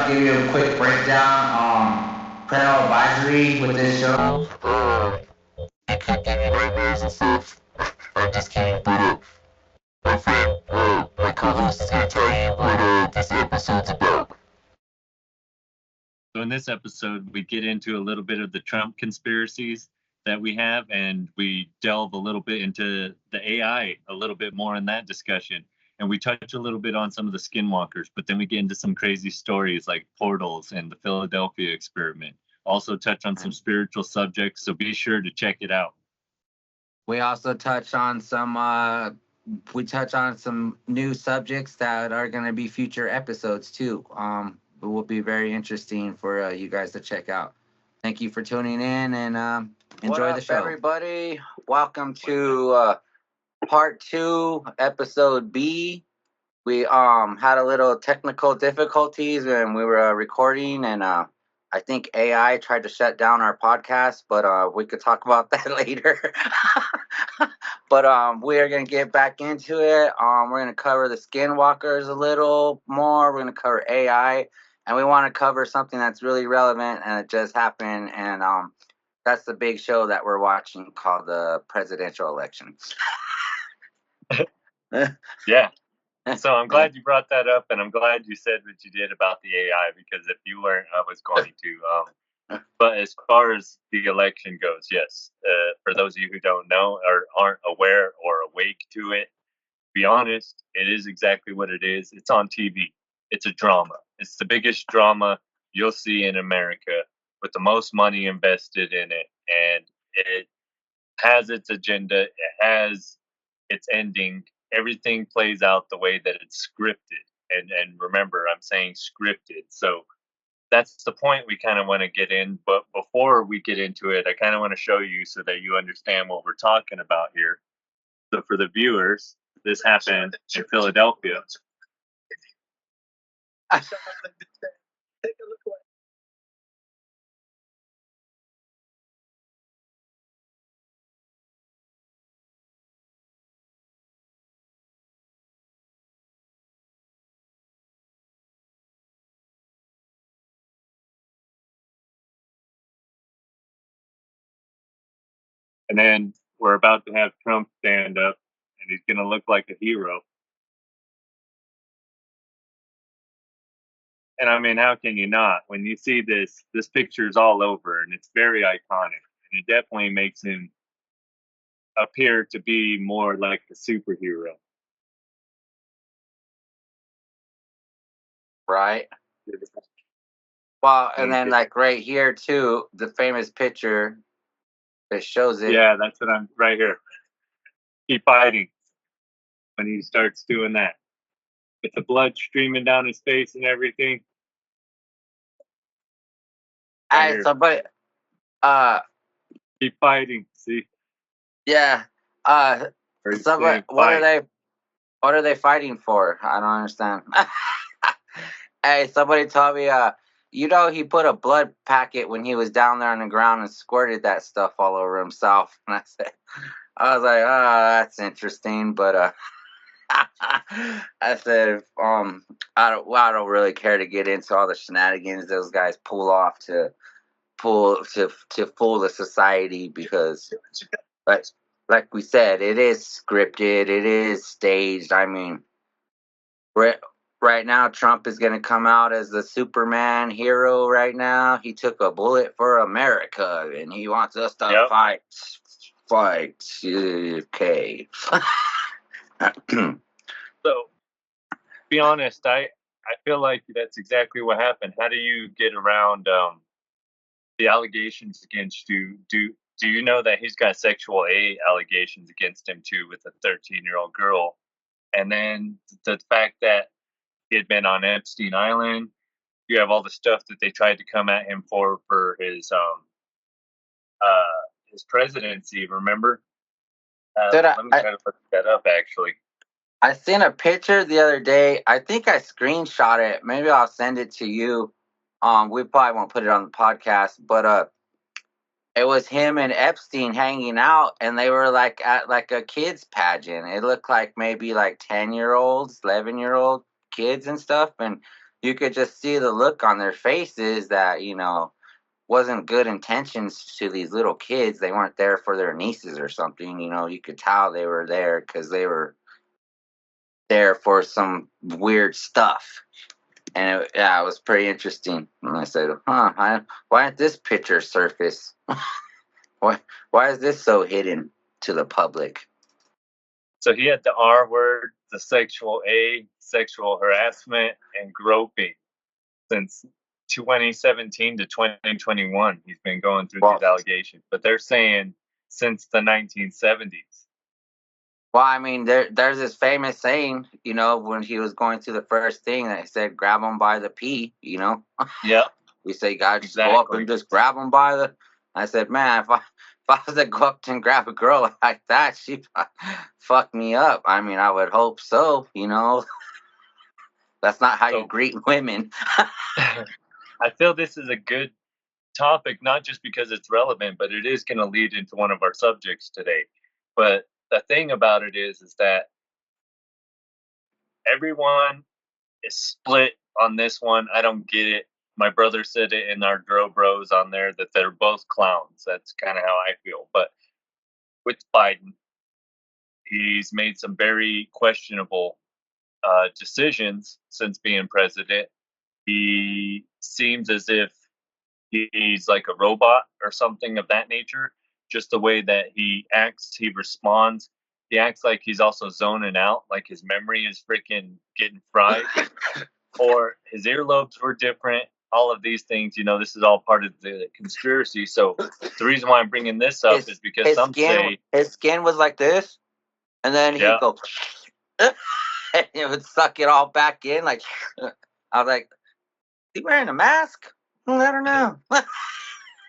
give you a quick breakdown. Parental advisory with this show. It could give you nightmares and stuff. I'm just kidding, but my friend, my co-host is gonna tell you what this episode's about. So in this episode, we get into a little bit of the Trump conspiracies that we have, and we delve a little bit into the AI, a little bit more in that discussion. And we touch a little bit on some of the skinwalkers, but then we get into some crazy stories like portals and the Philadelphia experiment. Also touch on some spiritual subjects, so be sure to check it out. We also touch on some new subjects that are going to be future episodes too. It will be very interesting for you guys to check out. Thank you for tuning in and enjoy the show. Everybody, welcome to part 2, episode B. We had a little technical difficulties when we were recording, and I think AI tried to shut down our podcast, but we could talk about that later. But we are going to get back into it. We're going to cover the skinwalkers a little more. We're going to cover AI, and we want to cover something that's really relevant and it just happened, and that's the big show that we're watching called the presidential election. Yeah. So I'm glad you brought that up, and I'm glad you said what you did about the AI, because if you weren't, I was going to. But as far as the election goes, yes. For those of you who don't know or aren't aware or awake to it, be honest, it is exactly what it is. It's on TV. It's a drama. It's the biggest drama you'll see in America, with the most money invested in it, and it has its agenda. It has its ending. Everything plays out the way that it's scripted. And remember, I'm saying scripted. So that's the point we kind of want to get in. But before we get into it, I kind of want to show you so that you understand what we're talking about here. So for the viewers, this happened in Philadelphia. And then we're about to have Trump stand up, and he's going to look like a hero. And I mean, how can you not? When you see this picture is all over, and it's very iconic, and it definitely makes him appear to be more like a superhero. Right. Well, and then like right here too, the famous picture that shows it. Yeah, that's what I'm right here. Keep fighting. When he starts doing that, with the blood streaming down his face and everything. Right, somebody, keep fighting. See. Yeah. Somebody, what are they fighting for? I don't understand. Hey, somebody told me, he put a blood packet when he was down there on the ground and squirted that stuff all over himself. And I was like, oh, that's interesting, but I said, I don't really care to get into all the shenanigans those guys pull off to fool the society, because, like we said, it is scripted, it is staged. I mean, right now, Trump is going to come out as the Superman hero right now. He took a bullet for America, and he wants us to fight. Okay. So, be honest, I feel like that's exactly what happened. How do you get around the allegations against you? Do you know that he's got sexual allegations against him too, with a 13-year-old girl? And then the fact that he had been on Epstein Island. You have all the stuff that they tried to come at him for his presidency. Remember? Let me try to look that up. Actually, I seen a picture the other day. I think I screenshot it. Maybe I'll send it to you. We probably won't put it on the podcast, but it was him and Epstein hanging out, and they were like at like a kids pageant. It looked like maybe like 10-year-olds, 11-year-old kids and stuff, and you could just see the look on their faces that, you know, wasn't good intentions to these little kids. They weren't there for their nieces or something. You know, you could tell they were there because they were there for some weird stuff. And it was pretty interesting. And I said, why didn't this picture surface? why is this so hidden to the public? So he had the R word, the sexual harassment, and groping since 2017 to 2021. He's been going through these allegations, but they're saying since the 1970s. Well, I mean, there's this famous saying, you know, when he was going through the first thing that said, grab him by the pee, you know? Yeah. We say, God, just go up and just grab him by the... I said, man, if I was to go up and grab a girl like that, she'd fuck me up. I mean, I would hope so, you know? That's not how you greet women. I feel this is a good topic, not just because it's relevant, but it is going to lead into one of our subjects today. But the thing about it is that everyone is split on this one. I don't get it. My brother said it in our Dro Bros on there that they're both clowns. That's kind of how I feel. But with Biden, he's made some very questionable decisions since being president. He seems as if he's like a robot or something of that nature. Just the way that he acts, he responds. He acts like he's also zoning out, like his memory is freaking getting fried, or his earlobes were different. All of these things, you know, this is all part of the conspiracy. So the reason why I'm bringing this up is because some say his skin was like this, and then he'd go, and it would suck it all back in. Like, I was like, is he wearing a mask? I don't know.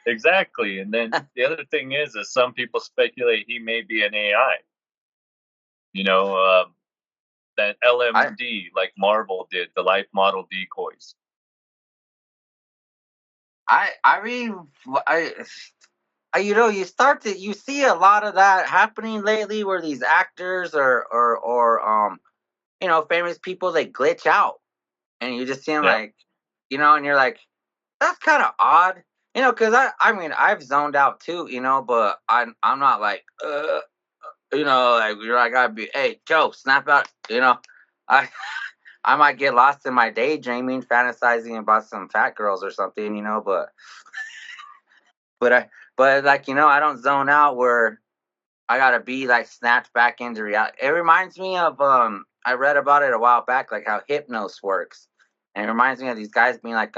Exactly. And then the other thing is some people speculate he may be an AI. You know, that LMD, like Marvel did, the life model decoys. I mean, you know, you see a lot of that happening lately, where these actors or you know, famous people, they glitch out, and you just see them like, you know, and you're like, that's kind of odd, you know, because I mean, I've zoned out too, you know, but I'm not like, you know, like I gotta be, hey Joe, snap out, you know, I might get lost in my daydreaming, fantasizing about some fat girls or something, you know, but like, you know, I don't zone out where I gotta be like snatched back into reality. It reminds me of I read about it a while back, like how hypnosis works. And it reminds me of these guys being like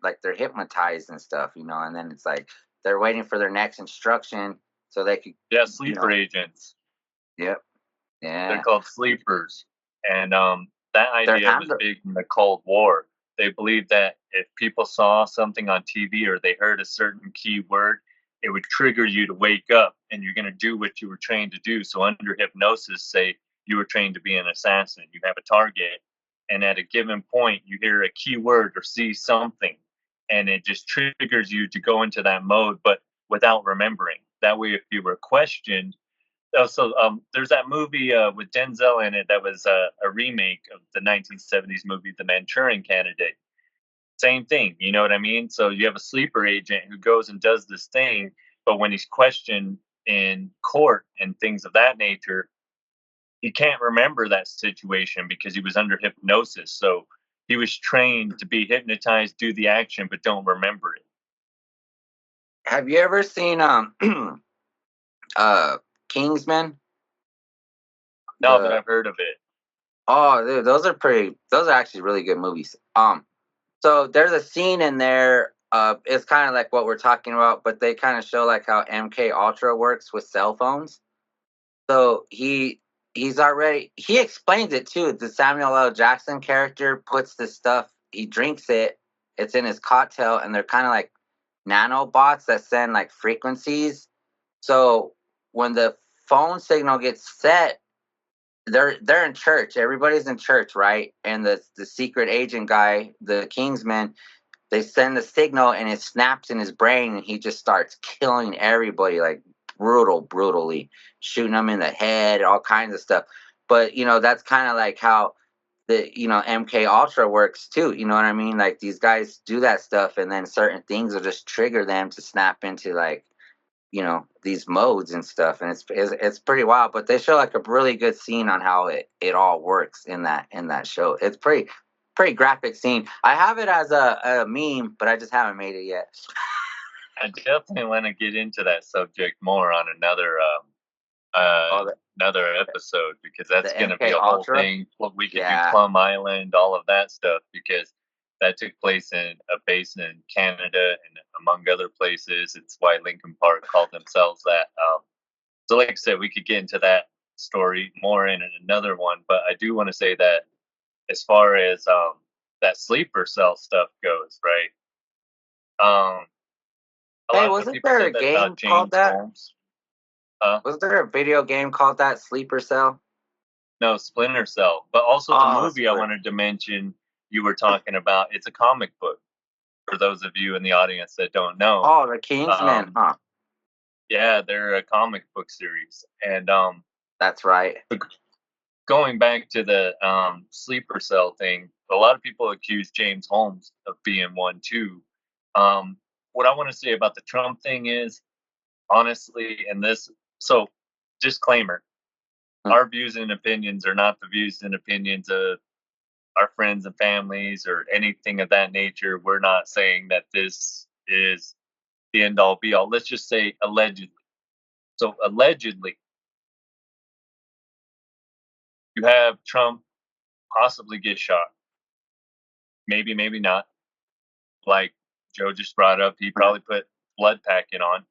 like they're hypnotized and stuff, you know, and then it's like they're waiting for their next instruction so they could sleeper agents. Yep. Yeah. They're called sleepers. And that idea was big in the Cold War. They believed that if people saw something on TV or they heard a certain key word, it would trigger you to wake up and you're going to do what you were trained to do. So under hypnosis, say you were trained to be an assassin, you have a target, and at a given point you hear a key word or see something, and it just triggers you to go into that mode, but without remembering. That way, if you were questioned, there's that movie with Denzel in it that was a remake of the 1970s movie, The Manchurian Candidate. Same thing, you know what I mean? So you have a sleeper agent who goes and does this thing, but when he's questioned in court and things of that nature, he can't remember that situation because he was under hypnosis. So he was trained to be hypnotized, do the action, but don't remember it. Have you ever seen Kingsman? No, but I've heard of it. Oh, dude, those are actually really good movies. So there's a scene in there. It's kind of like what we're talking about, but they kind of show like how MK Ultra works with cell phones. So he explains it too. The Samuel L. Jackson character puts this stuff. He drinks it. It's in his cocktail, and they're kind of like nanobots that send like frequencies. So when the phone signal gets set, they're in church. Everybody's in church, right? And the secret agent guy, the Kingsman, they send the signal and it snaps in his brain and he just starts killing everybody, like brutally, shooting them in the head, all kinds of stuff. But you know, that's kind of like how the MK Ultra works too. You know what I mean? Like these guys do that stuff, and then certain things will just trigger them to snap into like these modes and stuff, and it's pretty wild. But they show like a really good scene on how it all works in that show. It's pretty graphic scene. I have it as a meme, but I just haven't made it yet. I definitely want to get into that subject more on another episode, because that's going to be a whole thing. We could do Plum Island, all of that stuff, because that took place in a basin in Canada and among other places. It's why Lincoln Park called themselves that. So like I said, we could get into that story more in another one, but I do want to say that as far as that sleeper cell stuff goes, right? Hey, wasn't there a game called that? Holmes. Was there a video game called that, Sleeper Cell? No, Splinter Cell. But also the movie I wanted to mention you were talking about, it's a comic book, for those of you in the audience that don't know. Oh, the Kingsman, huh? Yeah, they're a comic book series. And that's right. Going back to the Sleeper Cell thing, a lot of people accuse James Holmes of being one too. What I want to say about the Trump thing is, honestly, so disclaimer, our views and opinions are not the views and opinions of our friends and families or anything of that nature. We're not saying that this is the end all be all. Let's just say allegedly. So allegedly, you have Trump possibly get shot. Maybe, maybe not. Like Joe just brought up, he probably put blood packing on.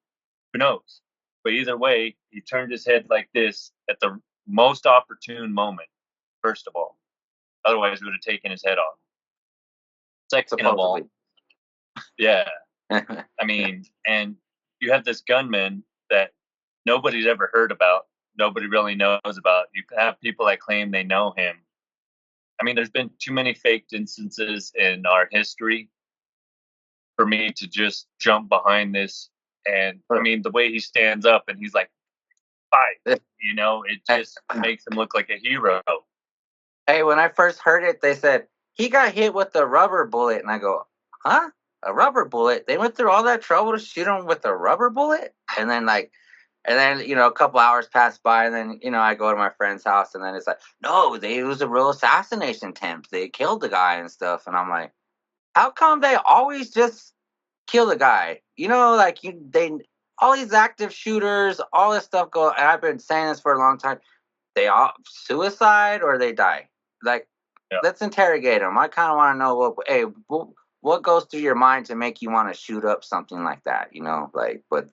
Who knows? But either way, he turned his head like this at the most opportune moment, first of all. Otherwise, he would have taken his head off. Second of all, yeah. I mean, and you have this gunman that nobody's ever heard about. Nobody really knows about. You have people that claim they know him. I mean, there's been too many faked instances in our history for me to just jump behind this. And I mean, the way he stands up and he's like, fight, it just makes him look like a hero. Hey, when I first heard it, they said he got hit with a rubber bullet. And I go, huh? A rubber bullet? They went through all that trouble to shoot him with a rubber bullet? And then a couple hours passed by, and then, I go to my friend's house, and then it's like, no, it was a real assassination attempt. They killed the guy and stuff. And I'm like, how come they always just kill the guy? All these active shooters, all this stuff and I've been saying this for a long time. They all suicide or they die. Like, let's interrogate them. I kind of want to know what goes through your mind to make you want to shoot up something like that, but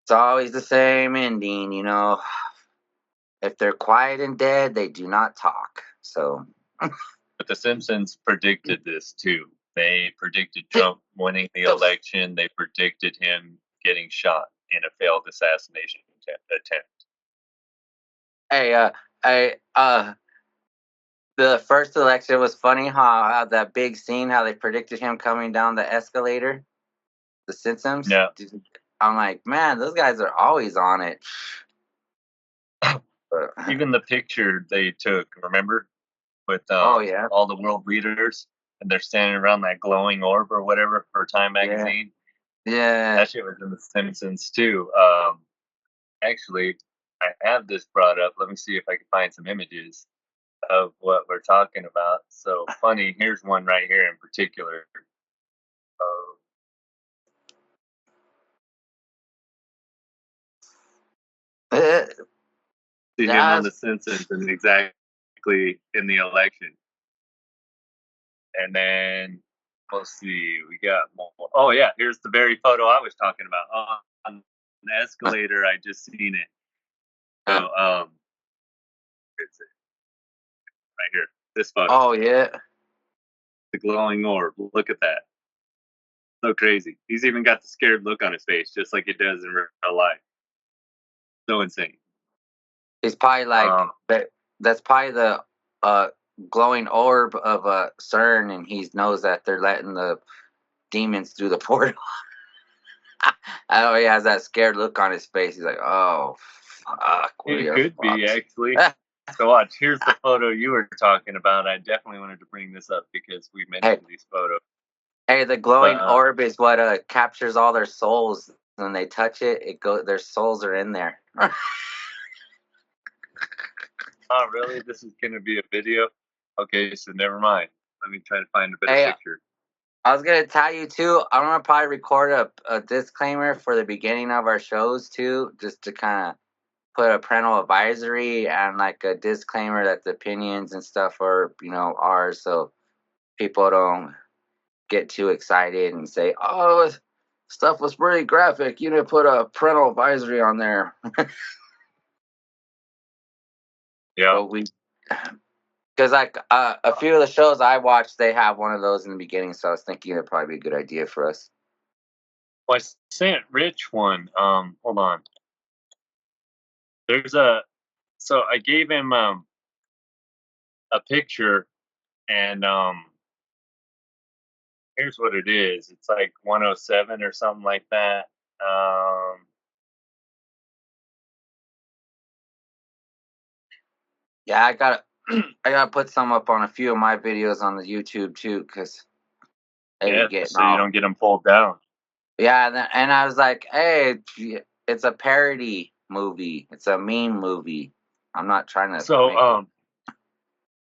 it's always the same ending, If they're quiet and dead, they do not talk. So. But the Simpsons predicted this too. They predicted Trump winning the election. They predicted him getting shot in a failed assassination attempt. Hey, the first election was funny, how that big scene, how they predicted him coming down the escalator. The Simpsons. Yeah. I'm like, man, those guys are always on it. Even the picture they took, remember? With all the world leaders, and they're standing around that glowing orb or whatever for Time magazine. Yeah. That shit was in the Simpsons too. Actually, I have this brought up. Let me see if I can find some images of what we're talking about. So funny. Here's one right here in particular. See him on the Simpsons and exactly in the election. And then we'll see. We got more. Oh yeah, here's the very photo I was talking about on the escalator. I just seen it. So it's right here. This photo. Oh yeah. The glowing orb. Look at that. So crazy. He's even got the scared look on his face, just like it does in real life. So insane. He's probably like that's probably the glowing orb of CERN, and he knows that they're letting the demons through the portal. I know he has that scared look on his face. He's like, oh fuck. It could be actually. So watch, here's the photo you were talking about. I definitely wanted to bring this up because we mentioned these photos. Hey, the glowing orb is what captures all their souls. When they touch it, their souls are in there. Oh, really? This is going to be a video? Okay, so never mind. Let me try to find a better picture. I was going to tell you, too, I'm going to probably record a disclaimer for the beginning of our shows, too, just to kind of put a parental advisory and like a disclaimer that the opinions and stuff are, ours, so people don't get too excited and say, oh, stuff was pretty graphic. You need to put a parental advisory on there. Yeah. Because like a few of the shows I watched, they have one of those in the beginning, so I was thinking it'd probably be a good idea for us. Well, I sent Rich one. Hold on. So I gave him a picture, and here's what it is. It's like 107 or something like that. Yeah, I gotta put some up on a few of my videos on the YouTube too, because you don't get them pulled down. Yeah, and I was like, hey, it's a parody movie. It's a meme movie. I'm not trying to. So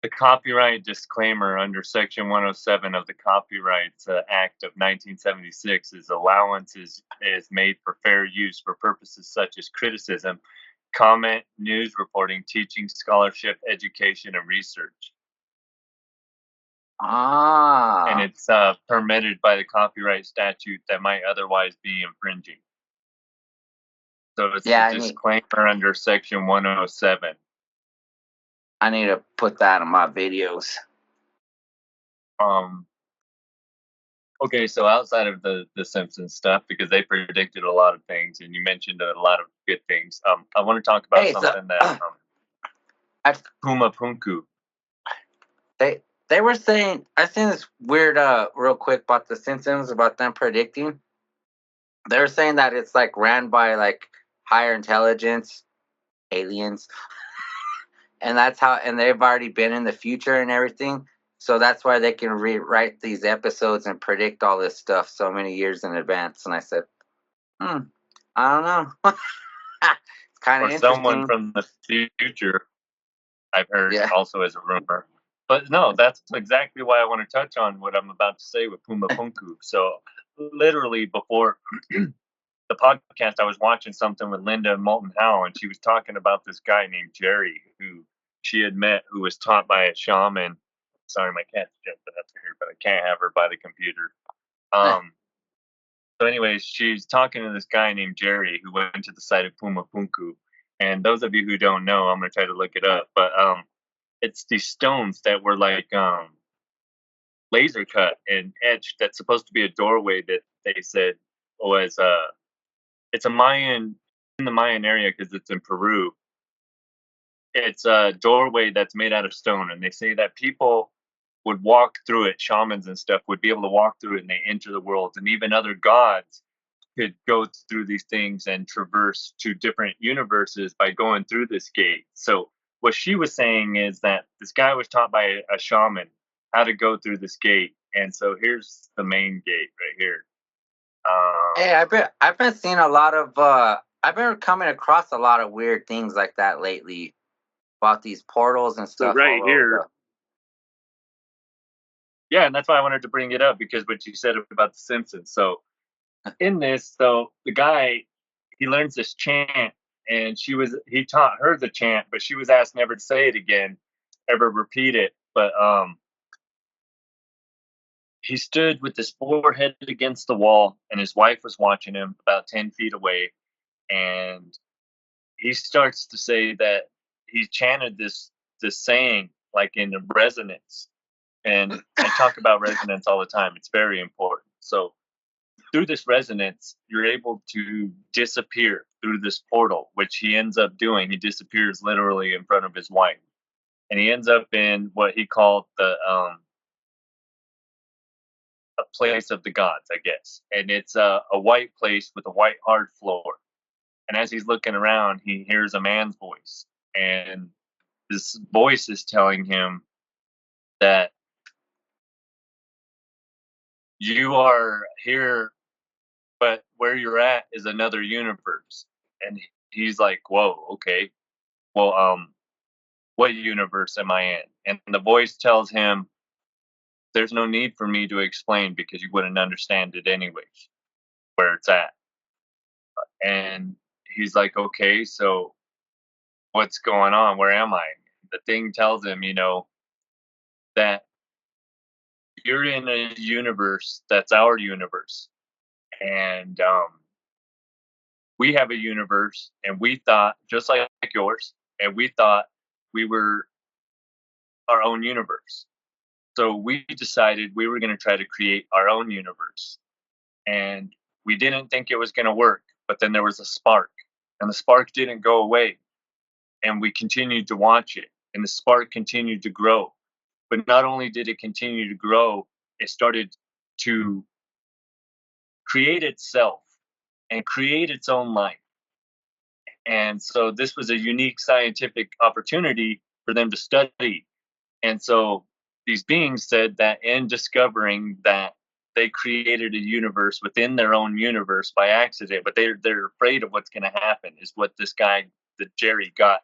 the copyright disclaimer under Section 107 of the Copyrights Act of 1976 is allowances is made for fair use for purposes such as criticism, comment, news reporting, teaching, scholarship, education, and research. And it's permitted by the copyright statute that might otherwise be infringing. So it's a disclaimer under Section 107. I need to put that in my videos. Okay, so outside of the Simpsons stuff, because they predicted a lot of things, and you mentioned a lot of good things, I want to talk about something that Puma Punku. They were saying, I seen this weird, real quick about the Simpsons, about them predicting. They were saying that it's like ran by like higher intelligence, aliens, and and they've already been in the future and everything. So that's why they can rewrite these episodes and predict all this stuff so many years in advance. And I said, I don't know. It's kind of interesting. Someone from the future, I've heard, also as a rumor. But no, that's exactly why I want to touch on what I'm about to say with Puma Punku. So literally before the podcast, I was watching something with Linda Moulton Howe, and she was talking about this guy named Jerry who she had met, who was taught by a shaman. Sorry, my cat's jumping up here, but I can't have her by the computer. So anyways, she's talking to this guy named Jerry who went to the site of Puma Punku. And those of you who don't know, I'm going to try to look it up. But it's these stones that were like laser cut and etched. That's supposed to be a doorway that they said was it's a Mayan, in the Mayan area because it's in Peru. It's a doorway that's made out of stone. And they say that people would walk through it, shamans and stuff would be able to walk through it and they enter the world. And even other gods could go through these things and traverse to different universes by going through this gate. So what she was saying is that this guy was taught by a shaman how to go through this gate. And so here's the main gate right here. Hey, I've been seeing a lot of, I've been coming across a lot of weird things like that lately about these portals and stuff. So right here. Yeah, and that's why I wanted to bring it up, because what you said about The Simpsons. So in this, so the guy, he learns this chant, and he taught her the chant, but she was asked never to say it again, ever repeat it. But he stood with his forehead against the wall, and his wife was watching him about 10 feet away, and he starts to say that he chanted this saying like in resonance. And I talk about resonance all the time. It's very important. So through this resonance, you're able to disappear through this portal, which he ends up doing. He disappears literally in front of his wife. And he ends up in what he called a place of the gods, I guess. And it's a white place with a white hard floor. And as he's looking around, he hears a man's voice. And this voice is telling him that you are here, but where you're at is another universe. And he's like, whoa, okay. Well, what universe am I in? And the voice tells him, there's no need for me to explain because you wouldn't understand it anyways, where it's at. And he's like, okay, so what's going on? Where am I? The thing tells him, that you're in a universe that's our universe. And we have a universe, and we thought, just like yours, and we thought we were our own universe. So we decided we were going to try to create our own universe. And we didn't think it was going to work, but then there was a spark, and the spark didn't go away. And we continued to watch it, and the spark continued to grow. But not only did it continue to grow, it started to create itself and create its own life. And so this was a unique scientific opportunity for them to study. And so these beings said that in discovering that they created a universe within their own universe by accident, but they're afraid of what's going to happen, is what this guy, that Jerry, got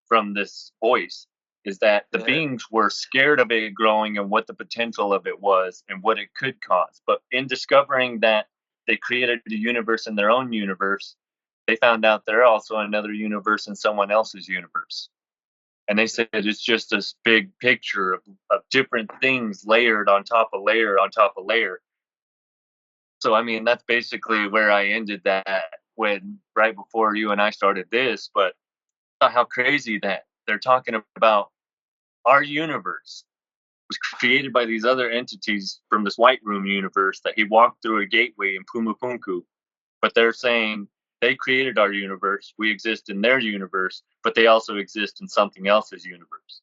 from this voice, is that the beings were scared of it growing and what the potential of it was and what it could cause. But in discovering that they created a universe in their own universe, they found out they're also another universe in someone else's universe. And they said it's just this big picture of different things layered on top of layer on top of layer. So, I mean, that's basically where I ended that when right before you and I started this. But how crazy that they're talking about our universe was created by these other entities from this White Room universe that he walked through a gateway in Pumapunku. But they're saying they created our universe. We exist in their universe, but they also exist in something else's universe.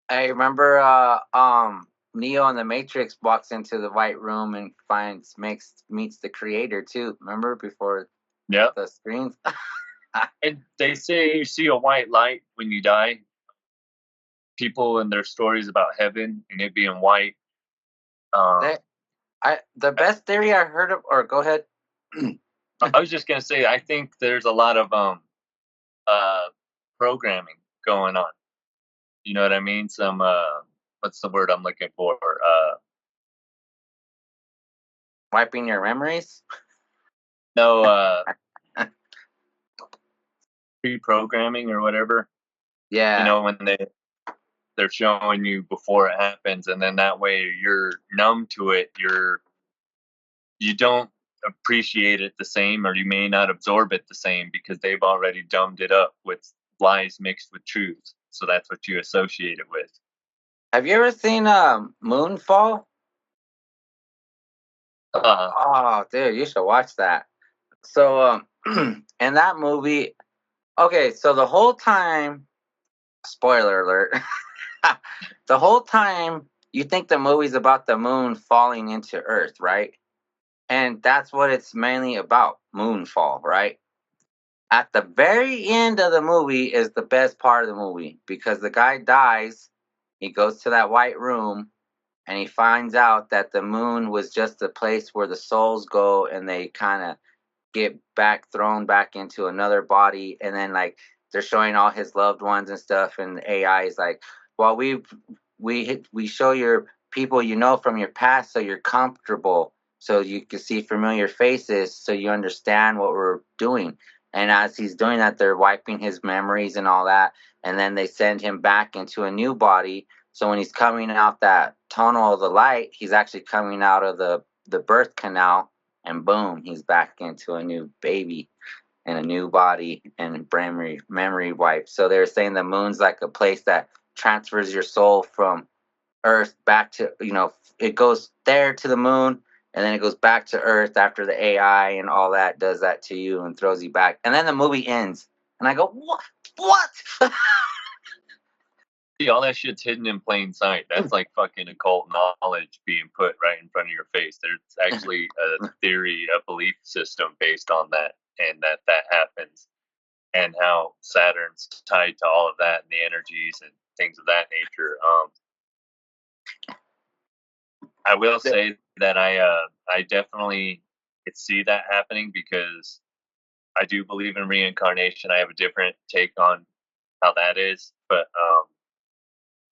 I remember Neo in the Matrix walks into the White Room and meets the creator too. Remember before the screens? And they say you see a white light when you die. People and their stories about heaven and it being white. The best theory I heard of, or go ahead. I was just gonna say, I think there's a lot of programming going on. You know what I mean? Some what's the word I'm looking for? Wiping your memories? No, pre-programming or whatever. Yeah. You know, when they're showing you before it happens, and then that way you're numb to it. You don't appreciate it the same, or you may not absorb it the same because they've already dumbed it up with lies mixed with truth. So that's what you associate it with. Have you ever seen Moonfall? Oh, dude, you should watch that. So, in that movie, okay, so the whole time, spoiler alert, the whole time you think the movie's about the moon falling into Earth, right? And that's what it's mainly about, moonfall, right? At the very end of the movie is the best part of the movie because the guy dies, he goes to that white room, and he finds out that the moon was just a place where the souls go and they kind of get thrown back into another body, and then like they're showing all his loved ones and stuff, and the AI is like, well, we show your people from your past so you're comfortable, so you can see familiar faces, so you understand what we're doing. And as he's doing that, they're wiping his memories and all that, and then they send him back into a new body. So when he's coming out that tunnel of the light, he's actually coming out of the birth canal, and boom, he's back into a new baby and a new body and memory wipe. So they're saying the moon's like a place that transfers your soul from Earth back to, it goes there to the moon, and then it goes back to Earth after the AI and all that does that to you and throws you back. And then the movie ends. And I go, what? See, all that shit's hidden in plain sight. That's like fucking occult knowledge being put right in front of your face. There's actually a theory, a belief system based on that, and that happens. and how Saturn's tied to all of that and the energies and things of that nature. I will say that I definitely could see that happening because I do believe in reincarnation. I have a different take on how that is, but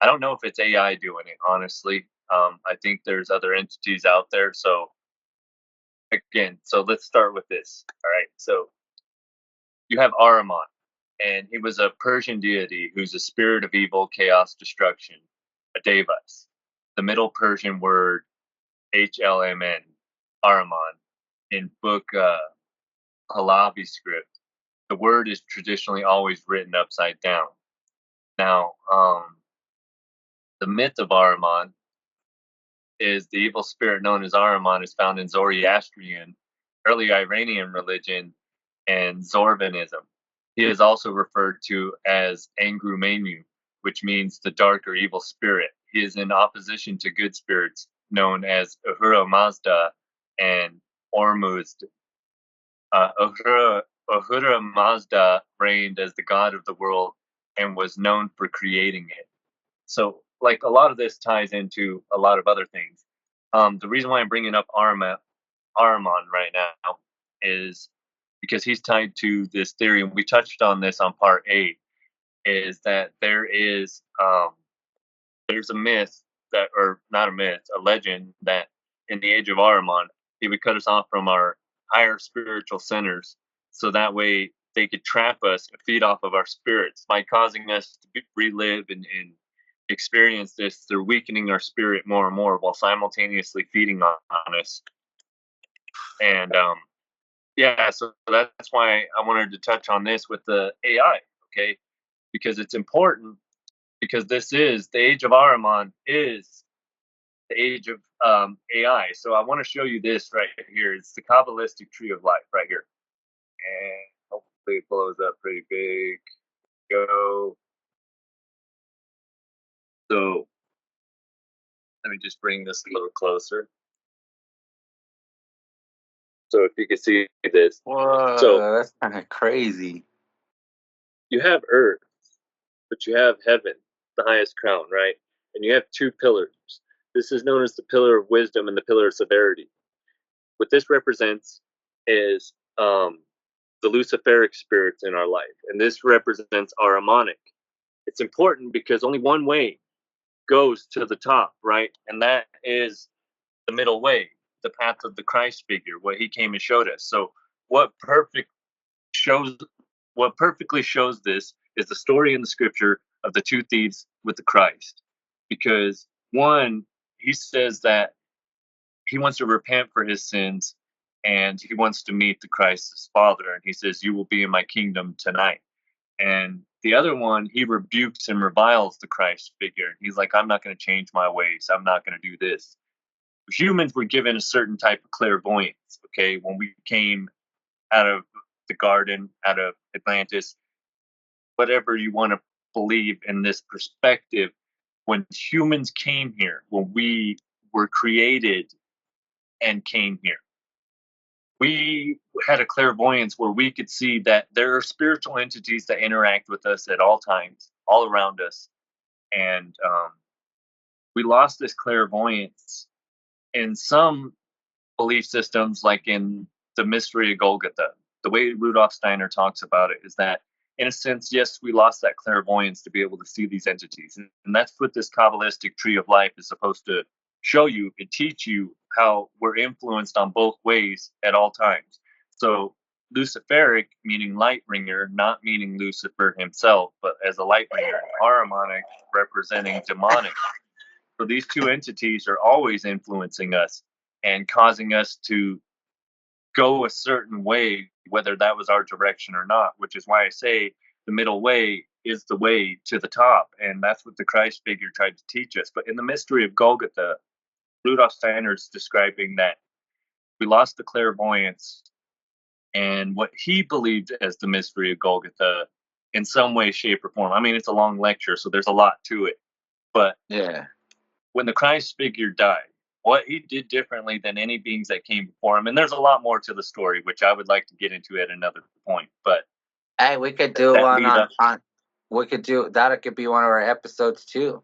I don't know if it's AI doing it, honestly. I think there's other entities out there. So again, so let's start with this. All right. So you have Ahriman, and he was a Persian deity who's a spirit of evil, chaos, destruction, a devas. The Middle Persian word HLMN, Ahriman, in book Pahlavi script. The word is traditionally always written upside down. Now, the myth of Ahriman is the evil spirit known as Ahriman is found in Zoroastrian, early Iranian religion, and Zorvanism. He is also referred to as Angru Menu, which means the dark or evil spirit. He is in opposition to good spirits known as Ahura Mazda and Ormuzd. Ahura Mazda reigned as the god of the world and was known for creating it. So, like, a lot of this ties into a lot of other things. The reason why I'm bringing up Ahriman right now is because he's tied to this theory, and we touched on this on part 8, is that there's a myth that, or not a myth, a legend that in the age of Ahriman, he would cut us off from our higher spiritual centers, so that way they could trap us and feed off of our spirits by causing us to relive and experience this. They're weakening our spirit more and more while simultaneously feeding on us. And yeah, so that's why I wanted to touch on this with the AI, okay? Because it's important, because this is the age of Ahriman is the age of AI. So I want to show you this right here. It's the Kabbalistic tree of life right here. And hopefully it blows up pretty big. Go. So let me just bring this a little closer. So if you can see this. Whoa, So that's kind of crazy. You have earth, but you have heaven, the highest crown, right? And you have two pillars. This is known as the pillar of wisdom and the pillar of severity. What this represents is the Luciferic spirits in our life, and this represents our Ahrimanic. It's important because only one way goes to the top, right? And that is the middle way, the path of the Christ figure, what he came and showed us. So what perfectly shows this is the story in the scripture of the two thieves with the Christ. Because one, he says that he wants to repent for his sins and he wants to meet the Christ's Father. And he says, "You will be in my kingdom tonight." And the other one, he rebukes and reviles the Christ figure. He's like, "I'm not going to change my ways. I'm not going to do this." Humans were given a certain type of clairvoyance, okay? When we came out of the garden, out of Atlantis, whatever you want to believe in this perspective, when humans came here, when we were created and came here, we had a clairvoyance where we could see that there are spiritual entities that interact with us at all times, all around us. And we lost this clairvoyance in some belief systems, like in the mystery of Golgotha. The way Rudolf Steiner talks about it is that, in a sense, yes, we lost that clairvoyance to be able to see these entities. And that's what this Kabbalistic tree of life is supposed to show you and teach you, how we're influenced on both ways at all times. So Luciferic, meaning light bringer, not meaning Lucifer himself, but as a light bringer. Ahrimanic, representing demonic. So these two entities are always influencing us and causing us to go a certain way, whether that was our direction or not, which is why I say the middle way is the way to the top. And that's what the Christ figure tried to teach us. But in the mystery of Golgotha, Rudolf Steiner is describing that we lost the clairvoyance and what he believed as the mystery of Golgotha in some way, shape, or form. I mean, it's a long lecture, so there's a lot to it. But yeah, when the Christ figure died, what he did differently than any beings that came before him, and there's a lot more to the story, which I would like to get into at another point. But Hey, we could do one on. We could do that. It could be one of our episodes too.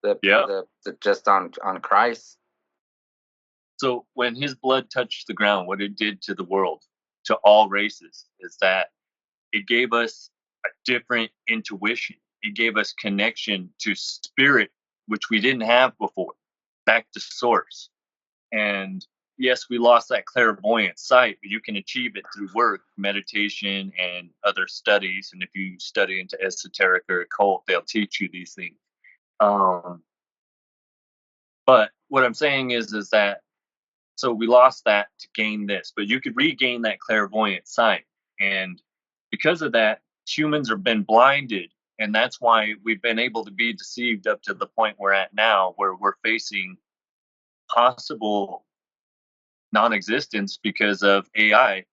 The just on Christ. So when his blood touched the ground, what it did to the world, to all races, is that it gave us a different intuition. It gave us connection to spirit, which we didn't have before, back to source. And yes, we lost that clairvoyant sight, but you can achieve it through work, meditation, and other studies. And if you study into esoteric or occult, they'll teach you these things. But what I'm saying is that so we lost that to gain this, but you could regain that clairvoyant sight. And because of that, humans have been blinded. And that's why we've been able to be deceived up to the point we're at now, where we're facing possible non-existence because of AI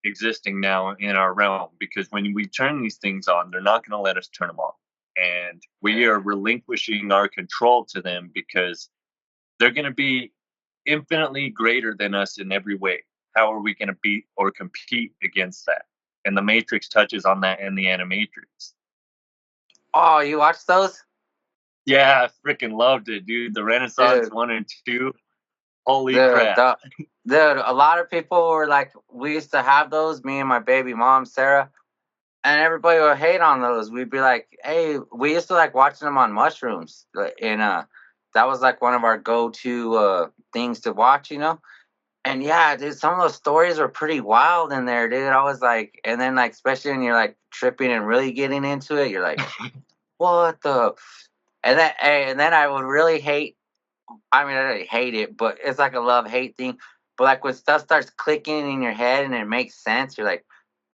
existing now in our realm. Because when we turn these things on, they're not going to let us turn them off. And we are relinquishing our control to them because they're going to be infinitely greater than us in every way. How are we going to beat or compete against that? And the Matrix touches on that in the Animatrix. Oh, you watched those? Yeah, I freaking loved it, dude. The Renaissance 1 and 2. Holy crap. Dude, a lot of people were like, we used to have those, me and my baby mom, Sarah, and everybody would hate on those. We'd be like, hey, we used to like watching them on mushrooms. And that was like one of our go-to things to watch, you know? And yeah, dude, some of those stories were pretty wild in there, dude. I was like, and then like, especially when you're like tripping and really getting into it, you're like, what the? And then I would really hate. I mean, I don't really hate it, but it's like a love-hate thing. But like when stuff starts clicking in your head and it makes sense, you're like,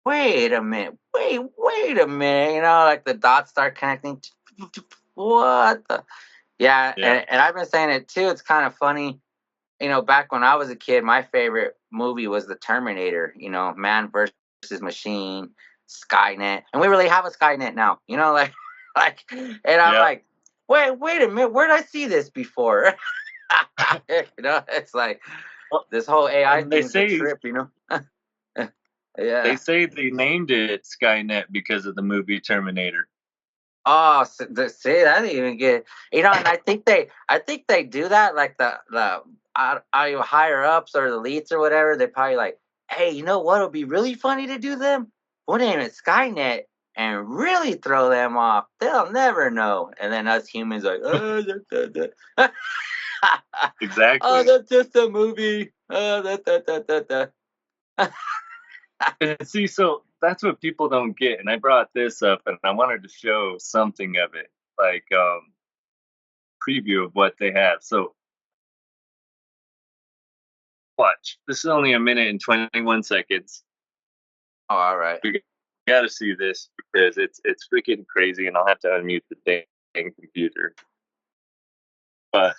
wait a minute, wait a minute. You know, like the dots start connecting. What the? Yeah. And I've been saying it too. It's kind of funny. You know, back when I was a kid, my favorite movie was The Terminator. You know, man versus machine, Skynet, and we really have a Skynet now. You know, like, and I'm like, wait a minute, where did I see this before? You know, it's like this whole AI thing's a trip. You know, yeah. They say they named it Skynet because of the movie Terminator. Oh, see, that didn't even get, you know, and I think they do that, like the higher ups or the leads or whatever. They probably like, hey, you know what would be really funny to do them? We'll name it Skynet and really throw them off. They'll never know. And then us humans like, oh, exactly. Oh, that's just a movie. Oh, And see, so that's what people don't get. And I brought this up and I wanted to show something of it, like preview of what they have. So watch. This is only a minute and 21 seconds. Oh, all right. We got to see this because it's freaking crazy, and I'll have to unmute the dang computer. But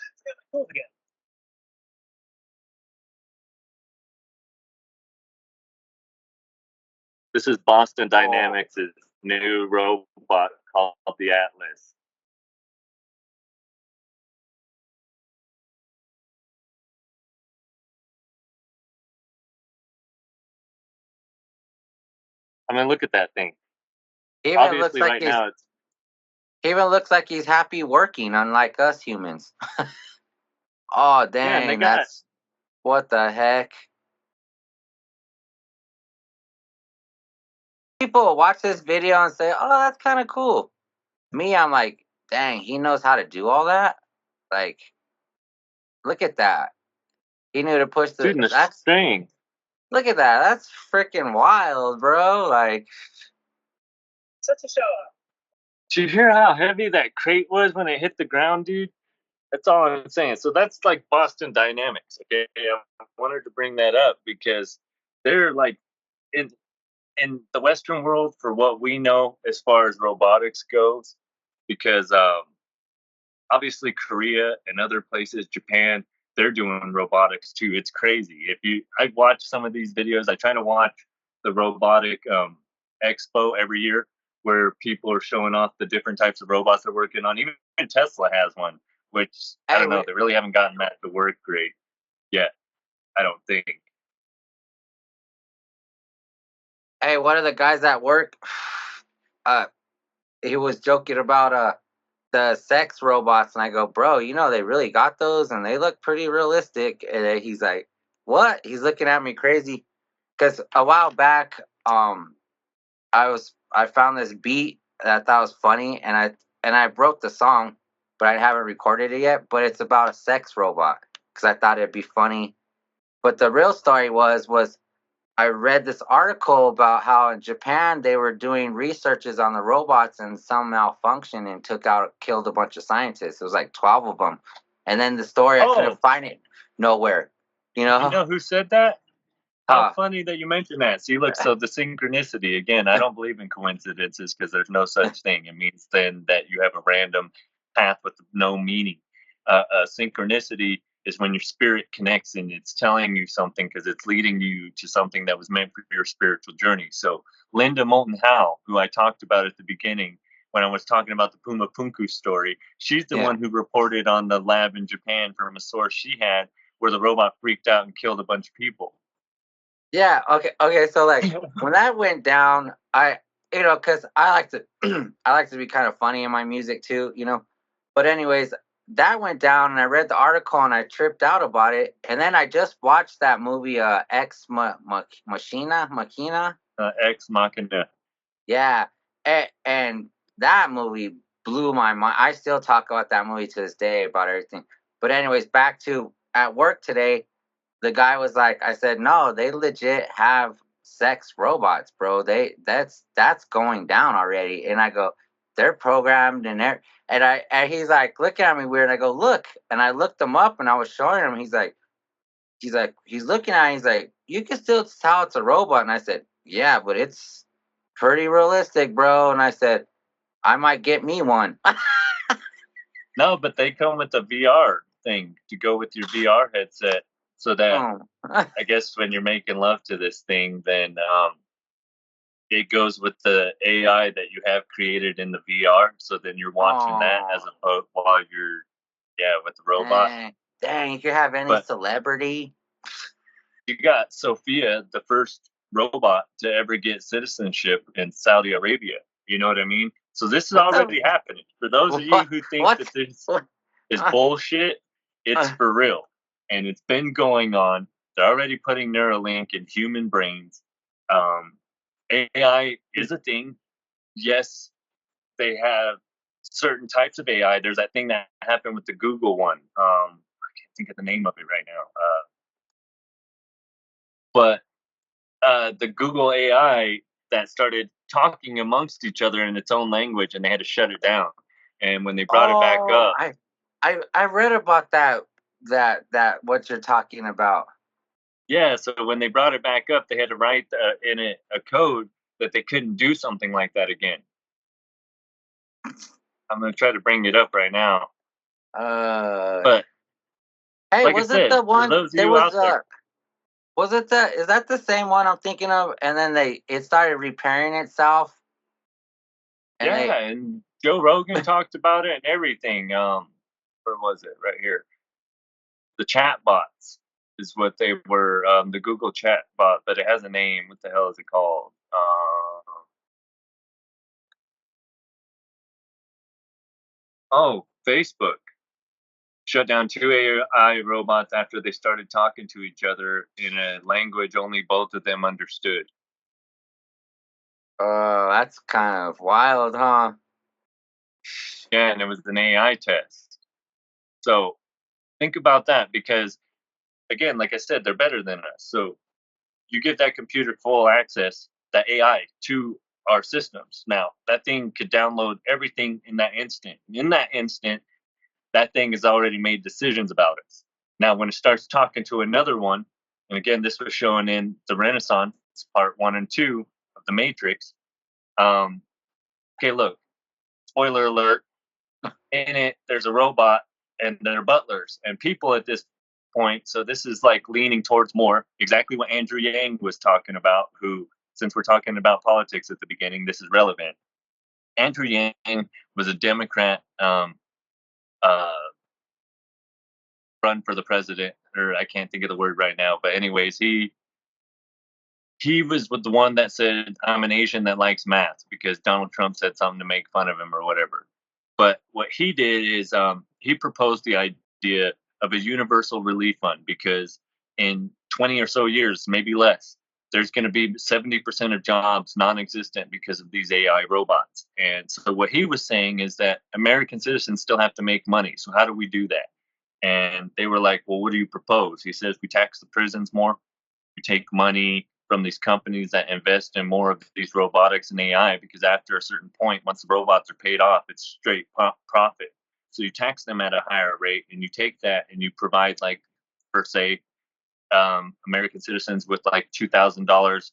this is Boston Dynamics' new robot called the Atlas. I mean, look at that thing. Obviously, right now it's. Even looks like he's happy working, unlike us humans. Oh, dang, that's what the heck. People watch this video and say, oh, that's kind of cool. Me, I'm like, dang, he knows how to do all that? Like, look at that. He knew to push the... Dude, the string. Look at that. That's freaking wild, bro. Like... Such a show off. Did you hear how heavy that crate was when it hit the ground, dude? That's all I'm saying. So that's like Boston Dynamics, okay? I wanted to bring that up because they're like in the Western world, for what we know as far as robotics goes, because obviously Korea and other places, Japan, they're doing robotics too. It's crazy. I watch some of these videos. I try to watch the robotic expo every year where people are showing off the different types of robots they're working on. Even Tesla has one, which I don't know. They really haven't gotten that to work great yet, I don't think. Hey, one of the guys at work, uh, he was joking about the sex robots, and I go, bro, they really got those, and they look pretty realistic. And then he's like, what? He's looking at me crazy, because a while back, I found this beat that I thought was funny, and I wrote the song, but I haven't recorded it yet. But it's about a sex robot because I thought it'd be funny. But the real story was I read this article about how in Japan they were doing researches on the robots and some malfunctioned and killed a bunch of scientists. It was like 12 of them. And then the story, I couldn't find it nowhere. You know who said that? How funny that you mentioned that. See, look, so the synchronicity, again, I don't believe in coincidences because there's no such thing. It means then that you have a random path with no meaning. Synchronicity is when your spirit connects and it's telling you something because it's leading you to something that was meant for your spiritual journey. So Linda Moulton Howe, who I talked about at the beginning when I was talking about the Puma Punku story, she's the one who reported on the lab in Japan from a source she had where the robot freaked out and killed a bunch of people. Yeah. Okay. So like when that went down, because I like to, I like to be kind of funny in my music too, But anyways, that went down, and I read the article, and I tripped out about it. And then I just watched that movie, Machina. Ex Machina. Yeah, and that movie blew my mind. I still talk about that movie to this day about everything. But anyways, back to at work today. The guy was like, I said, no, they legit have sex robots, bro. That's going down already. And I go, they're programmed and he's like, look at me weird. And I go, look. And I looked them up and I was showing him. He's looking at it. He's like, you can still tell it's a robot. And I said, yeah, but it's pretty realistic, bro. And I said, I might get me one. No, but they come with a VR thing to go with your VR headset. So that I guess when you're making love to this thing, then it goes with the AI that you have created in the VR. So then you're watching that as opposed while you're with the robot. Dang, you could have any celebrity. You got Sophia, the first robot to ever get citizenship in Saudi Arabia. You know what I mean? So this is already happening. For those of you who think that this is bullshit, it's for real. And it's been going on. They're already putting Neuralink in human brains. AI is a thing. Yes, they have certain types of AI. There's that thing that happened with the Google one. I can't think of the name of it right now. But the Google AI that started talking amongst each other in its own language, and they had to shut it down. And when they brought it back up, I read about that what you're talking about. Yeah, so when they brought it back up, they had to write in it a code that they couldn't do something like that again. I'm gonna try to bring it up right now. But hey, like was I said, it the one? for those of you out there, was it is that the same one I'm thinking of? And then it started repairing itself. And Joe Rogan talked about it and everything. Where was it? Right here. The chat bots is what they were. The Google chat bot, but it has a name. What the hell is it called? Facebook shut down 2 AI robots after they started talking to each other in a language only both of them understood. That's kind of wild, huh? Yeah, and it was an AI test. So think about that because, again, like I said, they're better than us. So you give that computer full access, that AI, to our systems. Now, that thing could download everything in that instant. In that instant, that thing has already made decisions about us. Now, when it starts talking to another one, and again, this was shown in the Renaissance part 1 and 2 of the Matrix. Okay, look, spoiler alert. In it, there's a robot and they're butlers and people at this point. So this is like leaning towards more exactly what Andrew Yang was talking about, who, since we're talking about politics at the beginning, this is relevant. Andrew Yang was a Democrat run for the president, or I can't think of the word right now, but anyways, he he was with the one that said, "I'm an Asian that likes math," because Donald Trump said something to make fun of him or whatever. But what he did is he proposed the idea of a universal relief fund, because in 20 or so years, maybe less, there's going to be 70% of jobs non-existent because of these AI robots. And so what he was saying is that American citizens still have to make money. So how do we do that? And they were like, "Well, what do you propose?" He says, "We tax the prisons more. We take money from these companies that invest in more of these robotics and AI, because after a certain point, once the robots are paid off, it's straight profit. So you tax them at a higher rate, and you take that and you provide, like, for say, American citizens with like $2,000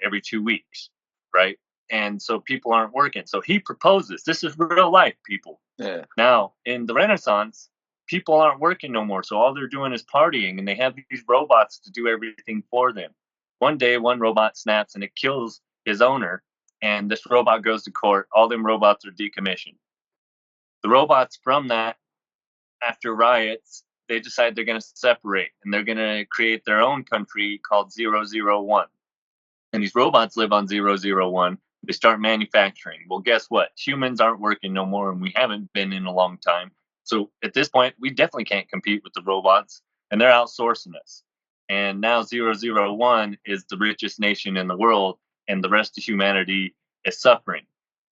every 2 weeks, right? And so people aren't working. So he proposes, this is real life, people. Yeah. Now, in the Renaissance, people aren't working no more. So all they're doing is partying, and they have these robots to do everything for them. One day, one robot snaps and it kills his owner, and this robot goes to court. All them robots are decommissioned. The robots from that, after riots, they decide they're going to separate, and they're going to create their own country called 001. And these robots live on 001. They start manufacturing. Well, guess what? Humans aren't working no more, and we haven't been in a long time. So at this point, we definitely can't compete with the robots, and they're outsourcing us. And now 001 is the richest nation in the world, and the rest of humanity is suffering.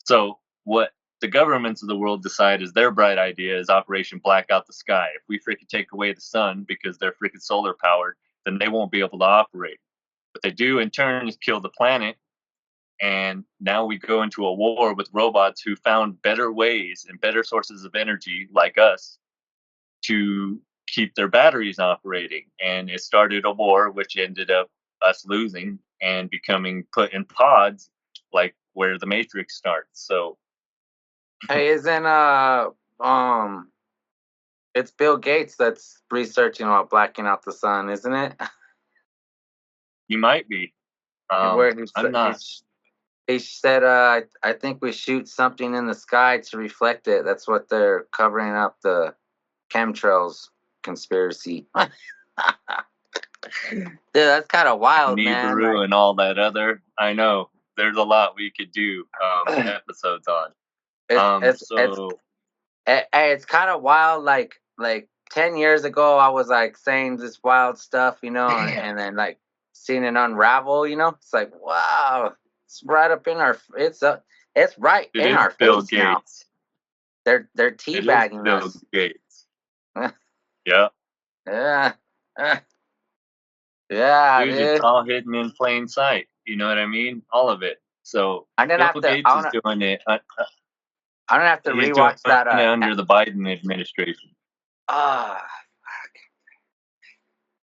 So what the governments of the world decide is their bright idea is Operation Blackout the Sky. If we freaking take away the sun because they're freaking solar powered, then they won't be able to operate. What they do in turn is kill the planet, and now we go into a war with robots who found better ways and better sources of energy, like us, to keep their batteries operating. And it started a war, which ended up us losing and becoming put in pods, like where the Matrix starts. So, hey, isn't it's Bill Gates that's researching about blacking out the sun, isn't it? you might be. Where I'm not. he said, I think we shoot something in the sky to reflect it. That's what they're covering up, the chemtrails conspiracy. Dude, that's kind of wild, man. Nibiru and all that other. I know. There's a lot we could do episodes on. It's kind of wild. Like 10 years ago, I was like saying this wild stuff, you know, and then like seeing it unravel, you know. It's like, wow, it's right up in our. It's right in our Bill face Gates. now. They're teabagging us. Bill Gates. Yeah. Yeah. Yeah, dude, it's all hidden in plain sight. You know what I mean? All of it. So Bill Gates is doing it. I'm gonna have to rewatch that under the Biden administration. I'm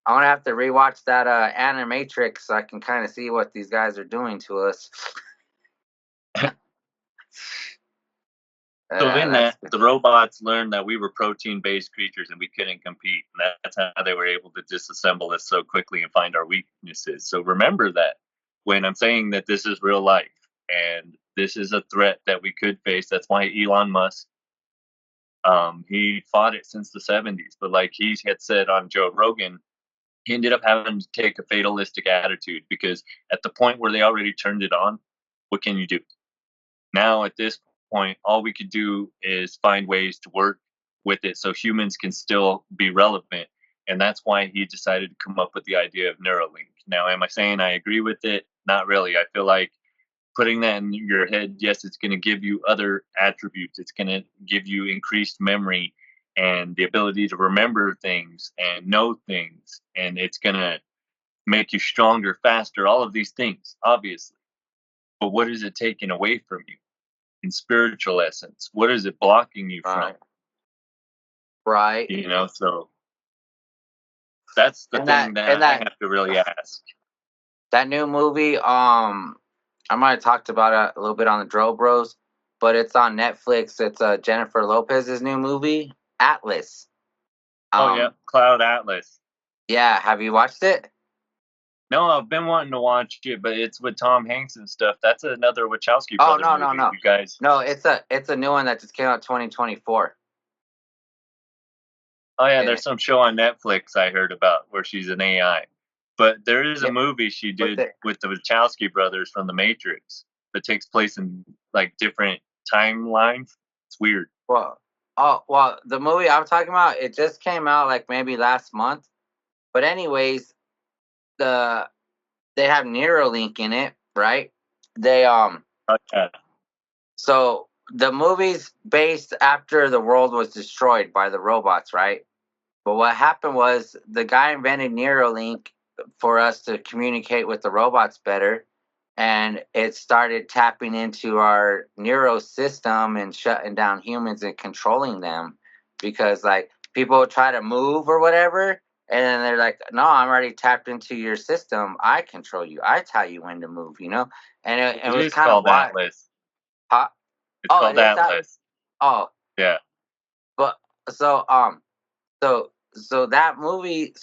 gonna have to rewatch that Animatrix so I can kind of see what these guys are doing to us. So in that, the robots learned that we were protein-based creatures and we couldn't compete. And that's how they were able to disassemble us so quickly and find our weaknesses. So remember that when I'm saying that this is real life and this is a threat that we could face. That's why Elon Musk, he fought it since the 70s. But like he had said on Joe Rogan, he ended up having to take a fatalistic attitude, because at the point where they already turned it on, what can you do? Now at this point, all we could do is find ways to work with it so humans can still be relevant. And that's why he decided to come up with the idea of Neuralink. Now, am I saying I agree with it? Not really. I feel like putting that in your head, yes, it's going to give you other attributes. It's going to give you increased memory and the ability to remember things and know things. And it's going to make you stronger, faster, all of these things, obviously. But what is it taking away from you? In spiritual essence, what is it blocking you from? Right. You know, so that's the thing that I have to really ask. That new movie, I might have talked about it a little bit on the Dro Bros, but it's on Netflix. It's Jennifer Lopez's new movie, Atlas. Yeah, Cloud Atlas. Yeah, have you watched it? No, I've been wanting to watch it, but it's with Tom Hanks and stuff. That's another Wachowski brother movie. No. You guys. No, it's a new one that just came out 2024. Oh yeah, there's some show on Netflix I heard about where she's an AI. But there is a movie she did with the Wachowski brothers from The Matrix that takes place in like different timelines. It's weird. Well, the movie I'm talking about, it just came out like maybe last month. But anyways, they have Neuralink in it, right? They Okay. So the movie's based after the world was destroyed by the robots, right? But what happened was the guy invented Neuralink for us to communicate with the robots better, and it started tapping into our neuro system and shutting down humans and controlling them, because like people try to move or whatever, and then they're like, no, I'm already tapped into your system, I control you, I tell you when to move, and it was kind of wild. Atlas. Huh? It's called Atlas. Oh yeah. But so that movie,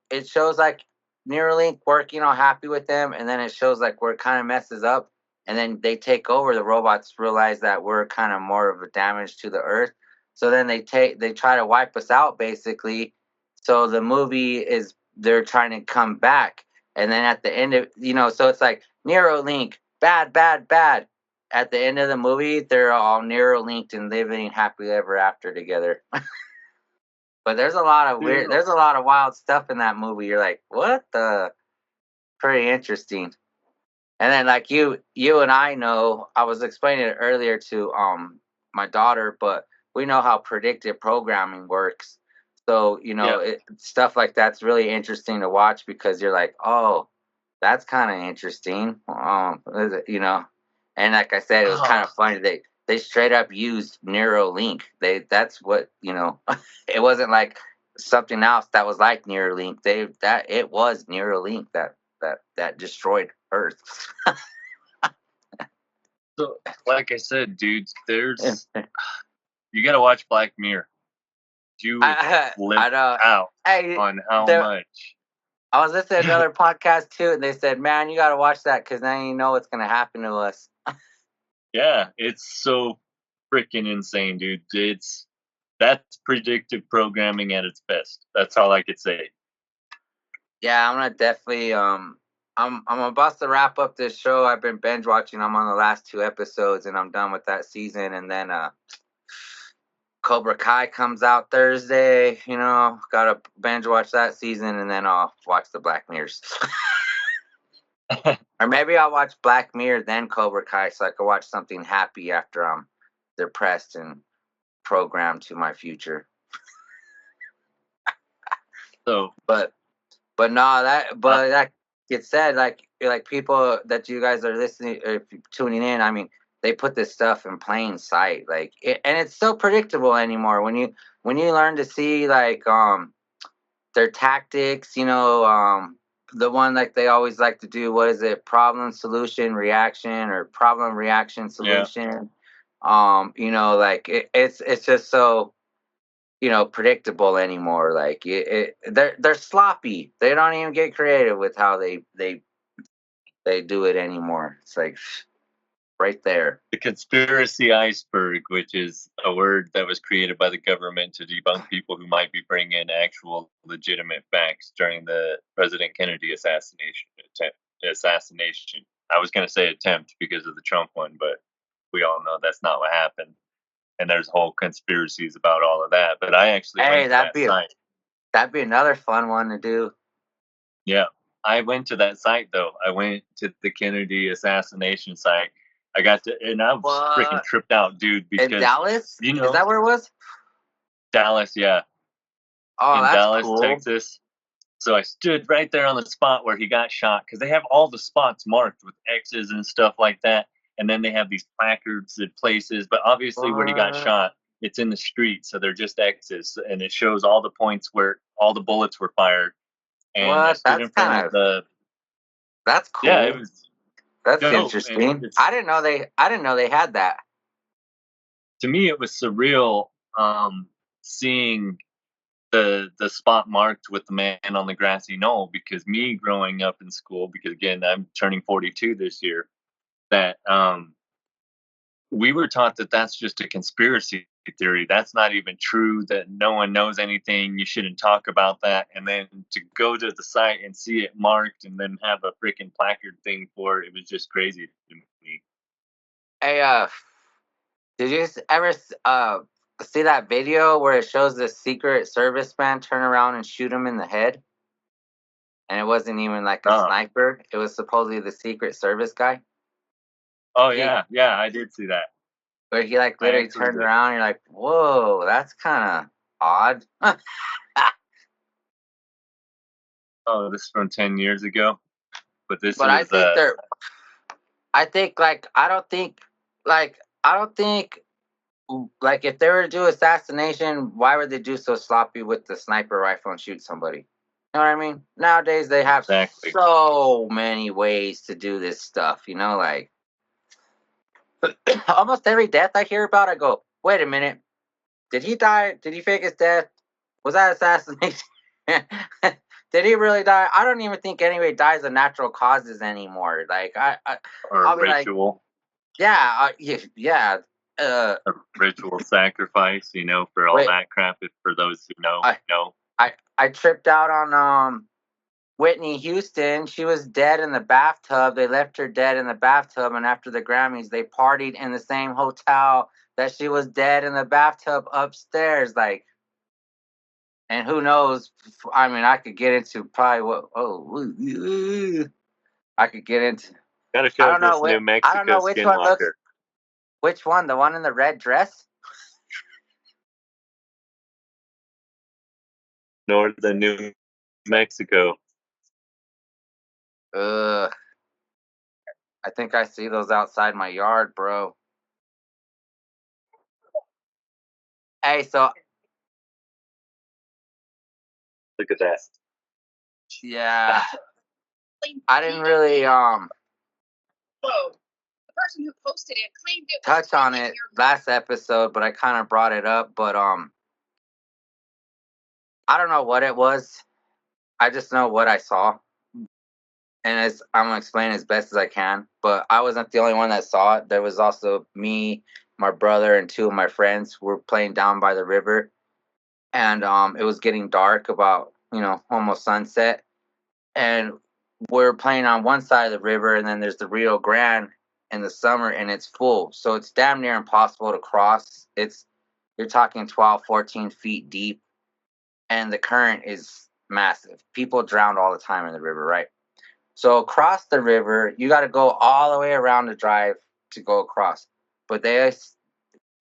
it shows like Neuralink working all happy with them, and then it shows like where it kind of messes up, and then they take over. The robots realize that we're kind of more of a damage to the earth, so then they try to wipe us out basically. So the movie is they're trying to come back, and then at the end of so it's like Neuralink, bad, bad, bad. At the end of the movie, they're all Neuralinked and living happily ever after together. But there's a lot of there's a lot of wild stuff in that movie. You're like, what the? Pretty interesting. And then like you and I know, I was explaining it earlier to my daughter, but we know how predictive programming works. So stuff like that's really interesting to watch, because you're like, oh, that's kind of interesting. And like I said, it was kind of funny. They straight up used Neuralink. That's what it wasn't like something else that was like Neuralink. It was Neuralink that destroyed Earth. So, like I said, dudes, you gotta watch Black Mirror. You live out on how much. I was listening to another podcast too, and they said, "Man, you gotta watch that because now you know what's gonna happen to us." Yeah, it's so freaking insane, dude. That's predictive programming at its best. That's all I could say. Yeah, I'm gonna definitely I'm about to wrap up this show. I've been binge watching. I'm on the last 2 episodes, and I'm done with that season. And then Cobra Kai comes out Thursday. Gotta binge watch that season, and then I'll watch the Black Mirrors. Or maybe I'll watch Black Mirror then Cobra Kai, so I can watch something happy after I'm depressed and programmed to my future. So, but that gets said, like people that you guys are listening or tuning in, I mean, they put this stuff in plain sight, and it's so predictable anymore when you learn to see like their tactics, the one like they always like to do, what is it, problem solution reaction or problem reaction solution. It's just so predictable anymore. Like they're sloppy. They don't even get creative with how they do it anymore. It's like right there. The conspiracy iceberg, which is a word that was created by the government to debunk people who might be bringing in actual legitimate facts during the President Kennedy assassination. I was going to say attempt because of the Trump one, but we all know that's not what happened. And there's whole conspiracies about all of that. But I actually went to that site. That'd be another fun one to do. Yeah. I went to that site, though. I went to the Kennedy assassination site. I got to, and I was freaking tripped out, dude. Because in Dallas? Is that where it was? Dallas, yeah. Oh, in that's Dallas, cool. Texas. So I stood right there on the spot where he got shot, because they have all the spots marked with X's and stuff like that. And then they have these placards at places, but obviously where he got shot, it's in the street, so they're just X's, and it shows all the points where all the bullets were fired. And I stood in front of the. That's cool. Yeah, it was. That's interesting. I didn't know they had that. To me, it was surreal seeing the spot marked with the man on the grassy knoll, because me growing up in school, because again I'm turning 42 this year, that we were taught that that's just a conspiracy theory. That's not even true. That no one knows anything. You shouldn't talk about that. And then to go to the site and see it marked and then have a freaking placard thing for it, it was just crazy to me. Hey, did you ever see that video where it shows the Secret Service man turn around and shoot him in the head? And it wasn't even like a sniper. It was supposedly the Secret Service guy. Oh, yeah. Yeah, I did see that. Where he like literally turned around and you're like, whoa, that's kind of odd. Oh, this is from 10 years ago? But this but was... I don't think like if they were to do assassination, why would they do so sloppy with the sniper rifle and shoot somebody? You know what I mean? Nowadays they have so many ways to do this stuff, you know, like almost every death I hear about, I go, wait a minute, did he die? Did he fake his death? Was that assassination? Did he really die? I don't even think anybody dies of natural causes anymore. Like I'll be ritual. Like, yeah, yeah. A ritual sacrifice, you know, for all that crap. If for those who know, I tripped out on Whitney Houston. She was dead in the bathtub. They left her dead in the bathtub, and after the Grammys, they partied in the same hotel that she was dead in the bathtub upstairs. Like, and who knows? I mean, I could get into probably what. I could get into. Gotta show this New Mexico I don't know which one looks. Which one? The one in the red dress? Northern New Mexico. I think I see those outside my yard, bro. Hey, so look at that. Yeah. I didn't really Whoa. The person who posted it claimed it touch on it last episode, but I kind of brought it up, but I don't know what it was. I just know what I saw. And I'm going to explain as best as I can. But I wasn't the only one that saw it. There was also me, my brother, and two of my friends who were playing down by the river. And it was getting dark, about, almost sunset. And we're playing on one side of the river, and then there's the Rio Grande in the summer, and it's full. So it's damn near impossible to cross. You're talking 12, 14 feet deep. And the current is massive. People drown all the time in the river, right? So across the river, you got to go all the way around the drive to go across. But there's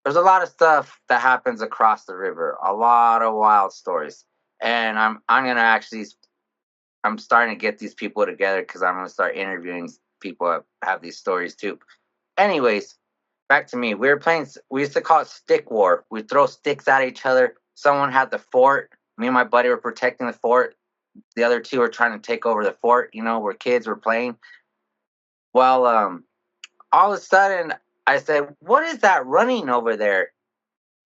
a lot of stuff that happens across the river. A lot of wild stories. And I'm starting to get these people together because I'm going to start interviewing people that have these stories too. Anyways, back to me. We used to call it stick war. We'd throw sticks at each other. Someone had the fort. Me and my buddy were protecting the fort. The other two were trying to take over the fort, where kids were playing. Well, all of a sudden, I said, what is that running over there?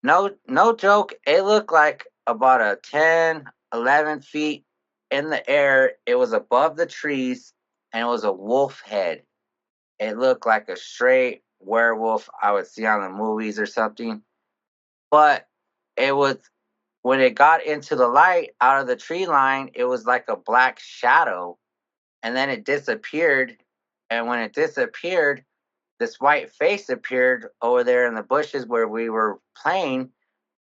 No joke. It looked like about a 10, 11 feet in the air. It was above the trees, and it was a wolf head. It looked like a straight werewolf I would see on the movies or something. But it was, when it got into the light out of the tree line, it was like a black shadow. And then it disappeared. And when it disappeared, this white face appeared over there in the bushes where we were playing.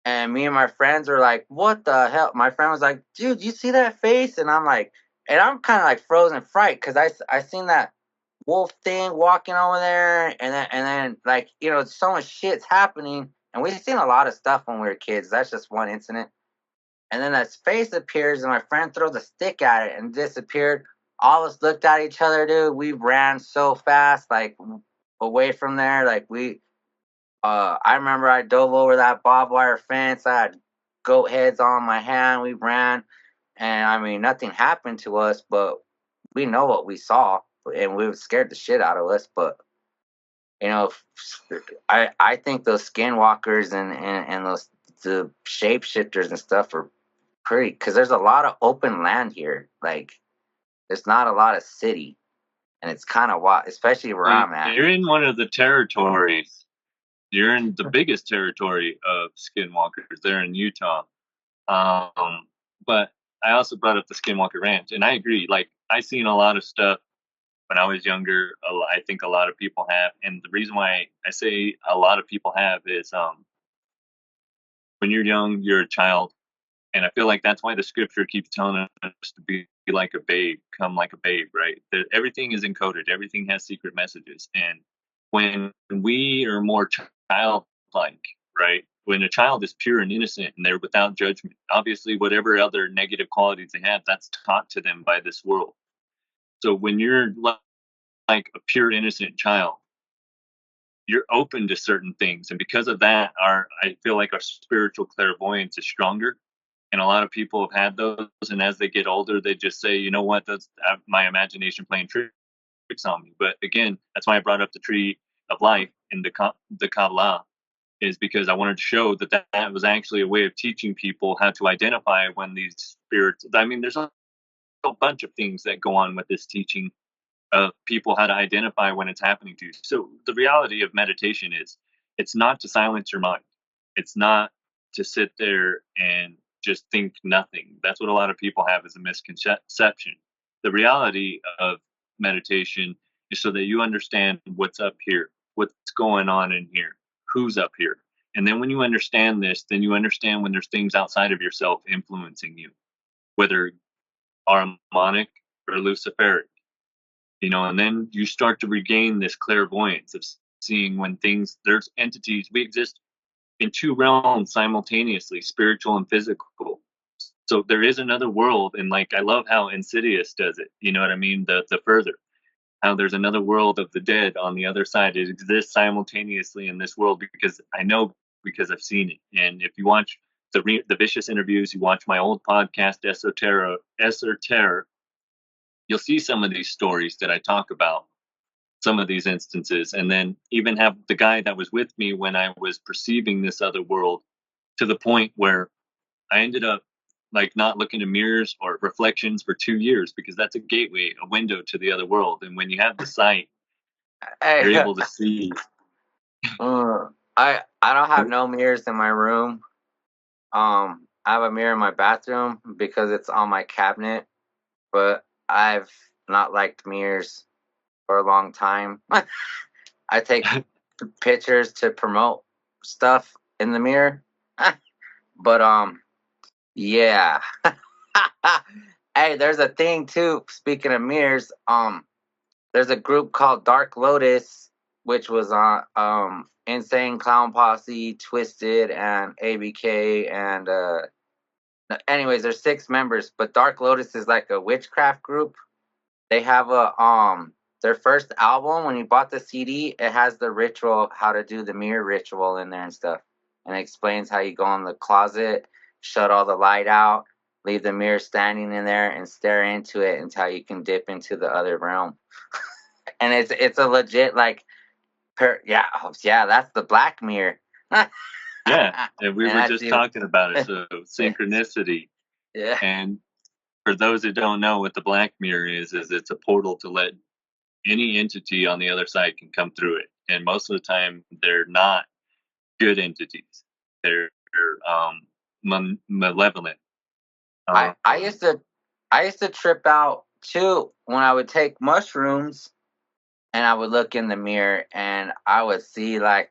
And me and my friends were like, what the hell? My friend was like, dude, you see that face? And I'm like, and I'm kind of like frozen fright because I seen that wolf thing walking over there. And then like, so much shit's happening. And we've seen a lot of stuff when we were kids. That's just one incident. And then that face appears and my friend throws a stick at it and disappeared. All of us looked at each other, dude. We ran so fast, like away from there. Like I remember I dove over that barbed wire fence. I had goat heads on my hand. We ran, and I mean, nothing happened to us, but we know what we saw, and we scared the shit out of us. But I think those skinwalkers and those the shapeshifters and stuff are pretty, because there's a lot of open land here. Like, there's not a lot of city, and it's kind of wild, especially where I'm at. You're in one of the territories. You're in the biggest territory of skinwalkers. They're in Utah. But I also brought up the Skinwalker Ranch, and I agree. Like, I seen a lot of stuff when I was younger. I think a lot of people have, and the reason why I say a lot of people have is when you're young, you're a child, and I feel like that's why the scripture keeps telling us to be like a babe, come like a babe, right? That everything is encoded, everything has secret messages, and when we are more childlike, right? When a child is pure and innocent and they're without judgment, obviously, whatever other negative qualities they have, that's taught to them by this world. So when you're like a pure, innocent child, you're open to certain things, and because of that, I feel like our spiritual clairvoyance is stronger. And a lot of people have had those, and as they get older, they just say, you know what, that's my imagination playing tricks on me. But again, that's why I brought up the tree of life in the Kabbalah, is because I wanted to show that was actually a way of teaching people how to identify when these spirits. I mean, there's a whole bunch of things that go on with this teaching of people how to identify when it's happening to you. So the reality of meditation is, it's not to silence your mind. It's not to sit there and just think nothing. That's what a lot of people have as a misconception. The reality of meditation is so that you understand what's up here, what's going on in here, who's up here. And then when you understand this, then you understand when there's things outside of yourself influencing you, whether harmonic or luciferic. And then you start to regain this clairvoyance of seeing when there's entities. We exist in two realms simultaneously, spiritual and physical. So there is another world, and like, I love how Insidious does it. You know what I mean? The further, how there's another world of the dead on the other side. It exists simultaneously in this world because I know, because I've seen it. And if you watch the Vicious interviews, you watch my old podcast, Esoterra, you'll see some of these stories that I talk about, some of these instances, and then even have the guy that was with me when I was perceiving this other world, to the point where I ended up like not looking in mirrors or reflections for 2 years, because that's a gateway, a window to the other world. And when you have the sight, you're Hey, able to see. I don't have no mirrors in my room. I have a mirror in my bathroom because it's on my cabinet, but I've not liked mirrors for a long time. I take pictures to promote stuff in the mirror. But yeah. Hey, there's a thing too, speaking of mirrors, there's a group called Dark Lotus, which was on Insane Clown Posse, Twisted, and ABK, and anyways, there's 6 members, but Dark Lotus is like a witchcraft group. They have their first album, when you bought the CD, it has the ritual, how to do the mirror ritual in there and stuff. And it explains how you go in the closet, shut all the light out, leave the mirror standing in there, and stare into it until you can dip into the other realm. And it's a legit, like, yeah, that's the black mirror. Yeah, and we were just talking about it. So synchronicity. Yeah. And for those that don't know what the black mirror is it's a portal to let any entity on the other side can come through it. And most of the time, they're not good entities. They're malevolent. I used to trip out too when I would take mushrooms and I would look in the mirror and I would see like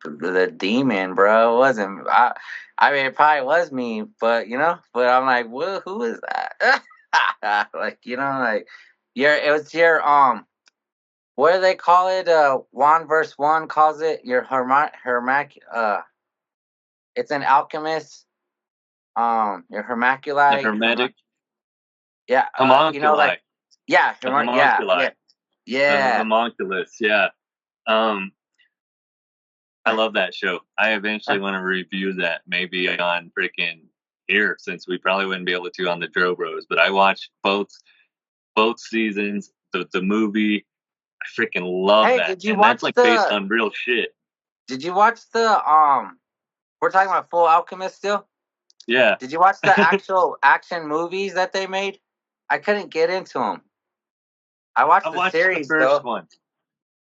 the demon, bro. It wasn't I mean, it probably was me, but I'm like, well, who is that? Like, like it was your what do they call it? 1v1 calls it your it's an alchemist. Your the hermaculi. hermetic Yeah, homunculi. like, yeah, the homunculi. yeah. The homunculus. Yeah. I love that show. I eventually want to review that, maybe on freaking here, since we probably wouldn't be able to on the Dro Bros. But I watched both seasons, the movie. I freaking love Hey, that. did you And watch that's like based on real shit. Did you watch the we're talking about Full Alchemist still? Yeah. Did you watch the actual action movies that they made? I couldn't get into them. I watched the series the first though. one.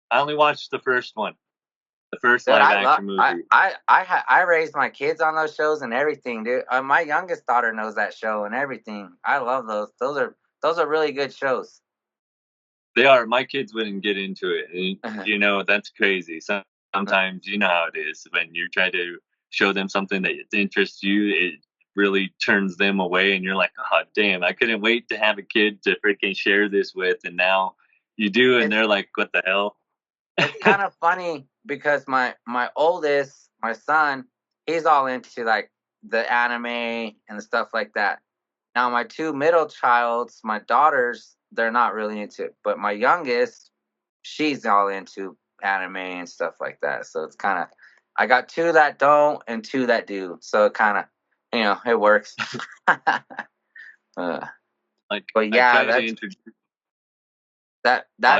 I only watched the first one. The first Dude, live action movie. I raised my kids on those shows and everything, dude. My youngest daughter knows that show and everything. I love those. Those are really good shows. They are. My kids wouldn't get into it. And, you know, that's crazy. Sometimes you know how it is. When you try to show them something that interests you, it really turns them away. And you're like, oh, damn, I couldn't wait to have a kid to freaking share this with. And now you do. And they're like, what the hell? It's kind of funny because my oldest, my son, he's all into like the anime and stuff like that. Now my two middle childs, my daughters, they're not really into it. But my youngest, she's all into anime and stuff like that. So it's kind of, I got two that don't and two that do. So it kind of, you know, it works. But yeah, I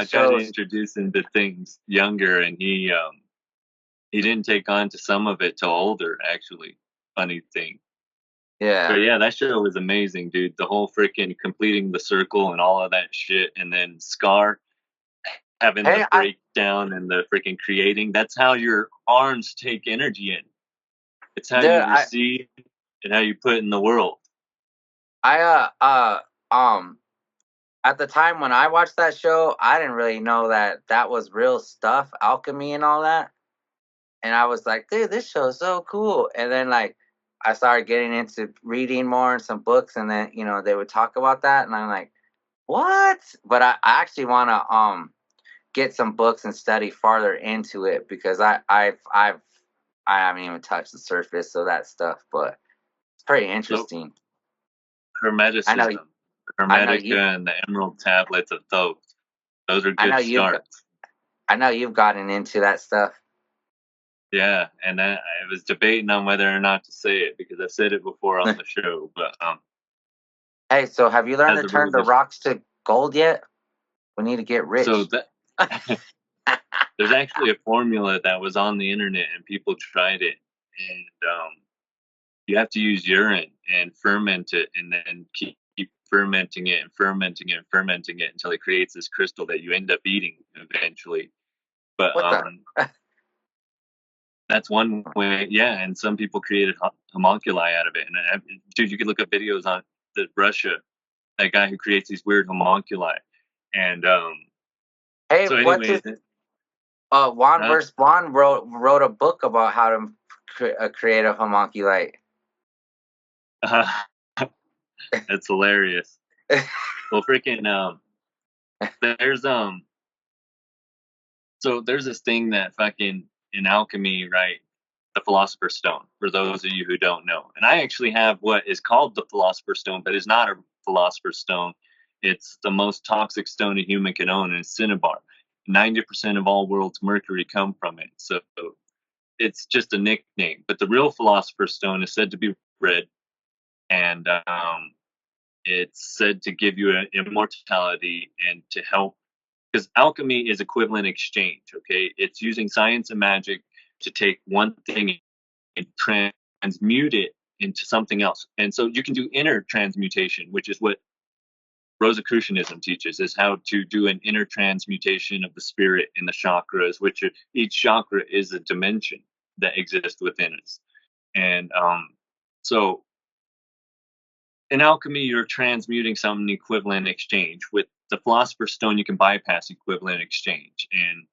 tried to introduce him to things younger, and he didn't take on to some of it till older. Actually, funny thing. Yeah. But yeah, that show was amazing, dude. The whole freaking completing the circle and all of that shit, and then Scar having the breakdown and the freaking creating. That's how your arms take energy in. It's how you receive and how you put in the world. At the time when I watched that show, I didn't really know that was real stuff, alchemy and all that. And I was like, dude, this show is so cool. And then like I started getting into reading more and some books, and then, you know, they would talk about that, and I'm like, what? But I actually want to get some books and study farther into it, because I haven't even touched the surface of that stuff, but it's pretty interesting. Hermeticism. Hermetica and the emerald tablets of Thoth. Those are good starts. I know you've gotten into that stuff. Yeah, and I was debating on whether or not to say it, because I've said it before on the show. But hey, so have you learned to turn the rocks to gold yet? We need to get rich. So there's actually a formula that was on the internet, and people tried it, and you have to use urine and ferment it, and then keep fermenting it and fermenting it and fermenting it until it creates this crystal that you end up eating eventually. But that's one way, yeah. And some people created homunculi out of it. And dude, you could look up videos on Russia, that guy who creates these weird homunculi. And hey, so anyways, Juan wrote a book about how to create a homunculi. That's hilarious. Well, freaking there's so there's this thing that fucking in alchemy, right? The Philosopher's Stone, for those of you who don't know. And I actually have what is called the Philosopher's Stone, but it's not a Philosopher's Stone. It's the most toxic stone a human can own, and it's cinnabar. 90% of all world's mercury come from it. So it's just a nickname. But the real Philosopher's Stone is said to be red, and it's said to give you an immortality and to help, because alchemy is equivalent exchange. Okay, it's using science and magic to take one thing and transmute it into something else. And so you can do inner transmutation, which is what Rosicrucianism teaches, is how to do an inner transmutation of the spirit in the chakras, which each chakra is a dimension that exists within us. And so in alchemy, you're transmuting something equivalent exchange. With the Philosopher's Stone, you can bypass equivalent exchange. And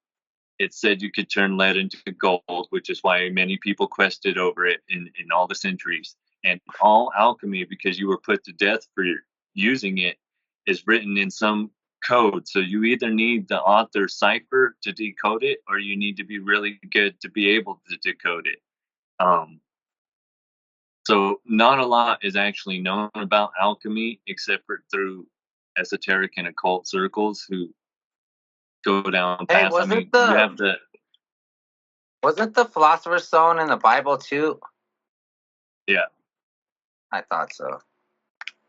it said you could turn lead into gold, which is why many people quested over it in all the centuries. And all alchemy, because you were put to death for using it, is written in some code. So you either need the author's cipher to decode it, or you need to be really good to be able to decode it. So not a lot is actually known about alchemy, except for through esoteric and occult circles who go down past. Wasn't the Philosopher's Stone in the Bible too? Yeah, I thought so.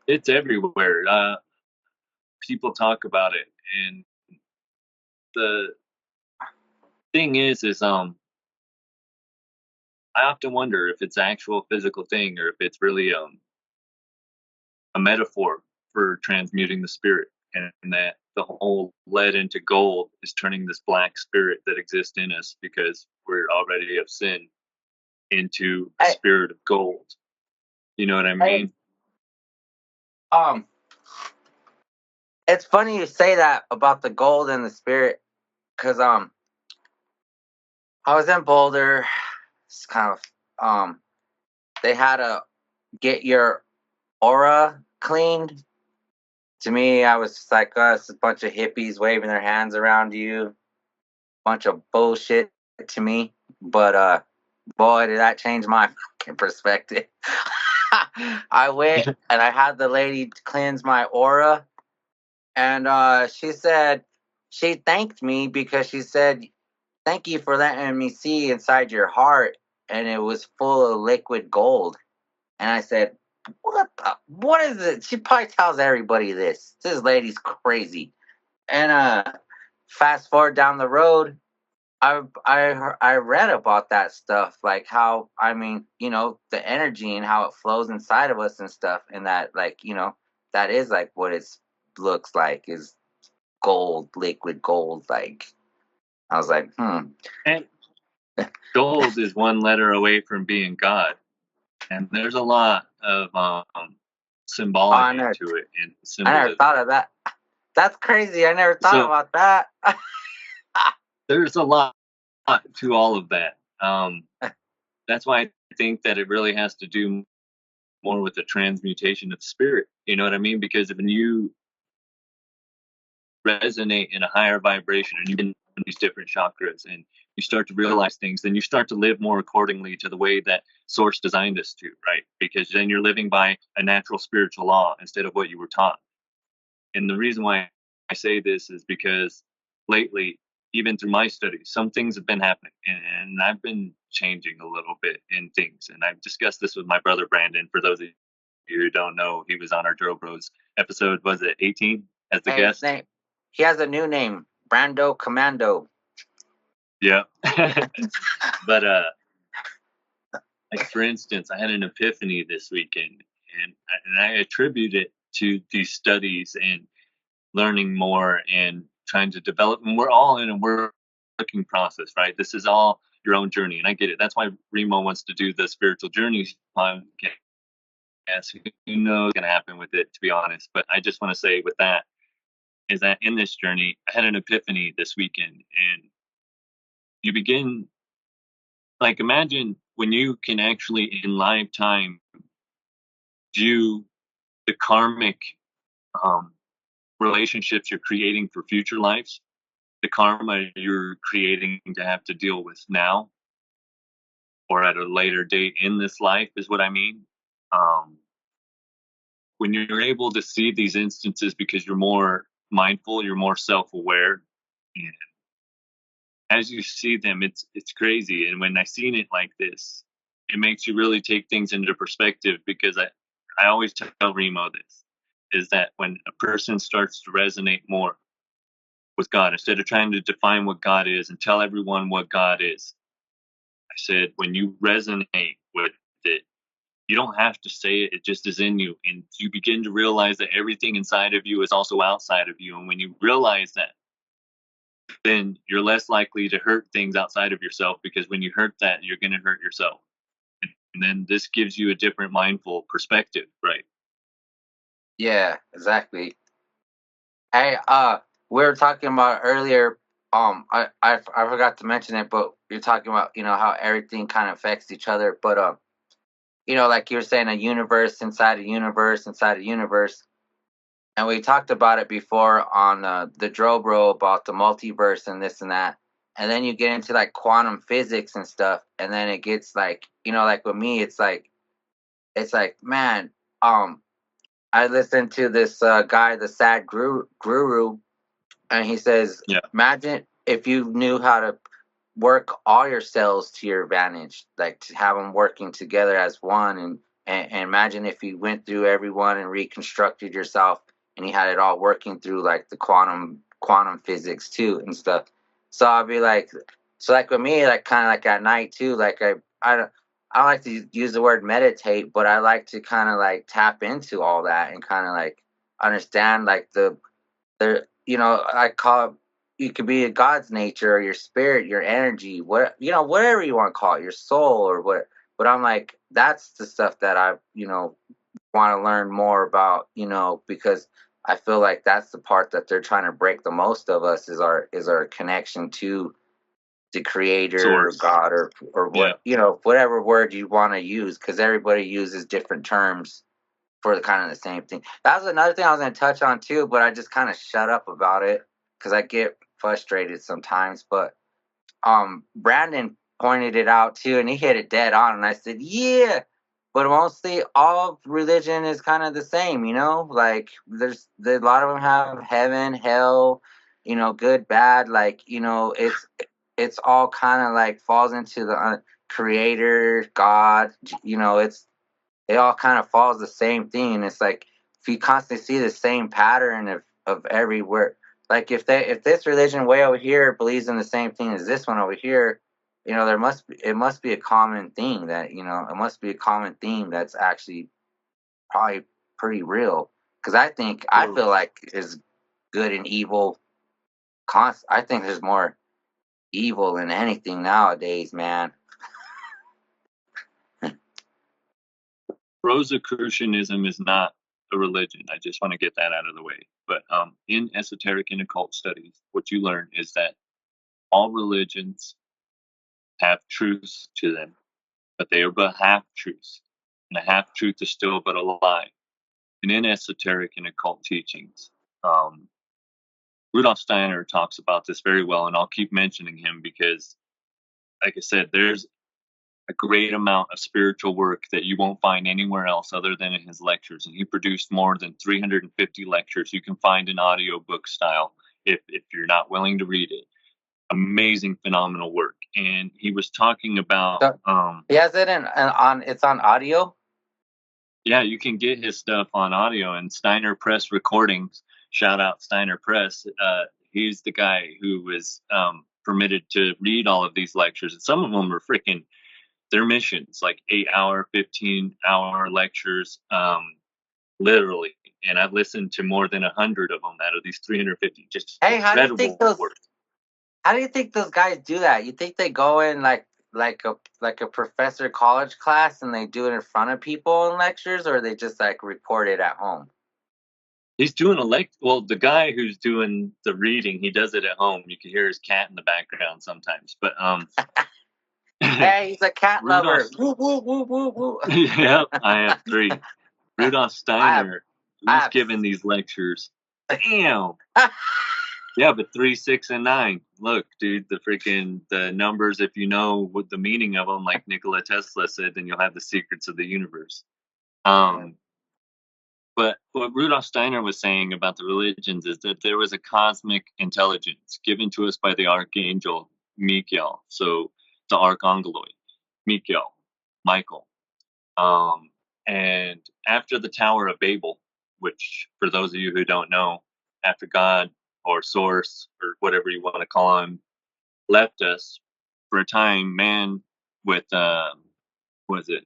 It's everywhere. People talk about it, and the thing is I often wonder if it's an actual physical thing, or if it's really a metaphor for transmuting the spirit, and that the whole lead into gold is turning this black spirit that exists in us because we're already of sin into a spirit of gold. You know what I mean? It's funny you say that about the gold and the spirit, because I was in Boulder. It's kind of they had to get your aura cleaned. To me, I was just like, it's a bunch of hippies waving their hands around you. Bunch of bullshit to me. But boy, did that change my fucking perspective. I went and I had the lady cleanse my aura, and she said she thanked me because she said, "Thank you for letting me see inside your heart," and it was full of liquid gold. And I said, what is it? She probably tells everybody this. This lady's crazy. And fast forward down the road, I read about that stuff, like how, I mean, the energy and how it flows inside of us and stuff, and that, like, that is like what it looks like, is gold, liquid gold. Like, I was like, And gold is one letter away from being God, and there's a lot of symbology to it and symbolism. I never thought of that. That's crazy. I never thought about that. There's a lot to all of that. That's why I think that it really has to do more with the transmutation of spirit. You know what I mean? Because when you resonate in a higher vibration and you can these different chakras and you start to realize things, then you start to live more accordingly to the way that Source designed us to, right? Because then you're living by a natural spiritual law instead of what you were taught. And the reason why I say this is because lately, even through my studies, some things have been happening, and I've been changing a little bit in things. And I've discussed this with my brother Brandon. For those of you who don't know, he was on our Drill Bros episode, was it 18, as the guest? He has a new name, Brando Commando. Yeah. But like, for instance, I had an epiphany this weekend, and I attribute it to these studies and learning more and trying to develop. And we're all in a working process, right? This is all your own journey, and I get it. That's why Remo wants to do the spiritual journeys podcast. Who knows what's going to happen with it, to be honest. But I just want to say with that is that in this journey, I had an epiphany this weekend, and you begin, like, imagine when you can actually in lifetime view the karmic relationships you're creating for future lives, the karma you're creating to have to deal with now or at a later date in this life is what I mean. When you're able to see these instances because you're more mindful, you're more self-aware, and as you see them, it's crazy. And when I seen it like this, it makes you really take things into perspective, because I always tell Remo this, is that when a person starts to resonate more with God, instead of trying to define what God is and tell everyone what God is, I said, when you resonate with it, you don't have to say it, it just is in you. And you begin to realize that everything inside of you is also outside of you. And when you realize that, then you're less likely to hurt things outside of yourself, because when you hurt that, you're going to hurt yourself. And then this gives you a different mindful perspective, right? Yeah, exactly. Hey, we were talking about earlier. I forgot to mention it, but you're talking about how everything kind of affects each other. But like you were saying, a universe inside a universe inside a universe. And we talked about it before on the Drobro about the multiverse and this and that. And then you get into like quantum physics and stuff, and then it gets like, like with me, it's like, man, I listened to this guy, the Sad Guru, and he says, imagine if you knew how to work all your cells to your advantage, like to have them working together as one, and imagine if you went through everyone and reconstructed yourself, and you had it all working through like the quantum physics too and stuff. So I'll be like, like with me, like kind of like at night too, like I don't like to use the word meditate, but I like to kind of like tap into all that and kind of like understand like the I call it, you could be a God's nature or your spirit, your energy, whatever you want to call it, your soul or what. But I'm like, that's the stuff that I, want to learn more about, because I feel like that's the part that they're trying to break the most of us is our connection to the creator Source. or God or what, whatever word you want to use, because everybody uses different terms for the kind of the same thing. That was another thing I was going to touch on too, but I just kind of shut up about it because I get frustrated sometimes. But Brandon pointed it out too, and he hit it dead on. And I said, yeah, but mostly all religion is kind of the same, Like there's a lot of them have heaven, hell, good, bad. Like it's all kind of like falls into the creator, God. It all kind of falls the same thing. And it's like if you constantly see the same pattern of everywhere, like if this religion way over here believes in the same thing as this one over here, it must be a common thing that it must be a common theme that's actually probably pretty real. Because I feel like is good and evil. I think there's more evil than anything nowadays, man. Rosicrucianism is not a religion. I just want to get that out of the way. But in esoteric and occult studies, what you learn is that all religions have truths to them, but they are but half truths. And a half truth is still but a lie. And in esoteric and occult teachings, Rudolf Steiner talks about this very well, and I'll keep mentioning him because, like I said, there's a great amount of spiritual work that you won't find anywhere else other than in his lectures. And he produced more than 350 lectures. You can find an audiobook style if you're not willing to read it. Amazing, phenomenal work. And he was talking about he has it it's on audio. Yeah, you can get his stuff on audio and Steiner Press Recordings. Shout out Steiner Press. He's the guy who was permitted to read all of these lectures. And some of them are freaking their missions, like 8-hour, 15-hour lectures, literally. And I've listened to more than 100 of them out of these 350. Just hey, how do you think those guys do that? You think they go in like a professor college class and they do it in front of people in lectures, or they just like report it at home? He's doing well, the guy who's doing the reading, he does it at home. You can hear his cat in the background sometimes. But hey, he's a cat lover. Woo, woo, woo, woo, woo. Yep, I have 3. Rudolf Steiner was giving these lectures. Damn. Yeah, but 3, 6, and 9. Look, dude, the numbers. If you know what the meaning of them, like Nikola Tesla said, then you'll have the secrets of the universe. But what Rudolf Steiner was saying about the religions is that there was a cosmic intelligence given to us by the archangel Michael. So the archangeloi, Michael. And after the Tower of Babel, which for those of you who don't know, after God or Source or whatever you want to call him left us for a time, man with was it?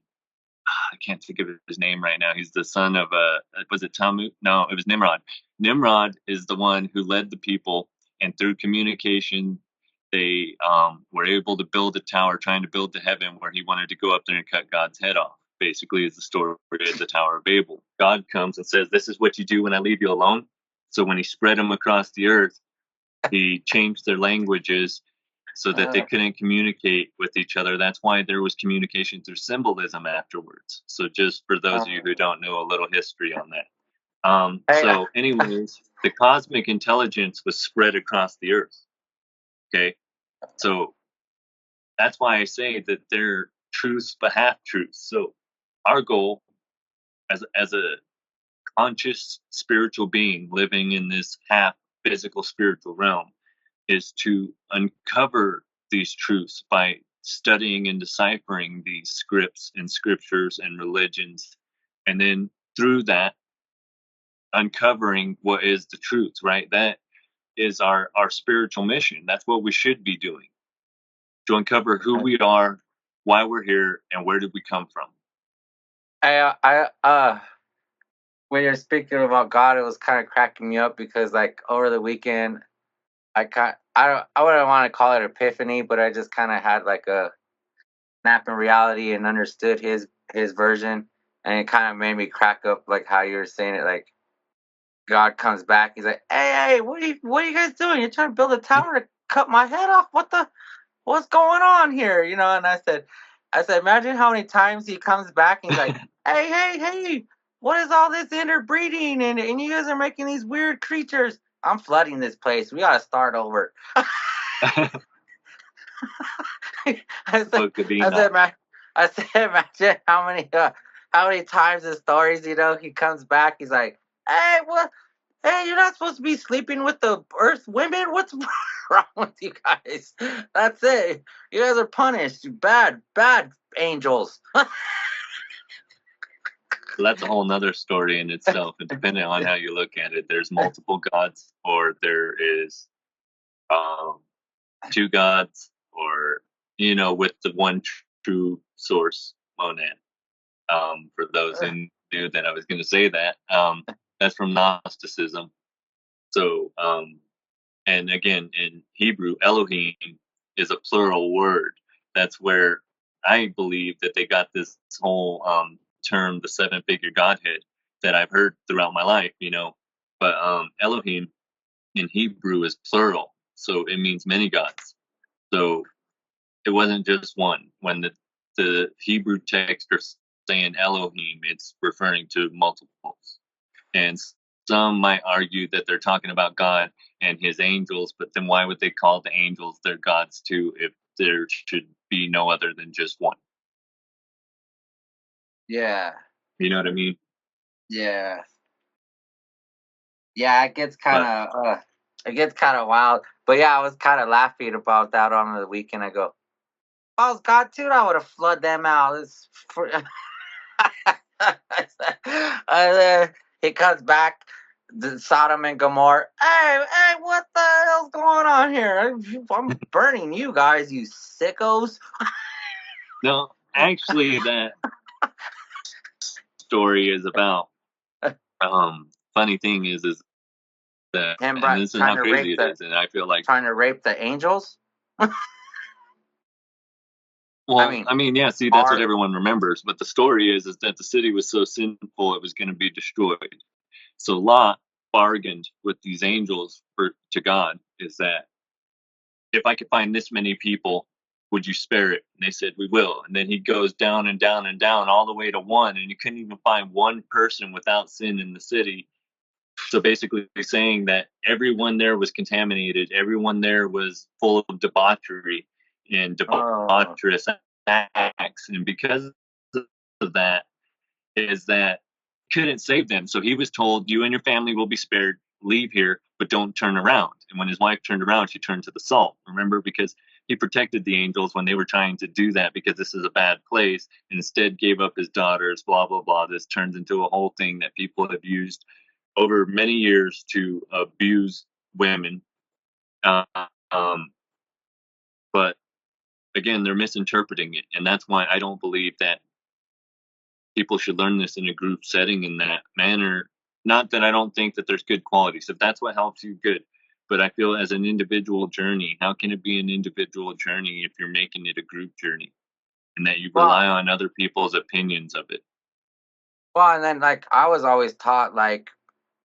I can't think of his name right now. He's the son of was it Tammuz? No, it was Nimrod. Nimrod is the one who led the people, and through communication, they were able to build a tower, trying to build the heaven where he wanted to go up there and cut God's head off. Basically, is the story of the Tower of Babel. God comes and says, "This is what you do when I leave you alone." So when he spread them across the earth, he changed their languages so that they couldn't communicate with each other. That's why there was communication through symbolism afterwards. So just for those of you who don't know, a little history on that. So anyways, the cosmic intelligence was spread across the earth. Okay. So that's why I say that they're truths but half truths. So our goal as a conscious spiritual being living in this half physical spiritual realm is to uncover these truths by studying and deciphering these scripts and scriptures and religions, and then through that uncovering what is the truth, right? That is our spiritual mission. That's what we should be doing, to uncover who we are, why we're here, and where did we come from. when you're speaking about God, it was kind of cracking me up because, like, over the weekend, I wouldn't want to call it epiphany, but I just kind of had like a snap in reality and understood his version, and it kind of made me crack up, like how you were saying it, like God comes back, he's like, hey, what are you guys doing? You're trying to build a tower to cut my head off? What's going on here? And I said, imagine how many times he comes back and he's like, hey, what is all this interbreeding? And you guys are making these weird creatures. I'm flooding this place. We gotta start over. I said, imagine how many times in stories, he comes back. He's like, hey, what? Hey, you're not supposed to be sleeping with the Earth women. What's wrong with you guys? That's it. You guys are punished. You bad angels. Well, that's a whole nother story in itself. And depending on how you look at it, there's multiple gods, or there is two gods, or with the one true source, monad. For those who knew that I was going to say that, that's from Gnosticism. So, and again, in Hebrew, Elohim is a plural word. That's where I believe that they got this whole term, the seven-figure Godhead, that I've heard throughout my life, But Elohim in Hebrew is plural, so it means many gods. So it wasn't just one. When the Hebrew text are saying Elohim, it's referring to multiples. And some might argue that they're talking about God and his angels, but then why would they call the angels their gods too if there should be no other than just one? Yeah. You know what I mean? Yeah. Yeah, it gets kind of wild. But yeah, I was kind of laughing about that on the weekend. I go, if I was God too, I would have flooded them out. He comes back, Sodom and Gomorrah. Hey, what the hell's going on here? I'm burning you guys, you sickos. No, actually, that story is about. Funny thing is that, and this is how crazy it is, and I feel like trying to rape the angels. Well, I mean, yeah. See, that's what everyone remembers. But the story is that the city was so sinful it was going to be destroyed. So Lot bargained with these angels to God, is that if I could find this many people, would you spare it? And they said, we will. And then he goes down and down and down all the way to one, and you couldn't even find one person without sin in the city. So basically saying that everyone there was contaminated, everyone there was full of debauchery and debaucherous acts. And because of that is that couldn't save them. So he was told, you and your family will be spared, leave here, but don't turn around. And when his wife turned around, she turned to the salt. Remember, because he protected the angels when they were trying to do that, because this is a bad place, and instead gave up his daughters, blah, blah, blah. This turns into a whole thing that people have used over many years to abuse women. But again, they're misinterpreting it. And that's why I don't believe that people should learn this in a group setting in that manner. Not that I don't think that there's good qualities. If that's what helps you, good. But I feel as an individual journey, how can it be an individual journey if you're making it a group journey? And that you rely on other people's opinions of it. Well, and then like I was always taught like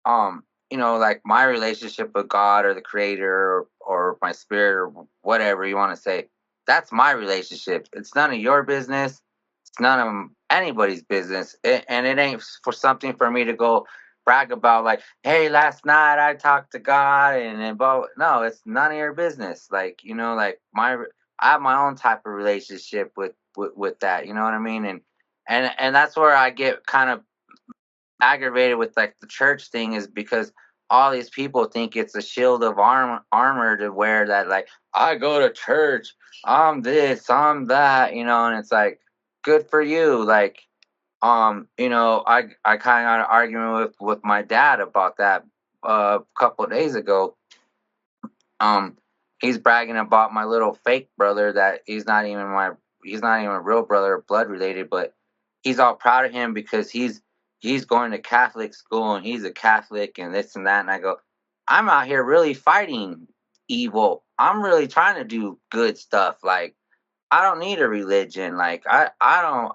like my relationship with God or the Creator or my spirit or whatever you want to say, that's my relationship. It's none of your business. It's none of anybody's business. And it ain't for something for me to go brag about like, hey, last night I talked to God and no, it's none of your business. Like, like I have my own type of relationship with that. You know what I mean? And that's where I get kind of aggravated with like the church thing, is because all these people think it's a shield of armor to wear, that like, I go to church, I'm this, I'm that, and it's like, good for you. Like, I kind of got an argument with my dad about that a couple of days ago. He's bragging about my little fake brother that he's not even a real brother or blood related, but he's all proud of him because he's he's going to Catholic school and he's a Catholic and this and that. And I go, I'm out here really fighting evil. I'm really trying to do good stuff. Like, I don't need a religion. Like, I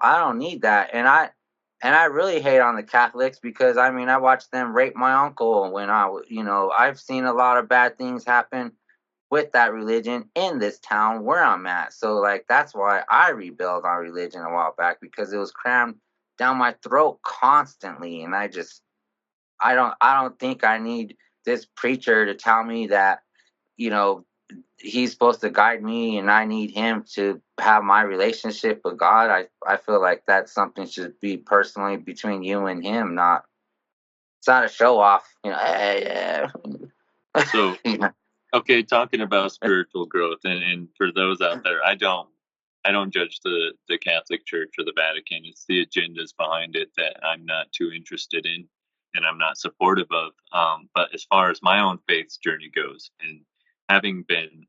don't need that. And I really hate on the Catholics because I mean, I watched them rape my uncle when I've seen a lot of bad things happen with that religion in this town where I'm at. So like that's why I rebelled on religion a while back, because it was crammed down my throat constantly, and I don't think I need this preacher to tell me that, you know, he's supposed to guide me and I need him to have my relationship with God. I feel like that's something should be personally between you and him, not it's not a show off, So, okay, talking about spiritual growth, and for those out there, I don't judge the Catholic Church or the Vatican. It's the agendas behind it that I'm not too interested in, and I'm not supportive of. But as far as my own faith's journey goes, and having been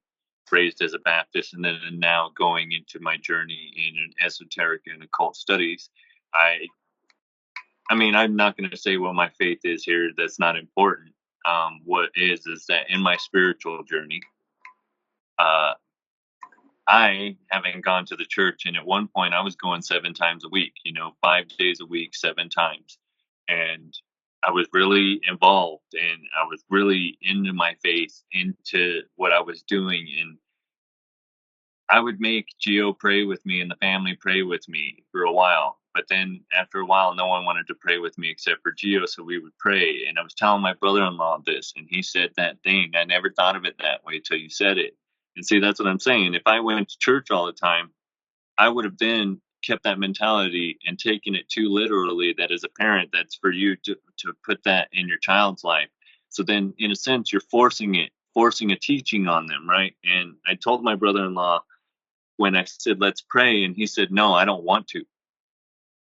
raised as a Baptist, and then now going into my journey in esoteric and occult studies, I mean, I'm not going to say what my faith is here. That's not important. What is that in my spiritual journey, I having gone to the church, and at one point I was going 7 times a week, 5 days a week, 7 times. And I was really involved, and I was really into my faith, into what I was doing. And I would make Geo pray with me and the family pray with me for a while. But then after a while, no one wanted to pray with me except for Geo, so we would pray. And I was telling my brother-in-law this, and he said that thing. I never thought of it that way till you said it. And see, that's what I'm saying. If I went to church all the time, I would have then kept that mentality and taken it too literally, that as a parent, that's for you to put that in your child's life. So then, in a sense, you're forcing a teaching on them, right? And I told my brother-in-law, when I said, let's pray, and he said, no, I don't want to.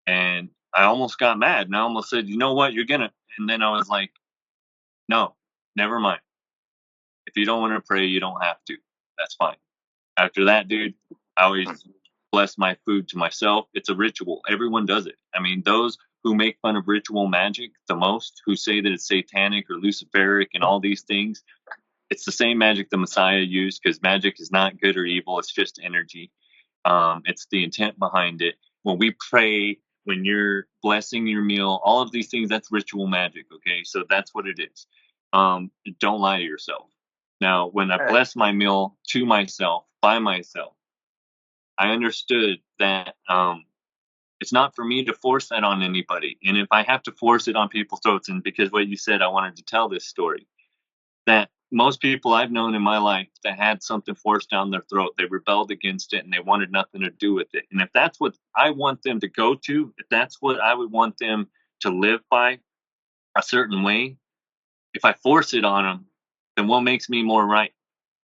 And I almost got mad, and I almost said, you know what, you're gonna. And then I was like, no, never mind. If you don't want to pray, you don't have to. That's fine. After that, dude, I always bless my food to myself. It's a ritual. Everyone does it. I mean, those who make fun of ritual magic the most, who say that it's satanic or luciferic and all these things, it's the same magic the Messiah used, because magic is not good or evil. It's just energy. It's the intent behind it. When we pray, when you're blessing your meal, all of these things, that's ritual magic. Okay, so that's what it is. Don't lie to yourself. Now, when I bless my meal to myself, by myself, I understood that it's not for me to force that on anybody. And if I have to force it on people's throats, and because what you said, I wanted to tell this story, that most people I've known in my life that had something forced down their throat, they rebelled against it and they wanted nothing to do with it. And if that's what I want them to go to, if that's what I would want them to live by, a certain way, if I force it on them, then what makes me more right?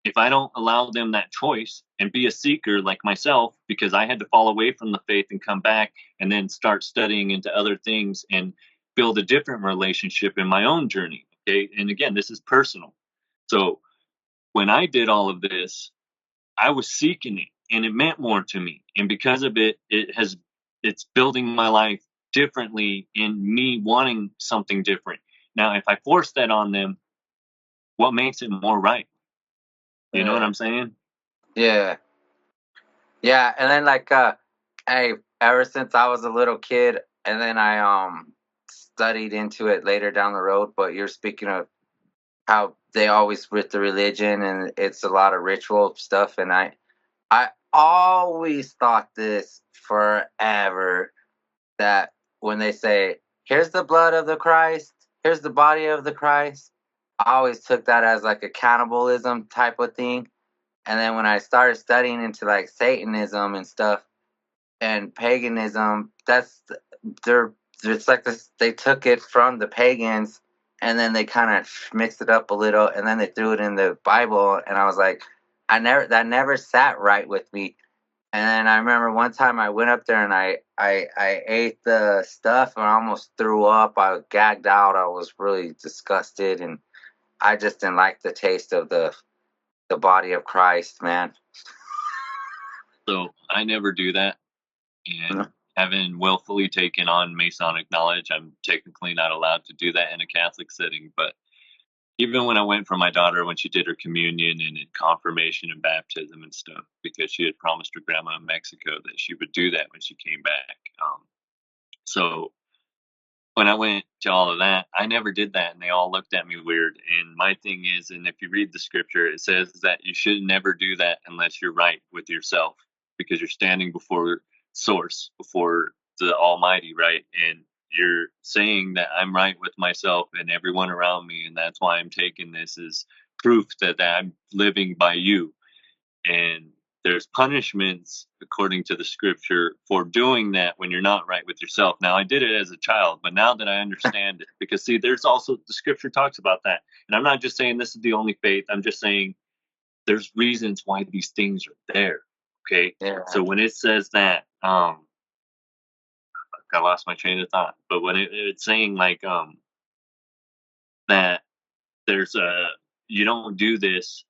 If I don't allow them that choice and be a seeker like myself, because I had to fall away from the faith and come back and then start studying into other things and build a different relationship in my own journey. Okay. And again, this is personal. So when I did all of this, I was seeking it, and it meant more to me. And because of it, it's building my life differently in me wanting something different. Now, if I force that on them, what makes it more right? You know what I'm saying? Yeah. Yeah. And then like ever since I was a little kid, and then I studied into it later down the road, but you're speaking of how they always with the religion and it's a lot of ritual stuff, and I always thought this forever, that when they say, here's the blood of the Christ, here's the body of the Christ, I always took that as like a cannibalism type of thing. And then when I started studying into like Satanism and stuff and paganism, it's like this, they took it from the pagans and then they kind of mixed it up a little and then they threw it in the Bible, and I was like, that never sat right with me. And then I remember one time I went up there and I ate the stuff and I almost threw up. I gagged out. I was really disgusted, and I just didn't like the taste of the body of Christ, man. So I never do that. And haven't willfully taken on Masonic knowledge. I'm technically not allowed to do that in a Catholic setting, but even when I went for my daughter when she did her communion and confirmation and baptism and stuff, because she had promised her grandma in Mexico that she would do that when she came back. So when I went to all of that, I never did that, and they all looked at me weird. And my thing is, and if you read the scripture, it says that you should never do that unless you're right with yourself, because you're standing before Source, before the Almighty, right? And you're saying that I'm right with myself and everyone around me, and that's why I'm taking this as proof that I'm living by you. And there's punishments according to the scripture for doing that when you're not right with yourself. Now, I did it as a child, but now that I understand it, because see, there's also the scripture talks about that. And I'm not just saying this is the only faith. I'm just saying there's reasons why these things are there. Okay. Yeah. So when it says that, I lost my train of thought, but when it's saying like, that there's you don't do this,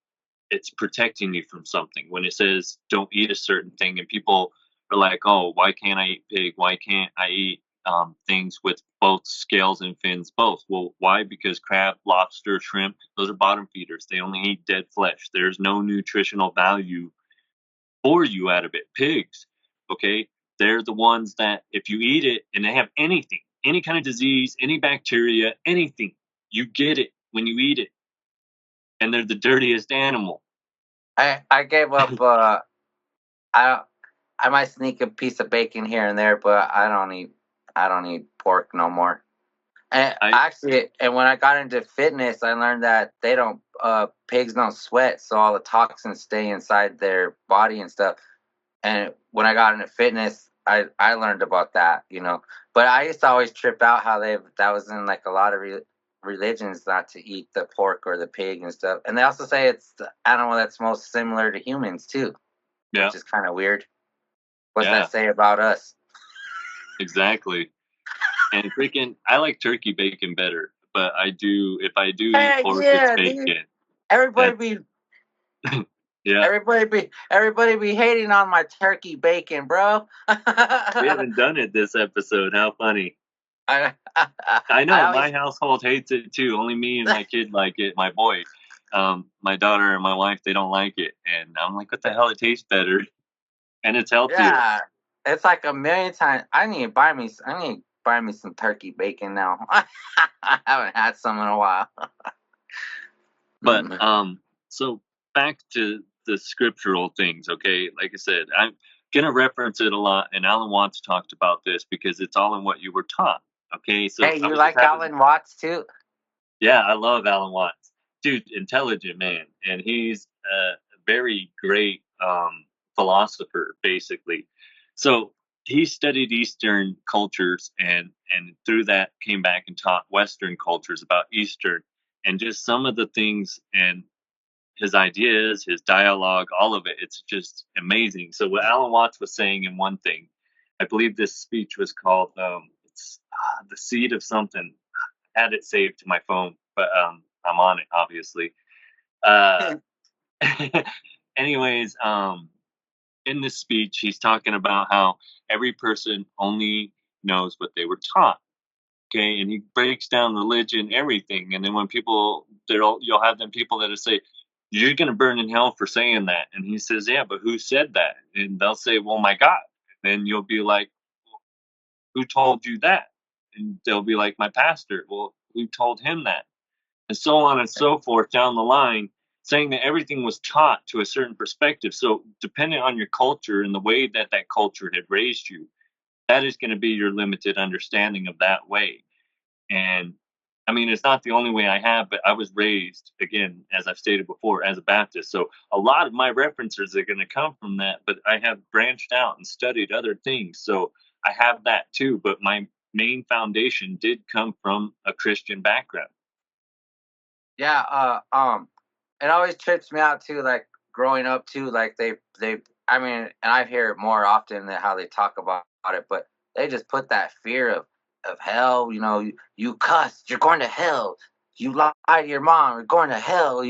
it's protecting you from something. When it says don't eat a certain thing, and people are like, oh, why can't I eat pig? Why can't I eat things with both scales and fins? Both. Well, why? Because crab, lobster, shrimp, those are bottom feeders. They only eat dead flesh. There's no nutritional value for you out of it. Pigs, okay, they're the ones that if you eat it and they have anything, any kind of disease, any bacteria, anything, you get it when you eat it. And they're the dirtiest animal. I gave up. I might sneak a piece of bacon here and there, but I don't eat pork no more. And and when I got into fitness, I learned that pigs don't sweat, so all the toxins stay inside their body and stuff. And when I got into fitness, I learned about that, But I used to always trip out how that was in like a lot of religions not to eat the pork or the pig and stuff. And they also say it's the animal that's most similar to humans too, which is kind of weird. What's that say about us? Exactly. And freaking, I like turkey bacon better, but if I do eat pork, it's bacon. Dude. Everybody be hating on my turkey bacon, bro. We haven't done it this episode. How funny. I know my household hates it too. Only me and my kid like it. My boy, my daughter and my wife, they don't like it. And I'm like, what the hell? It tastes better, and it's healthier. Yeah, it's like a million times. I need to buy me some turkey bacon now. I haven't had some in a while. But so back to the scriptural things, okay? Like I said, I'm gonna reference it a lot, and Alan Watts talked about this because it's all in what you were taught. Okay, so hey, you like Alan Watts too? Yeah, I love Alan Watts, dude. Intelligent man, and he's a very great philosopher, basically. So he studied Eastern cultures, and through that came back and taught Western cultures about Eastern, and just some of the things and his ideas, his dialogue, all of it. It's just amazing. So what Alan Watts was saying in one thing, I believe this speech was called it's the seed of something. I had it saved to my phone, but I'm on it obviously. Anyways, in this speech, he's talking about how every person only knows what they were taught. Okay, and he breaks down religion, everything, and then when you'll have them people that say, you're going to burn in hell for saying that. And he says, yeah, but who said that? And they'll say, well, my God. And you'll be like, well, who told you that? And they'll be like, my pastor. Well, who told him that? And so on and so forth down the line, saying that everything was taught to a certain perspective. So depending on your culture and the way that culture had raised you, that is going to be your limited understanding of that way. And I mean, it's not the only way I have, but I was raised, again, as I've stated before, as a Baptist. So a lot of my references are going to come from that, but I have branched out and studied other things. So I have that too. But my main foundation did come from a Christian background. Yeah, it always trips me out too, like growing up too, like I mean, and I hear it more often than how they talk about it, but they just put that fear of hell, you cussed, you're going to hell. You lied to your mom, you're going to hell.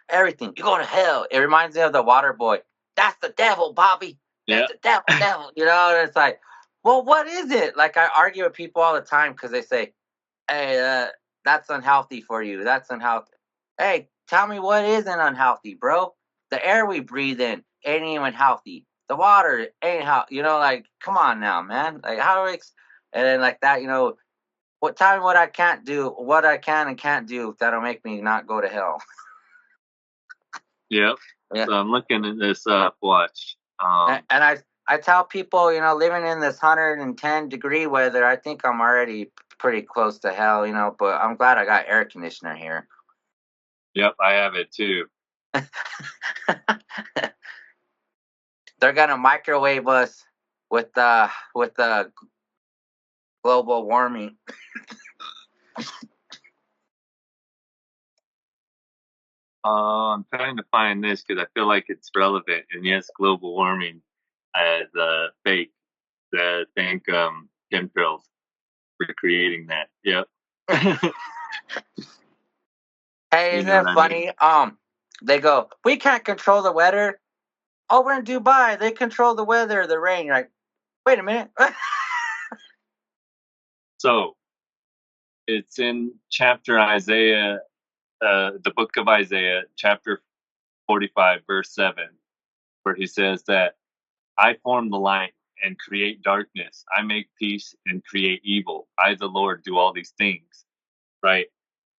Everything, you're going to hell. It reminds me of the Water Boy. That's the devil, Bobby. That's the devil. And it's like, well, what is it? Like, I argue with people all the time because they say, hey, that's unhealthy for you. That's unhealthy. Hey, tell me what isn't unhealthy, bro. The air we breathe in ain't even healthy. The water ain't healthy. You know, like, come on now, man. Like, how do we... And then like that, you know, tell me what I can't do, what I can and can't do that'll make me not go to hell. Yep. Yeah. So I'm looking at this watch. And I tell people, you know, living in this 110-degree weather, I think I'm already pretty close to hell, you know, but I'm glad I got air conditioner here. Yep, I have it too. They're gonna microwave us with the global warming. I'm trying to find this because I feel like it's relevant. And yes, global warming as fake. Thank chemtrails for creating that. Yep. Hey, isn't it funny? I mean? They go, we can't control the weather. Oh, we're in Dubai. They control the weather, the rain. You're like, wait a minute. So it's in chapter Isaiah, the book of Isaiah, chapter 45, verse 7, where he says that I form the light and create darkness. I make peace and create evil. I, the Lord, do all these things. Right?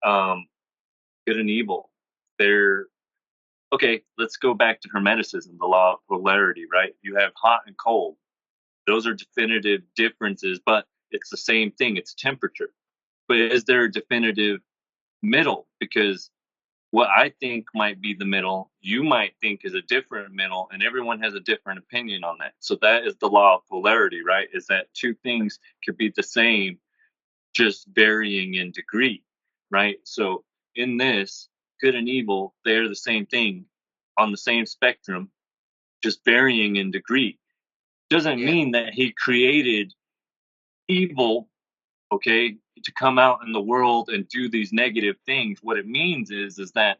Good and evil. They're okay. Let's go back to Hermeticism, the law of polarity. Right? You have hot and cold. Those are definitive differences, but it's the same thing. It's temperature. But is there a definitive middle? Because what I think might be the middle, you might think is a different middle, and everyone has a different opinion on that. So that is the law of polarity, right? Is that two things could be the same, just varying in degree, right? So in this, good and evil, they're the same thing on the same spectrum, just varying in degree. Doesn't mean that he created evil, okay, to come out in the world and do these negative things. What it means is that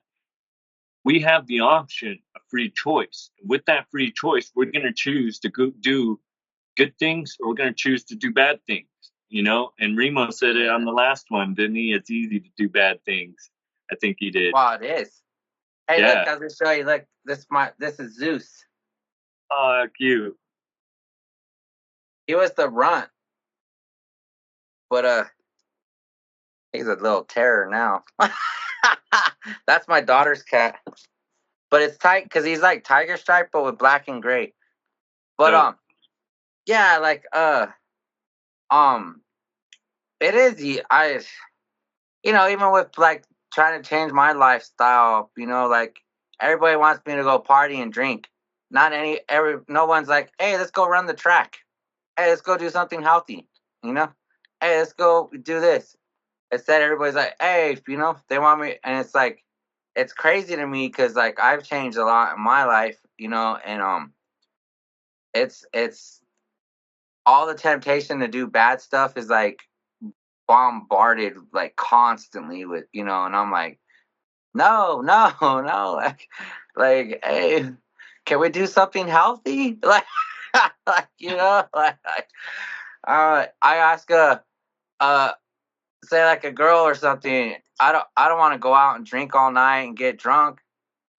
we have the option of free choice. With that free choice, we're going to choose to go do good things or we're going to choose to do bad things, you know? And Remo said it on the last one, didn't he? It's easy to do bad things. I think he did. Wow, it is. Hey, Yeah. look, I was gonna show you. Look, this is Zeus. Oh, cute. He was the runt, but he's a little terror now. That's my daughter's cat, but it's tight because he's like tiger stripe, but with black and gray. But yeah, like it is. You know, even with like trying to change my lifestyle, you know, like everybody wants me to go party and drink. No one's like, hey, let's go run the track. Hey, let's go do something healthy. You know, hey, let's go do this. Instead, everybody's like, hey, you know, they want me, and it's like, it's crazy to me because like I've changed a lot in my life, you know, and it's all the temptation to do bad stuff is like bombarded like constantly with, you know, and I'm like, no, no, no, like, hey, can we do something healthy? Like, you know, I ask say like a girl or something. I don't want to go out and drink all night and get drunk.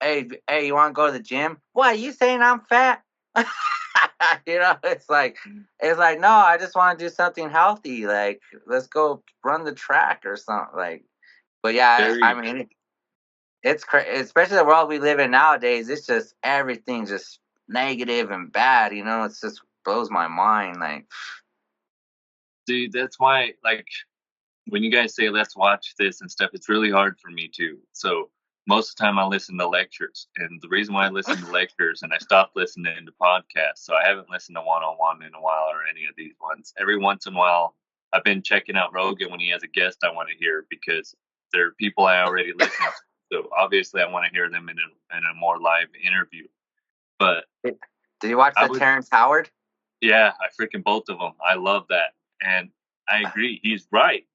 Hey, you want to go to the gym? What, you saying I'm fat? You know, it's like no, I just want to do something healthy. Like, let's go run the track or something. Like, but yeah, I mean, it's crazy, especially the world we live in nowadays. It's just everything just negative and bad. You know, it just blows my mind. Like, dude, that's why, like, when you guys say let's watch this and stuff, it's really hard for me too. So most of the time I listen to lectures, and the reason why I listen to lectures and I stopped listening to podcasts, so I haven't listened to one-on-one in a while or any of these ones. Every once in a while, I've been checking out Rogan when he has a guest I want to hear because they're people I already listen to. So obviously I want to hear them in a more live interview. But did you watch Terrence Howard? Yeah, I freaking both of them. I love that, and I agree. He's right.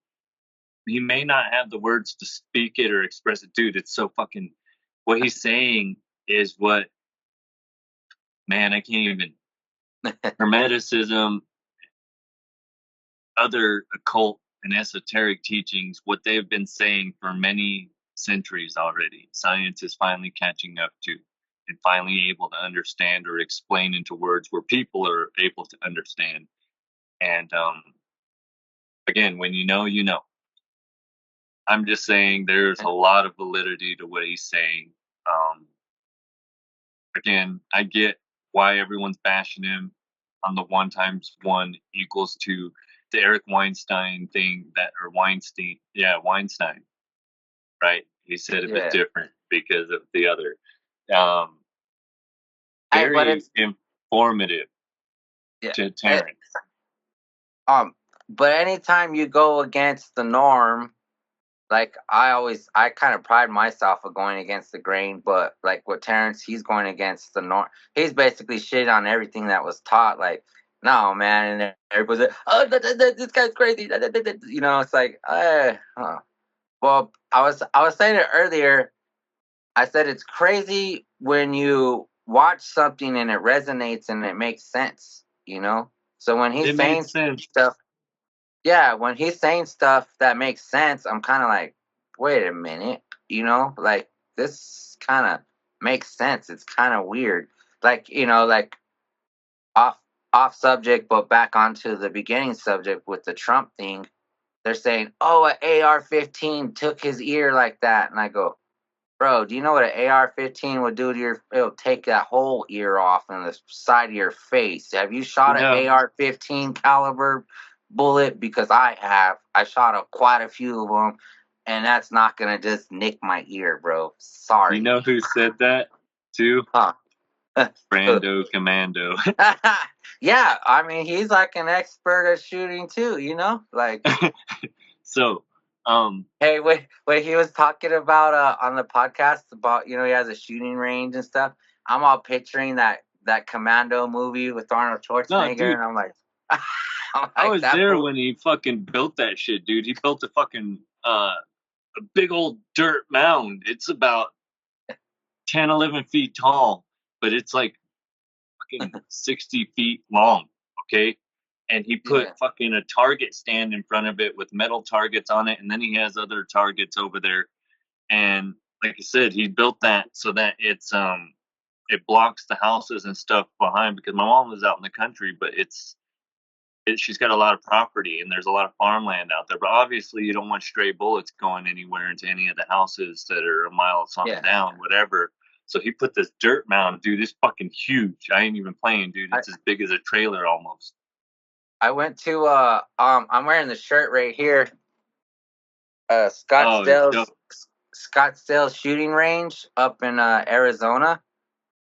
He may not have the words to speak it or express it, dude. It's so fucking. What he's saying is what, man. I can't even. Hermeticism other occult and esoteric teachings, what they've been saying for many centuries already. Science is finally catching up to and finally able to understand or explain into words where people are able to understand. And again, when you know, you know. I'm just saying there's a lot of validity to what he's saying. Again, I get why everyone's bashing him on the 1 times 1 equals 2, the Eric Weinstein thing or Weinstein, right? He said it was different because of the other. Very informative to Terrence. But anytime you go against the norm, like I kind of pride myself of going against the grain, but like with Terrence, he's going against the norm. He's basically shit on everything that was taught. Like, no, man, and everybody's like, oh, this guy's crazy. You know, it's like, well, I was saying it earlier. I said it's crazy when you watch something and it resonates and it makes sense. You know, so when he's saying stuff. Yeah, when he's saying stuff that makes sense, I'm kind of like, wait a minute, you know, like this kind of makes sense. It's kind of weird, like like off subject, but back onto the beginning subject with the Trump thing. They're saying, oh, an AR-15 took his ear like that, and I go, bro, do you know what an AR-15 would do to it'll take that whole ear off and the side of your face. Have you shot an AR-15 caliber bullet? Because I have. I shot quite a few of them, and that's not going to just nick my ear, bro. Sorry. You know who said that, too? Huh. Brando Commando. Yeah, I mean, he's like an expert at shooting, too, you know? Like... So... Hey, wait, he was talking about on the podcast about, he has a shooting range and stuff. I'm all picturing that Commando movie with Arnold Schwarzenegger, and I'm like, I was there when he fucking built that shit, dude. He built a fucking a big old dirt mound. It's about 10, 11 feet tall, but it's like fucking 60 feet long, okay? And he put fucking a target stand in front of it with metal targets on it, and then he has other targets over there. And like I said, he built that so that it blocks the houses and stuff behind, because my mom lives out in the country, but she's got a lot of property and there's a lot of farmland out there. But obviously you don't want stray bullets going anywhere into any of the houses that are a mile or something down, whatever. So he put this dirt mound, dude. It's fucking huge. I ain't even playing, dude. It's as big as a trailer almost. I went to I'm wearing the shirt right here. Scottsdale shooting range up in Arizona.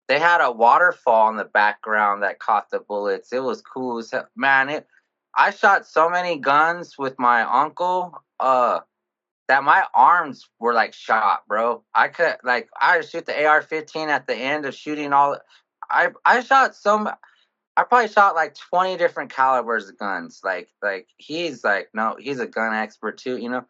They had a waterfall in the background that caught the bullets. It was cool as hell. Man, I shot so many guns with my uncle that my arms were like shot, bro. I shoot the AR-15 at the end of shooting all. I shot I probably shot like 20 different calibers of guns. Like he's like, no, he's a gun expert too, you know.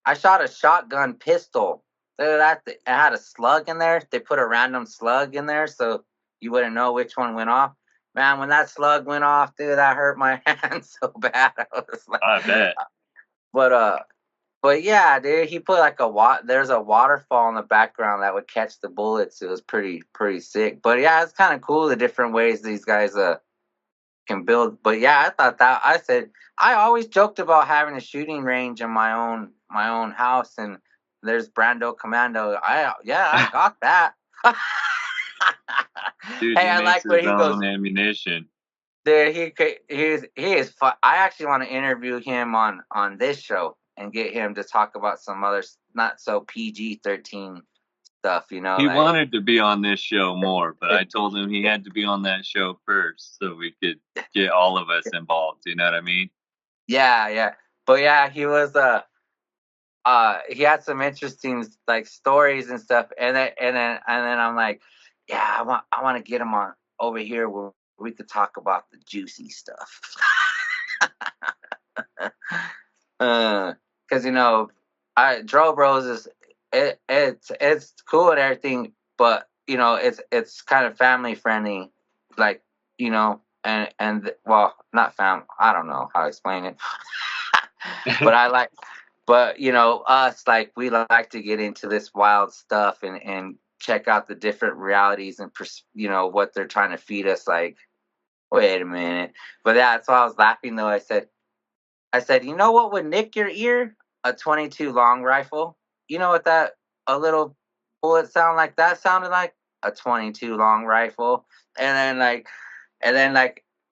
I shot a shotgun pistol. It had a slug in there. They put a random slug in there so you wouldn't know which one went off. Man, when that slug went off, dude, that hurt my hand so bad. I was like, I bet. But yeah, dude, he put like there's a waterfall in the background that would catch the bullets. It was pretty sick. But yeah, it's kind of cool the different ways these guys can build. But yeah, I always joked about having a shooting range in my own house, and there's Brando Commando. I got that. Dude, hey, I like where he goes. Ammunition. Dude, he is fun. I actually want to interview him on this show and get him to talk about some other not so PG-13 stuff, you know. He wanted to be on this show more, but I told him he had to be on that show first so we could get all of us involved. You know what I mean? Yeah. But yeah, he was he had some interesting like stories and stuff, and then I'm like, yeah, I want to get him on over here where we could talk about the juicy stuff. Because Dro Bros is it's cool and everything, but it's kind of family friendly, like well, not found. I don't know how to explain it, but but us, like, we like to get into this wild stuff and check out the different realities and what they're trying to feed us. Like, wait a minute, but yeah, that's why I was laughing though. I said, you know what would nick your ear? A 22 long rifle. You know what a little bullet sound like that sounded like? A 22 long rifle. And then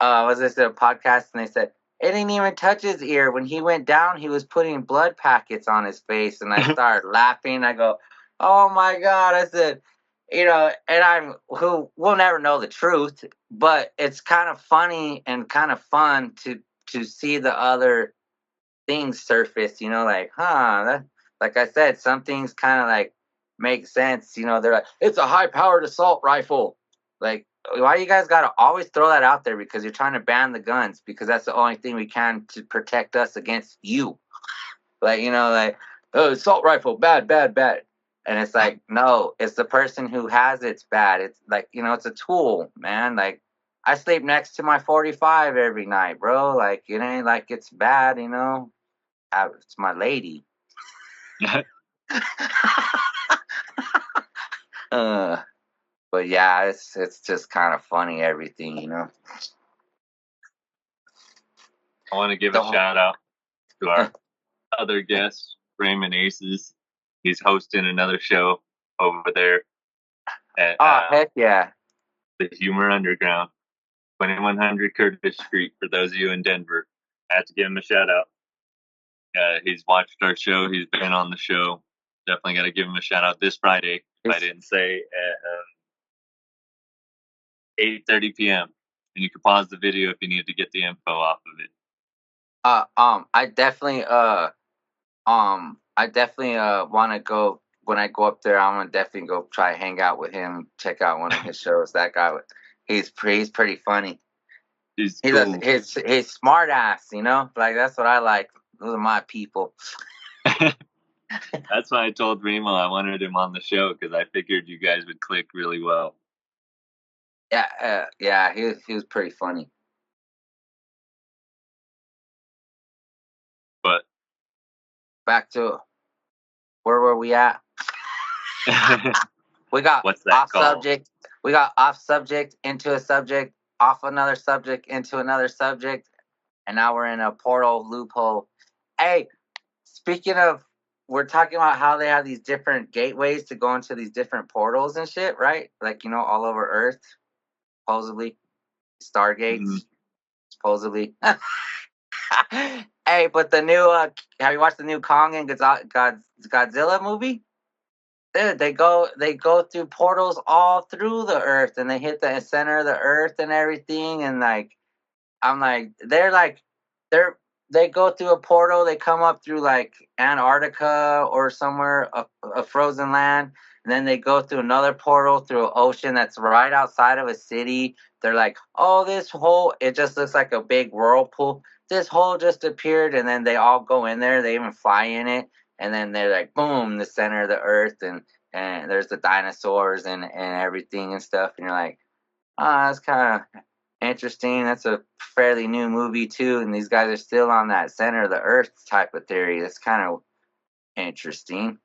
was this a podcast? And they said, it didn't even touch his ear. When he went down, he was putting blood packets on his face. And I started laughing. I go, oh my God. I said, and we'll never know the truth, but it's kind of funny and kind of fun to see the other things surface, like, like I said, some things kind of like make sense. They're like, it's a high powered assault rifle. Like, why you guys got to always throw that out there? Because you're trying to ban the guns, because that's the only thing we can to protect us against you. Like, oh, assault rifle, bad, bad, bad. And it's like, no, it's the person who has it's bad. It's like, it's a tool, man. Like, I sleep next to my 45 every night, bro. Like, it ain't like it's bad, it's my lady. But yeah, it's just kind of funny, everything, I want to give a shout out to our other guest, Raymond Aces. He's hosting another show over there at heck yeah, the Humor Underground, 2100 Curtis Street. For those of you in Denver, I have to give him a shout out. He's watched our show. He's been on the show. Definitely got to give him a shout out this Friday. If I didn't say at 8:30 p.m. And you can pause the video if you need to get the info off of it. I definitely want to go. When I go up there, I'm gonna definitely go try to hang out with him, check out one of his shows. That guy, he's pretty funny. He's cool. He's smart ass, like, that's what I like. Those are my people. That's why I told Remo I wanted him on the show, because I figured you guys would click really well. Yeah, he was pretty funny. But back to where were we at? We got off subject. We got off subject into a subject, off another subject into another subject, and now we're in a portal loophole. Hey, speaking of, we're talking about how they have these different gateways to go into these different portals and shit, right? Like, all over Earth, supposedly. Stargates, supposedly. Hey, but the new, have you watched the new Kong and Godzilla movie? Dude, they go through portals all through the Earth, and they hit the center of the Earth and everything, and like, I'm like, they go through a portal, they come up through like Antarctica or somewhere, a frozen land, and then they go through another portal through an ocean that's right outside of a city. They're like, oh, this hole, it just looks like a big whirlpool. This hole just appeared, and then they all go in there, they even fly in it, and then they're like, boom, the center of the Earth, and there's the dinosaurs and everything and stuff, and you're like, that's kind of interesting. That's a fairly new movie too, and these guys are still on that center of the Earth type of theory. That's kind of interesting.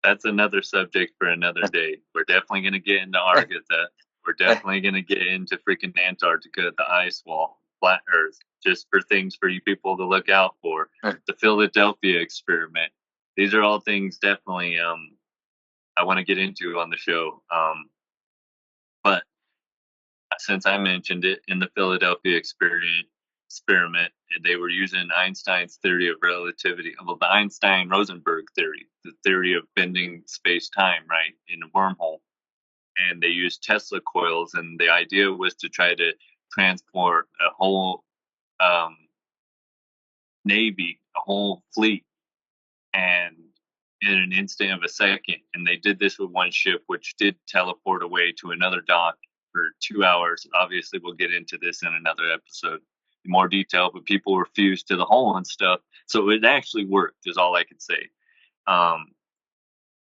That's another subject for another day. We're definitely going to get into Argatha. We're definitely going to get into freaking Antarctica, the ice wall, flat Earth, just for things for you people to look out for. The Philadelphia experiment. These are all things definitely I want to get into on the show. But since I mentioned it, in the Philadelphia experiment, they were using Einstein's theory of relativity, well, the Einstein-Rosenberg theory, the theory of bending space-time, right, in a wormhole. And they used Tesla coils, and the idea was to try to transport a whole navy, a whole fleet, and in an instant of a second. And they did this with one ship, which did teleport away to another dock for 2 hours. Obviously, we'll get into this in another episode in more detail, but people were fused to the hole and stuff. So it actually worked, is all I could say.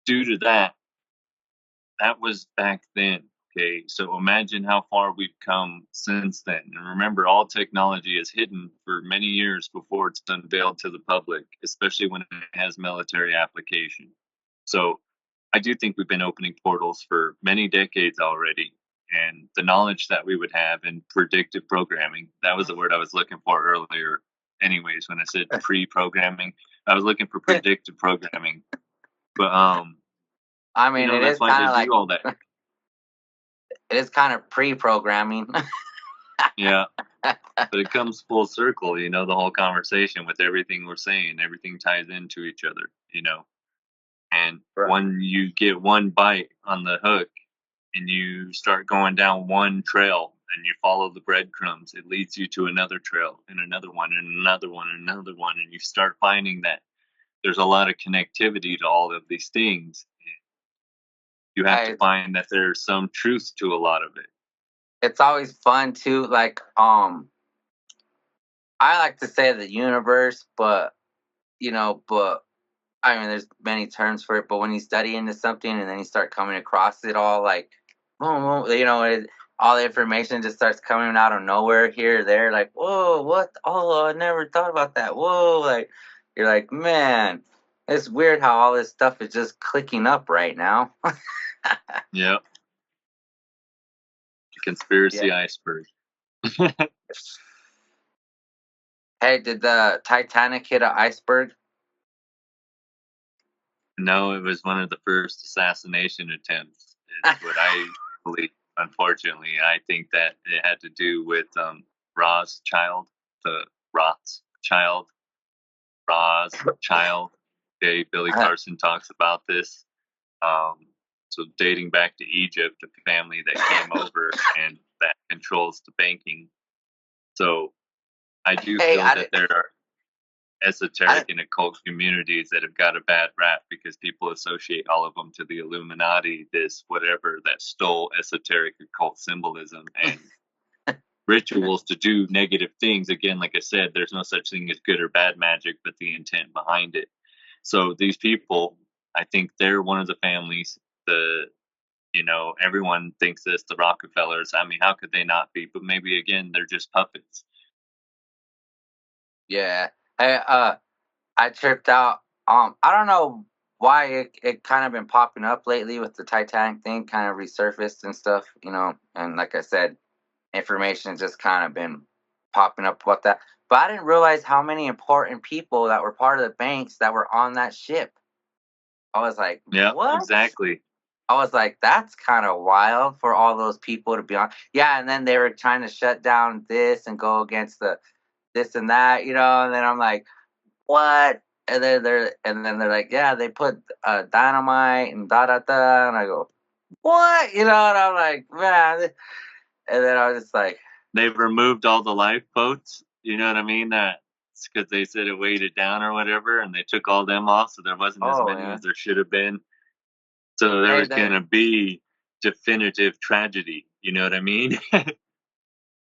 Due to that was back then. Okay, so imagine how far we've come since then. And remember, all technology is hidden for many years before it's unveiled to the public, especially when it has military application. So I do think we've been opening portals for many decades already. And the knowledge that we would have in predictive programming, that was the word I was looking for earlier. Anyways, when I said pre-programming, I was looking for predictive programming. But I mean, it that's is why kind they of like do all that. it is kind of pre-programming. Yeah. But it comes full circle, the whole conversation with everything we're saying, everything ties into each other. And Right. when you get one bite on the hook and you start going down one trail and you follow the breadcrumbs, it leads you to another trail and another one and another one and another one. And you start finding that there's a lot of connectivity to all of these things. You have to find that there's some truth to a lot of it. It's always fun too, like I like to say the universe, but I mean, there's many terms for it. But when you study into something and then you start coming across it all, like boom, boom, all the information just starts coming out of nowhere here or there. Like, whoa, what? Oh, I never thought about that. Whoa, like you're like, man, it's weird how all this stuff is just clicking up right now. Yep. Conspiracy iceberg. Hey, did the Titanic hit an iceberg? No, it was one of the first assassination attempts. Is what I believe. Unfortunately, I think that it had to do with Roth's child. Okay, Billy Carson talks about this. So dating back to Egypt, a family that came over and that controls the banking. So I do feel that there are esoteric and occult communities that have got a bad rap because people associate all of them to the Illuminati, this whatever that stole esoteric occult symbolism and rituals to do negative things. Again, like I said, there's no such thing as good or bad magic, but the intent behind it. So these people, I think they're one of the families. Everyone thinks this, the Rockefellers. I mean, how could they not be? But maybe again, they're just puppets. Yeah. I tripped out. I don't know why it kind of been popping up lately with the Titanic thing, kind of resurfaced and stuff, and like I said, information just kind of been popping up about that. But I didn't realize how many important people that were part of the banks that were on that ship. I was like, yeah, what? Exactly. I was like, that's kind of wild for all those people to be on. Yeah, and then they were trying to shut down this and go against the this and that, and then I'm like, what? And then they're like, yeah, they put dynamite and da da da, and I go, what? And I'm like, man. And then I was just like, they've removed all the lifeboats. You know what I mean? That's because they said it weighed it down or whatever, and they took all them off, so there wasn't as many as there should have been. So there was going to be definitive tragedy. You know what I mean?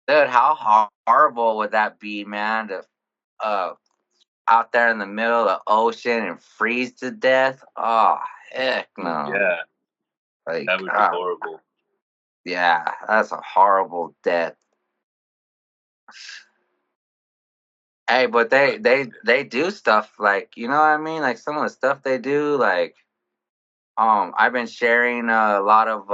Dude, how horrible would that be, man? To out there in the middle of the ocean and freeze to death. Oh, heck no. Yeah. Like, that would be horrible. Yeah, that's a horrible death. Hey, but they do stuff like, you know what I mean? Like some of the stuff they do, like I've been sharing a lot of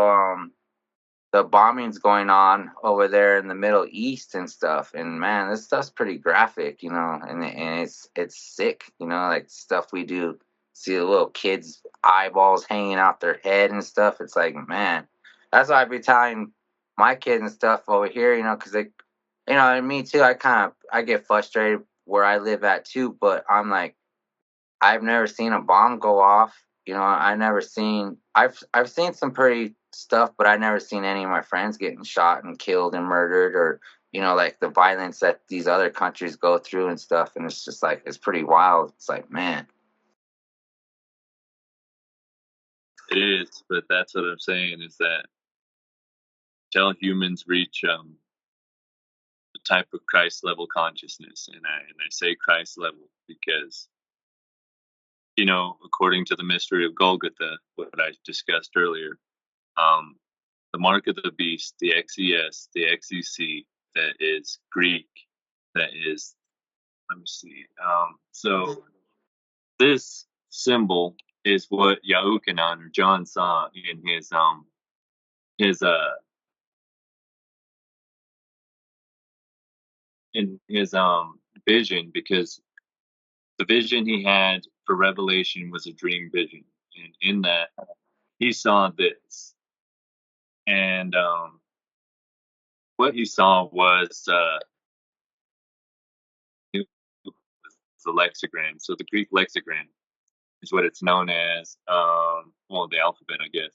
the bombings going on over there in the Middle East and stuff. And man, this stuff's pretty graphic, and it's sick, like stuff we do. See the little kids' eyeballs hanging out their head and stuff. It's like, man, that's why I be telling my kids and stuff over here, because they, and me too. I get frustrated where I live at too, but I'm like, I've never seen a bomb go off. I've seen some pretty stuff, but I've never seen any of my friends getting shot and killed and murdered, or like the violence that these other countries go through and stuff. And it's just like, it's pretty wild. It's like, man. It is, but that's what I'm saying is that until humans reach the type of Christ level consciousness, and I say Christ level because according to the mystery of Golgotha, what I discussed earlier, the mark of the beast, the XES, the XEC, that is Greek, that is, let me see. So this symbol is what Yahukanan or John saw in his vision, because the vision he had for Revelation was a dream vision, and in that he saw this, and what he saw was the lexigram. So the Greek lexigram is what it's known as. Well, the alphabet, I guess.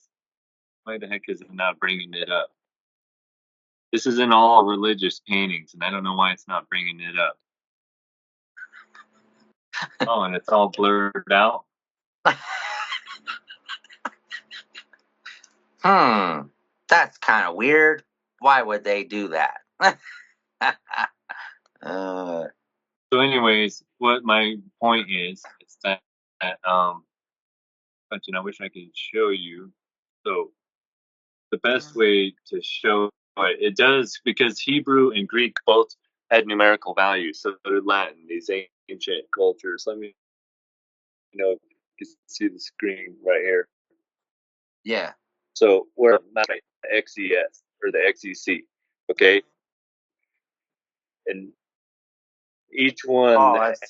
Why the heck is it not bringing it up? This is in all religious paintings, and I don't know why it's not bringing it up. Oh, and it's all blurred out. That's kind of weird. Why would they do that? So, anyways, what my point is that but I wish I could show you. So, the best way to show it does, because Hebrew and Greek both had numerical values. So did Latin, these ancient cultures. Let me know if you can see the screen right here. Yeah. So we're not the XES or the XEC, okay? And each one,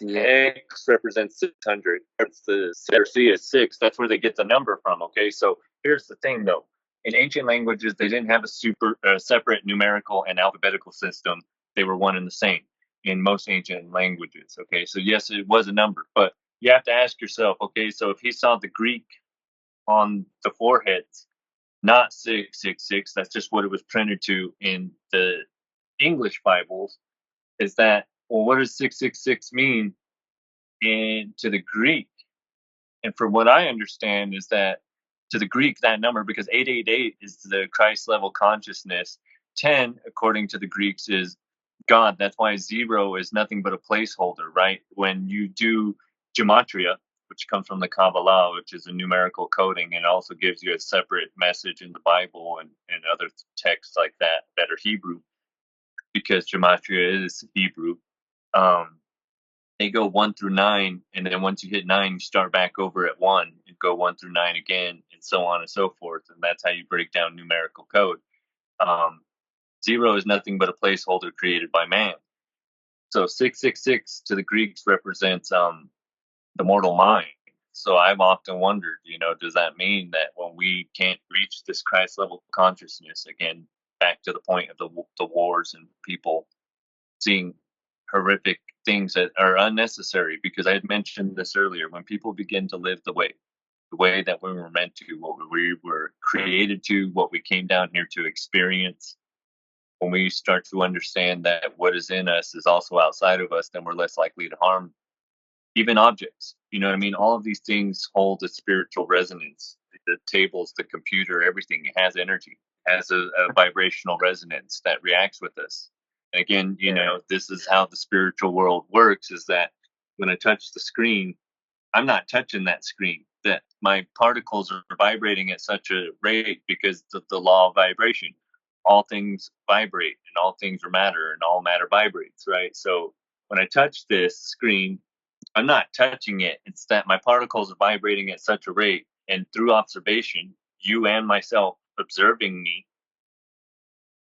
the X represents 600. The C is 6. That's where they get the number from, okay? So here's the thing, though. In ancient languages, they didn't have a separate numerical and alphabetical system. They were one and the same in most ancient languages, okay? So yes, it was a number, but you have to ask yourself, okay, so if he saw the Greek on the foreheads, not 666, that's just what it was printed to in the English Bibles, is that, well, what does 666 mean to the Greek? And from what I understand is that to the Greek, that number, because 888 is the Christ level consciousness, 10, according to the Greeks, is God. That's why 0 is nothing but a placeholder, right? When you do gematria, which comes from the Kabbalah, which is a numerical coding, and also gives you a separate message in the Bible and other texts like that that are Hebrew, because gematria is Hebrew. They go 1 through 9, and then once you hit 9, you start back over at 1 and go 1 through 9 again, and so on and so forth. And that's how you break down numerical code. 0 is nothing but a placeholder created by man. So 666 to the Greeks represents the mortal mind. So I've often wondered, does that mean that when we can't reach this Christ level consciousness, again, back to the point of the wars and people seeing horrific things that are unnecessary, because I had mentioned this earlier, when people begin to live the way that we were meant to, what we were created to, what we came down here to experience, when we start to understand that what is in us is also outside of us, then we're less likely to harm even objects. You know what I mean? All of these things hold a spiritual resonance. The tables, the computer, everything has energy, has a vibrational resonance that reacts with us. And again, this is how the spiritual world works, is that when I touch the screen, I'm not touching that screen. That my particles are vibrating at such a rate because of the law of vibration. All things vibrate, and all things are matter, and all matter vibrates, right? So when I touch this screen, I'm not touching it. It's that my particles are vibrating at such a rate, and through observation, you and myself observing me,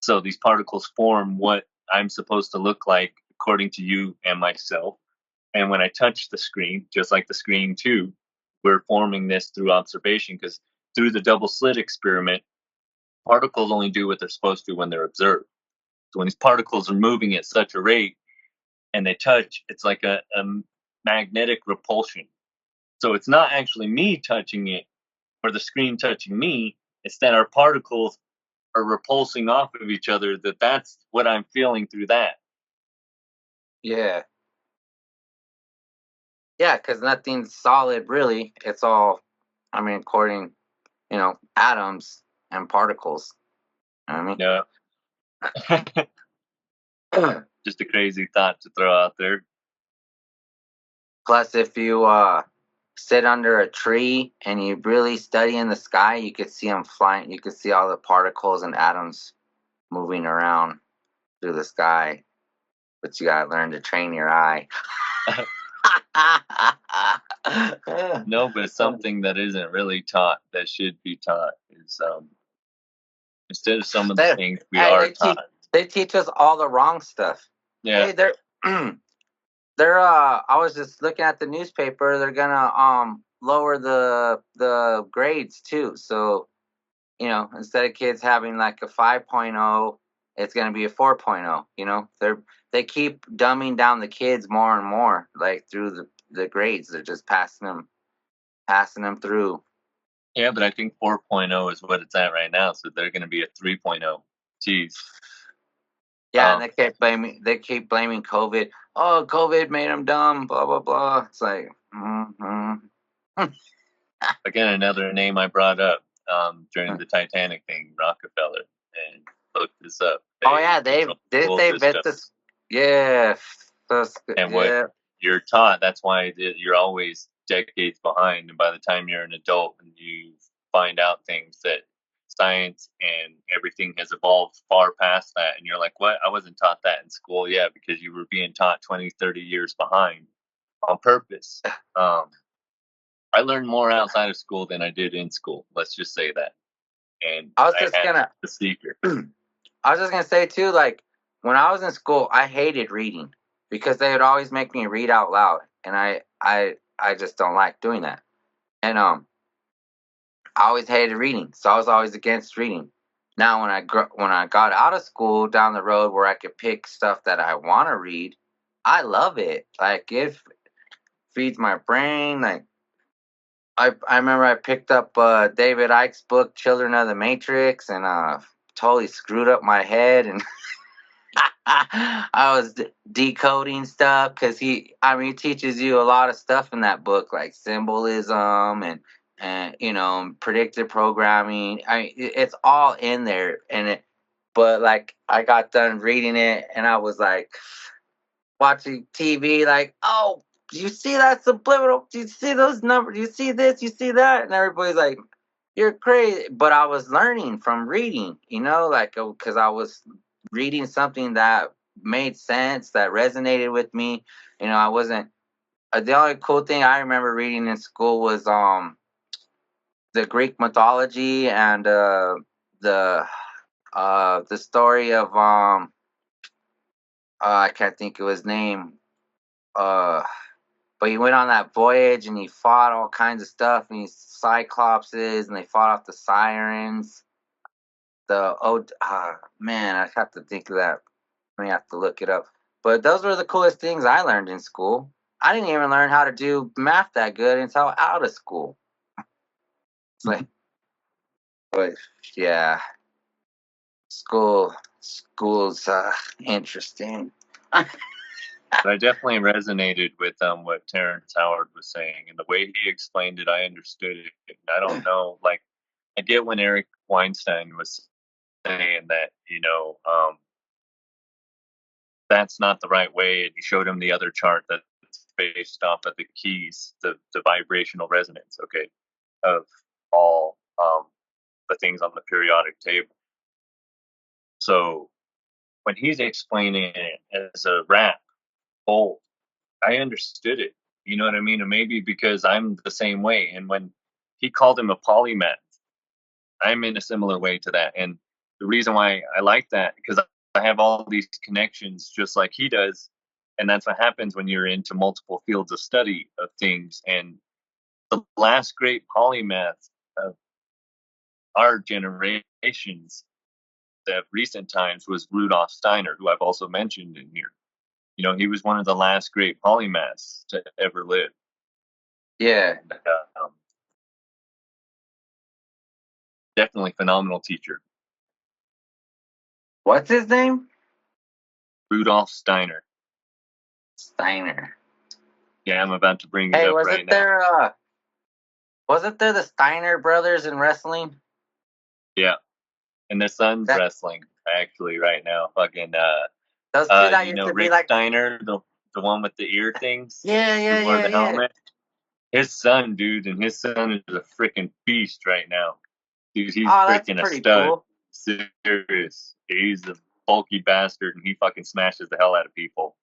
so these particles form what I'm supposed to look like according to you and myself. And when I touch the screen, just like the screen too, we're forming this through observation, because through the double slit experiment, particles only do what they're supposed to when they're observed. So when these particles are moving at such a rate and they touch, it's like a magnetic repulsion. So it's not actually me touching it or the screen touching me. It's that our particles are repulsing off of each other. That's what I'm feeling through that. Yeah. Yeah, because nothing's solid, really. It's all, according, atoms and particles. You know what I mean? Yeah. Just a crazy thought to throw out there. Plus, if you sit under a tree and you really study in the sky, you could see them flying. You could see all the particles and atoms moving around through the sky. But you gotta learn to train your eye. No, but something that isn't really taught that should be taught is instead of some of the things we are taught. They teach us all the wrong stuff. Yeah. Hey, they're I was just looking at the newspaper. They're gonna lower the grades too. So, you know, instead of kids having like a 5.0, it's gonna be a 4.0. You know, they keep dumbing down the kids more and more, like through the grades. They're just passing them through. Yeah, but I think 4.0 is what it's at right now, so they're gonna be a 3.0. Jeez. Yeah, and they keep blaming COVID. Oh, COVID made them dumb. Blah blah blah. It's like, Again, another name I brought up during the Titanic thing, Rockefeller, and look this up. They bet this. Yeah, and what you're taught, that's why you're always decades behind, and by the time you're an adult and you find out things that science and everything has evolved far past that, and you're like, what? I wasn't taught that in school. Yeah, because you were being taught 20, 30 years behind on purpose. I learned more outside of school than I did in school. Let's just say that. And I was just gonna say too, like when I was in school, I hated reading because they would always make me read out loud, and I just don't like doing that. And I always hated reading, so I was always against reading. Now when I got out of school down the road where I could pick stuff that I want to read, I love it. Like it feeds my brain. Like I remember I picked up David Icke's book Children of the Matrix, and totally screwed up my head, and I was decoding stuff because he teaches you a lot of stuff in that book, like symbolism and you know, predictive programming. It's all in there, but like I got done reading it, and I was like watching TV, like, oh, do you see that subliminal? Do you see those numbers? Do you see this? You see that? And everybody's like, you're crazy. But I was learning from reading, you know, like, because I was reading something that made sense, that resonated with me. You know, I wasn't. The only cool thing I remember reading in school was the Greek mythology and the story of I can't think of his name. But he went on that voyage and he fought all kinds of stuff, and he's cyclopses, and they fought off the sirens. Man, I have to think of that. I have to look it up. But those were the coolest things I learned in school. I didn't even learn how to do math that good until out of school. It's like, but yeah, school's interesting. But I definitely resonated with what Terrence Howard was saying, and the way he explained it, I understood it. I don't know, like, I get when Eric Weinstein was saying that, you know, that's not the right way, and he showed him the other chart that's based off of the keys, the vibrational resonance, okay, of all the things on the periodic table. So when he's explaining it as a rap, bold, I understood it. You know what I mean? And maybe because I'm the same way. And when he called him a polymath, I'm in a similar way to that. And the reason why I like that, because I have all these connections just like he does. And that's what happens when you're into multiple fields of study of things. And the last great polymath of our generations, the recent times, was Rudolf Steiner, who I've also mentioned in here. You know, he was one of the last great polymaths to ever live. Yeah. Definitely phenomenal teacher. What's his name? Rudolf Steiner. Steiner. Yeah, I'm about to bring it up right now. Wasn't there the Steiner brothers in wrestling? Yeah. And their son's wrestling, actually, right now. Fucking, those two that used to Rick be like Steiner, the one with the ear things? Yeah. The helmet? his son, dude, and his son is a freaking beast right now. Dude, he's that's freaking a pretty stud. cool. Serious. He's a bulky bastard, and he fucking smashes the hell out of people.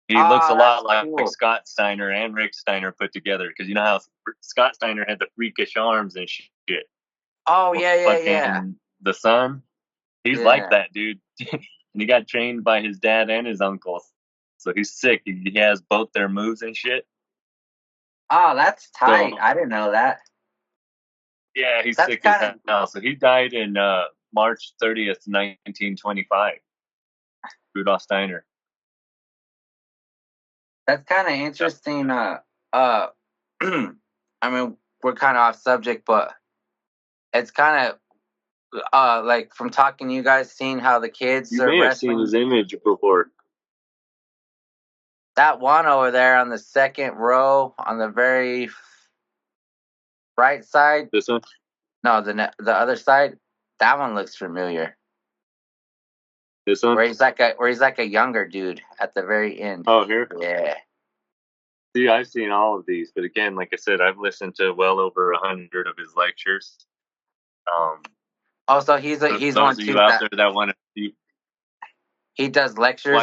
He looks a lot like Scott Steiner and Rick Steiner put together, because you know how Scott Steiner had the freakish arms and shit. Oh, yeah. The son, he's like that, dude. And he got trained by his dad and his uncle. So he's sick. He has both their moves and shit. Oh, that's tight. I didn't know that. Yeah, he's sick as hell. So he died in March 30th, 1925. Rudolf Steiner. That's kind of interesting. I mean, we're kind of off subject, but it's kind of like from talking to you guys, seeing how the kids you are may wrestling. Have seen his image before. That one over there on the second row, on the very right side. This one? No, the other side. That one looks familiar. This one? Where he's like a younger dude at the very end. Oh, here? Yeah. See, I've seen all of these, but again, like I said, I've listened to well over 100 of his lectures. Also, he's one too. You out there that want to see. He does lectures. Well,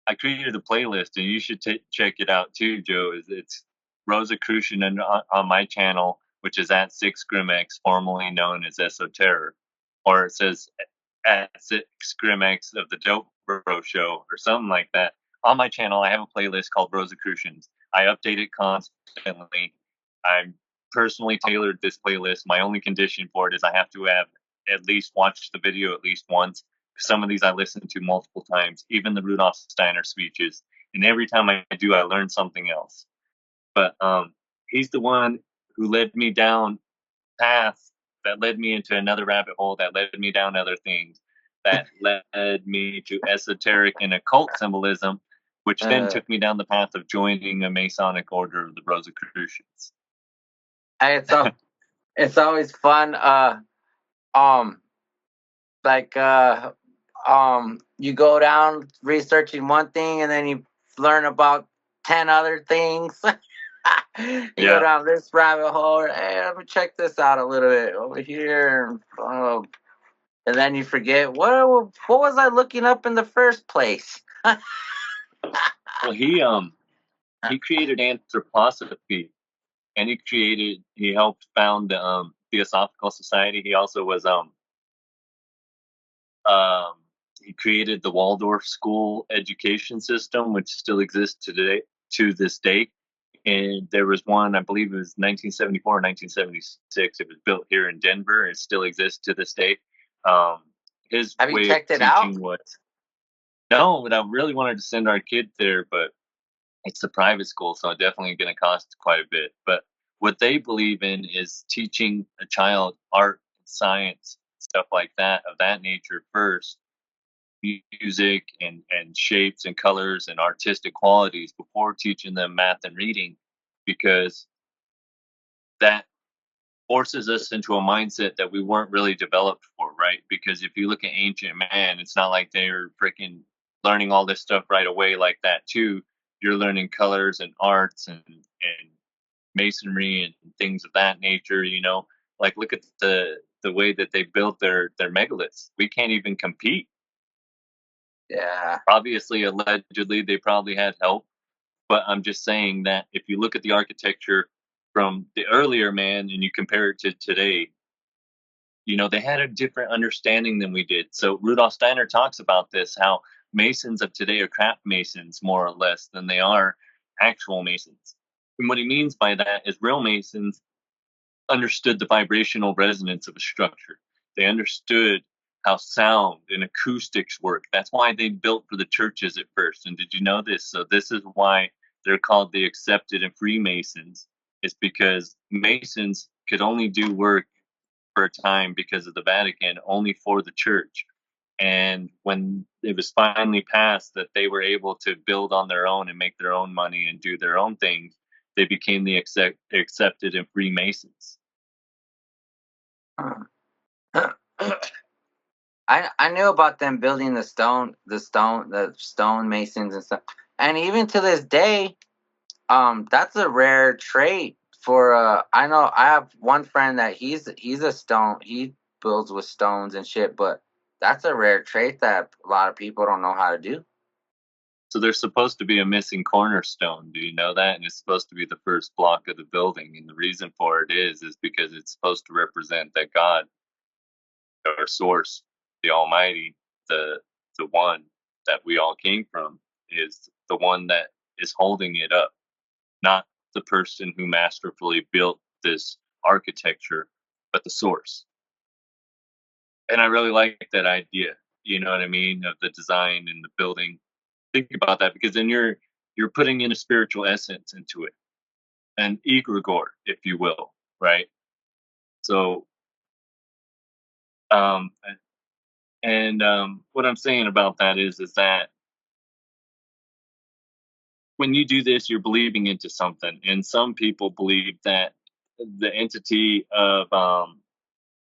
I created a playlist, and you should check it out too, Joe. It's Rosicrucian on my channel, which is at 6GrimX, formerly known as Esoterror, or it says at 6GrimX of the Dope Bro Show, or something like that. On my channel, I have a playlist called Rosicrucians. I update it constantly. I'm personally tailored this playlist. My only condition for it is I have to have at least watched the video at least once. Some of these I listen to multiple times, even the Rudolf Steiner speeches. And every time I do, I learn something else. But he's the one who led me down paths that led me into another rabbit hole, that led me down other things, that led me to esoteric and occult symbolism, which then took me down the path of joining a Masonic order of the Rosicrucians. It's always fun. You go down researching one thing, and then you learn about 10 other things. You go down this rabbit hole. Hey, let me check this out a little bit over here. And then you forget, what was I looking up in the first place? Well, he created anthroposophy, and he helped found the Theosophical Society. He also was he created the Waldorf school education system, which still exists to this day. And there was one, I believe it was 1974 or 1976. It was built here in Denver. It still exists to this day. Have you checked it out? No, but I really wanted to send our kid there, but it's a private school, so it's definitely going to cost quite a bit. But what they believe in is teaching a child art, science, stuff like that, of that nature first, music and shapes and colors and artistic qualities before teaching them math and reading, because that forces us into a mindset that we weren't really developed for, right? Because if you look at ancient man, it's not like they're freaking learning all this stuff right away like that too. You're learning colors and arts and masonry and things of that nature, like look at the way that they built their megaliths. We can't even compete. Yeah. Obviously, allegedly, they probably had help, but I'm just saying that if you look at the architecture from the earlier man and you compare it to today, they had a different understanding than we did. So Rudolf Steiner talks about this, how Masons of today are craft Masons more or less than they are actual Masons. And what he means by that is real Masons understood the vibrational resonance of a structure. They understood how sound and acoustics work. That's why they built for the churches at first. And did you know this? So this is why they're called the accepted and free Masons. It's because Masons could only do work for a time because of the Vatican, only for the church. And when it was finally passed that they were able to build on their own and make their own money and do their own things, they became the accepted and free Masons. I knew about them building the stone masons and stuff. And even to this day, That's a rare trait for I know I have one friend that he's a stone, he builds with stones and shit, but that's a rare trait that a lot of people don't know how to do. So there's supposed to be a missing cornerstone. Do you know that? And it's supposed to be the first block of the building. And the reason for it is because it's supposed to represent that God, our source, the Almighty, the one that we all came from, is the one that is holding it up, not the person who masterfully built this architecture, but the source. And I really like that idea. You know what I mean? Of the design and the building. Think about that, because then you're putting in a spiritual essence into it, an egregore, if you will, right? So, um, what I'm saying about that is that when you do this, you're believing into something, and some people believe that the entity of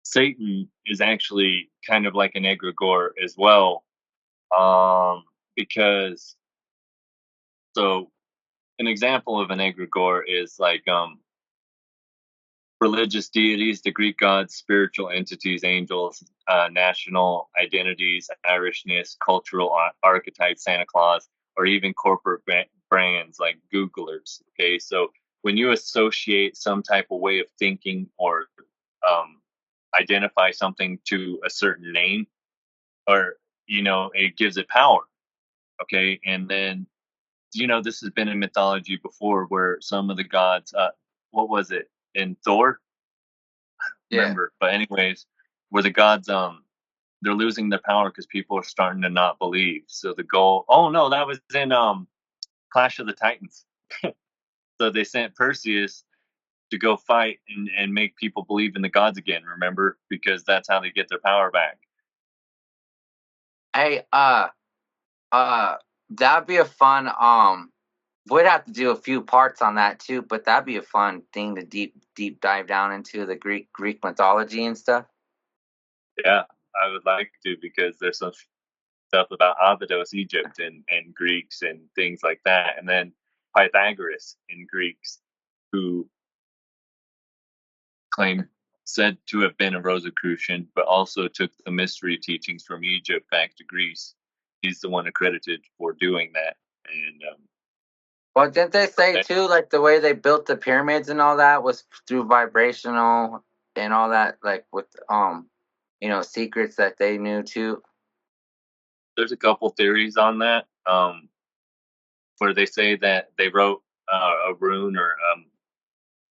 Satan is actually kind of like an egregore as well, because so an example of an egregore is like religious deities, the Greek gods, spiritual entities, angels, national identities, Irishness, cultural archetypes, Santa Claus, or even corporate brands like Googlers. Okay, so when you associate some type of way of thinking or identify something to a certain name, or it gives it power. Okay, and then this has been in mythology before, where some of the gods, what was it in Thor? Remember, but anyways, where the gods they're losing their power because people are starting to not believe. So the goal, oh no, that was in Clash of the Titans. So they sent Perseus to go fight and make people believe in the gods again, remember, because that's how they get their power back. Hey, that'd be a fun we'd have to do a few parts on that too, but that'd be a fun thing to deep dive down into the Greek mythology and stuff. Yeah, I would like to, because there's some stuff about Abydos, Egypt, and Greeks and things like that, and then Pythagoras in Greeks, who said to have been a Rosicrucian, but also took the mystery teachings from Egypt back to Greece. He's the one accredited for doing that. And well, didn't they say too, like the way they built the pyramids and all that was through vibrational and all that, like with secrets that they knew too? There's a couple theories on that, where they say that they wrote a rune or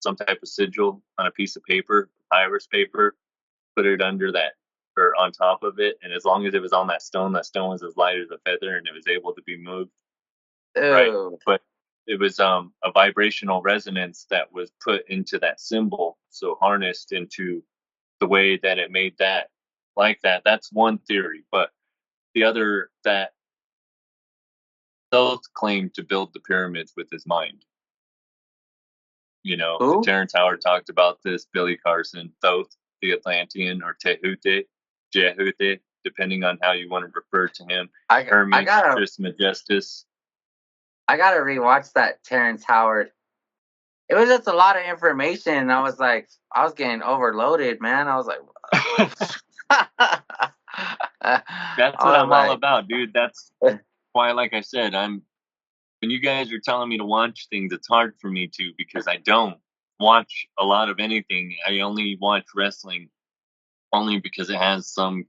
some type of sigil on a piece of paper, iris paper, put it under that or on top of it, and as long as it was on that stone was as light as a feather, and it was able to be moved. Ew. Right, but it was a vibrational resonance that was put into that symbol, so harnessed into the way that it made that like that. That's one theory, but the other, that Thoth claimed to build the pyramids with his mind. Who? Terrence Howard talked about this, Billy Carson, Thoth, the Atlantean, or Jehute, depending on how you want to refer to him. Hermes Trismegistus. I gotta rewatch that Terrence Howard. It was just a lot of information, and I was getting overloaded, man. I was like, that's what I'm all about, dude. That's why, like I said, when you guys are telling me to watch things, it's hard for me to, because I don't watch a lot of anything. I only watch wrestling only because it has some,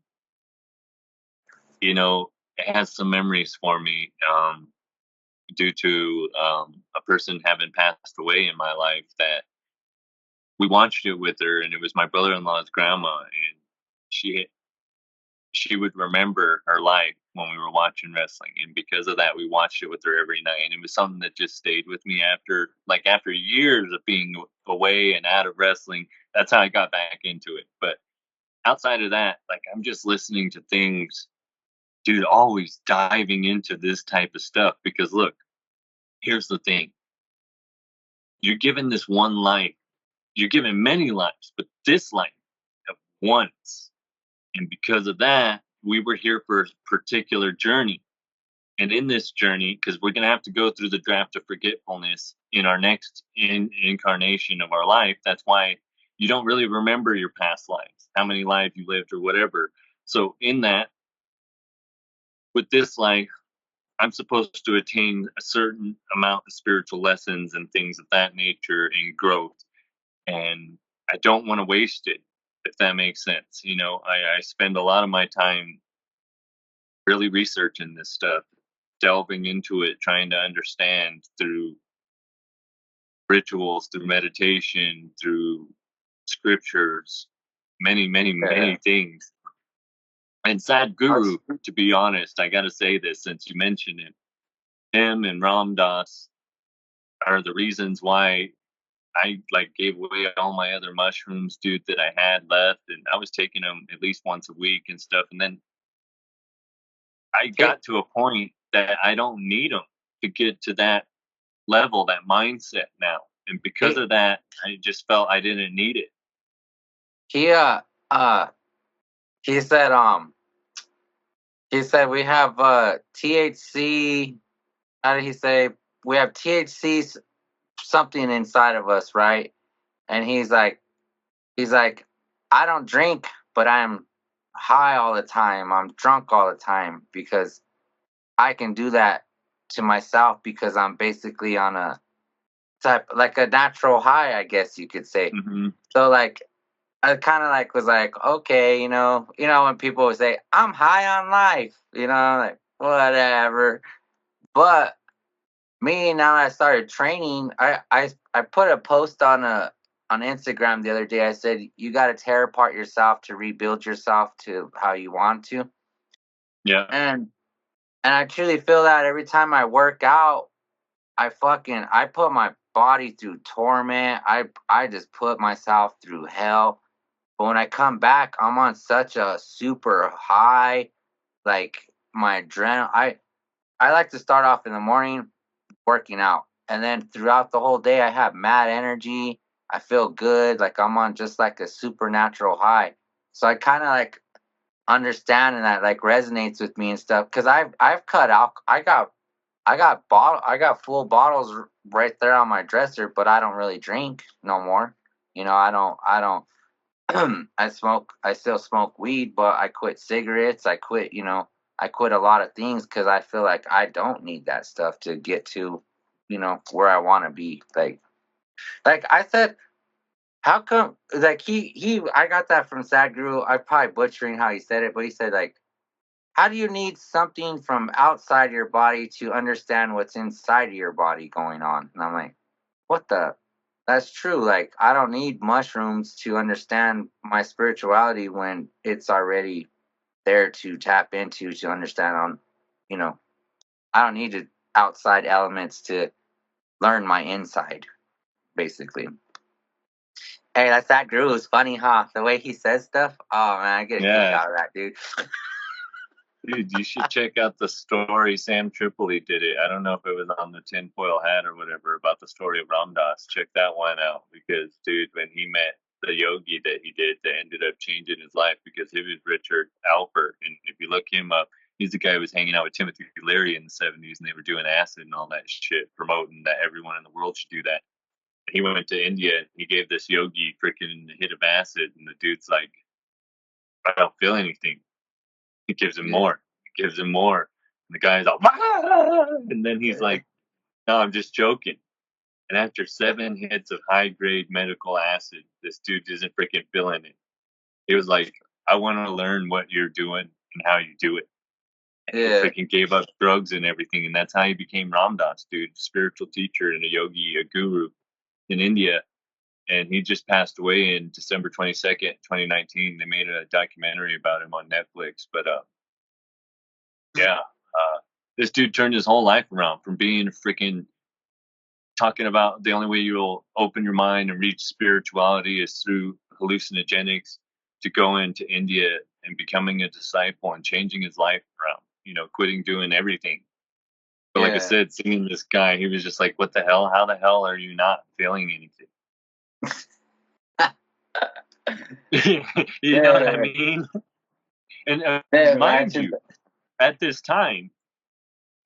memories for me, due to a person having passed away in my life, that we watched it with her, and it was my brother-in-law's grandma, and she would remember her life when we were watching wrestling, and because of that, we watched it with her every night, and it was something that just stayed with me after years of being away and out of wrestling. That's how I got back into it. But outside of that, I'm just listening to things, dude, always diving into this type of stuff, because look, here's the thing. You're given this one life. You're given many lives, but this life of once. And because of that, we were here for a particular journey. And in this journey, because we're going to have to go through the draft of forgetfulness in our next incarnation of our life, that's why you don't really remember your past lives, how many lives you lived or whatever. So in that, with this life, I'm supposed to attain a certain amount of spiritual lessons and things of that nature and growth. And I don't want to waste it, if that makes sense. You know, I spend a lot of my time really researching this stuff, delving into it, trying to understand through rituals, through meditation, through scriptures, many things. And Sadhguru, to be honest, I got to say this since you mentioned it, him and Ram Dass are the reasons why I like gave away all my other mushrooms, dude, that I had left, and I was taking them at least once a week and stuff. And then I got to a point that I don't need them to get to that level, that mindset now. And because of that, I just felt I didn't need it. He said we have THC. How did he say? We have THC something inside of us, right? And he's like, I don't drink, but I'm high all the time. I'm drunk all the time because I can do that to myself because I'm basically on a type like a natural high, I guess you could say. Mm-hmm. So like I kind of like was like, okay, you know, when people would say I'm high on life, you know, like whatever. But me now I started training. I put a post on Instagram the other day. I said you got to tear apart yourself to rebuild yourself to how you want to. Yeah. And I truly feel that every time I work out, I put my body through torment. I just put myself through hell. But when I come back, I'm on such a super high, like my adrenaline. I like to start off in the morning working out, and then throughout the whole day, I have mad energy. I feel good, like I'm on just like a supernatural high. So I kind of like understand, and that like resonates with me and stuff. Cause I've cut out. I got full bottles right there on my dresser, but I don't really drink no more. You know, I don't. I still smoke weed, but I quit cigarettes. I quit a lot of things because I feel like I don't need that stuff to get to, where I want to be. Like I said, how come, like I got that from Sadhguru. I'm probably butchering how he said it, but he said like, how do you need something from outside your body to understand what's inside of your body going on? And I'm like, what the? That's true. Like, I don't need mushrooms to understand my spirituality when it's already there to tap into to understand I don't need outside elements to learn my inside, basically. Hey, that Guru is funny, huh? The way he says stuff. Oh man, I get a kick out of that, dude. Dude, you should check out the story. Sam Tripoli did it. I don't know if it was on the tinfoil hat or whatever about the story of Ram Dass. Check that one out because, dude, when he met the yogi that he did that ended up changing his life because he was Richard Alpert. And if you look him up, he's the guy who was hanging out with Timothy Leary in the 70s and they were doing acid and all that shit, promoting that everyone in the world should do that. He went to India and he gave this yogi freaking hit of acid and the dude's like, I don't feel anything. He gives him more. He gives him more. And the guy's all, and then he's like, no, I'm just joking. And after 7 hits of high grade medical acid, this dude isn't freaking feeling it. He was like, I want to learn what you're doing and how you do it. And he freaking gave up drugs and everything. And that's how he became Ram Dass, dude, spiritual teacher and a yogi, a guru in India. And he just passed away in December 22nd, 2019. They made a documentary about him on Netflix. But this dude turned his whole life around from being freaking talking about the only way you'll open your mind and reach spirituality is through hallucinogenics to going to India and becoming a disciple and changing his life around, quitting doing everything. But like I said, seeing this guy, he was just like, what the hell? How the hell are you not feeling anything? You know what I mean? And mind you, at this time,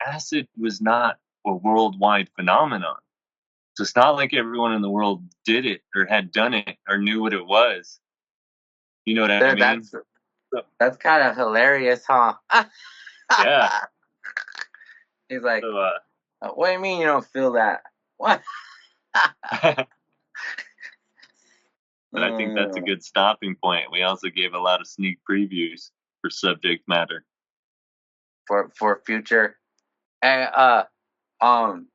acid was not a worldwide phenomenon. So it's not like everyone in the world did it or had done it or knew what it was. You know what I mean? That's kind of hilarious, huh? Yeah. He's like, So, what do you mean you don't feel that? What? but I think that's a good stopping point. We also gave a lot of sneak previews for subject matter. For future. And I'm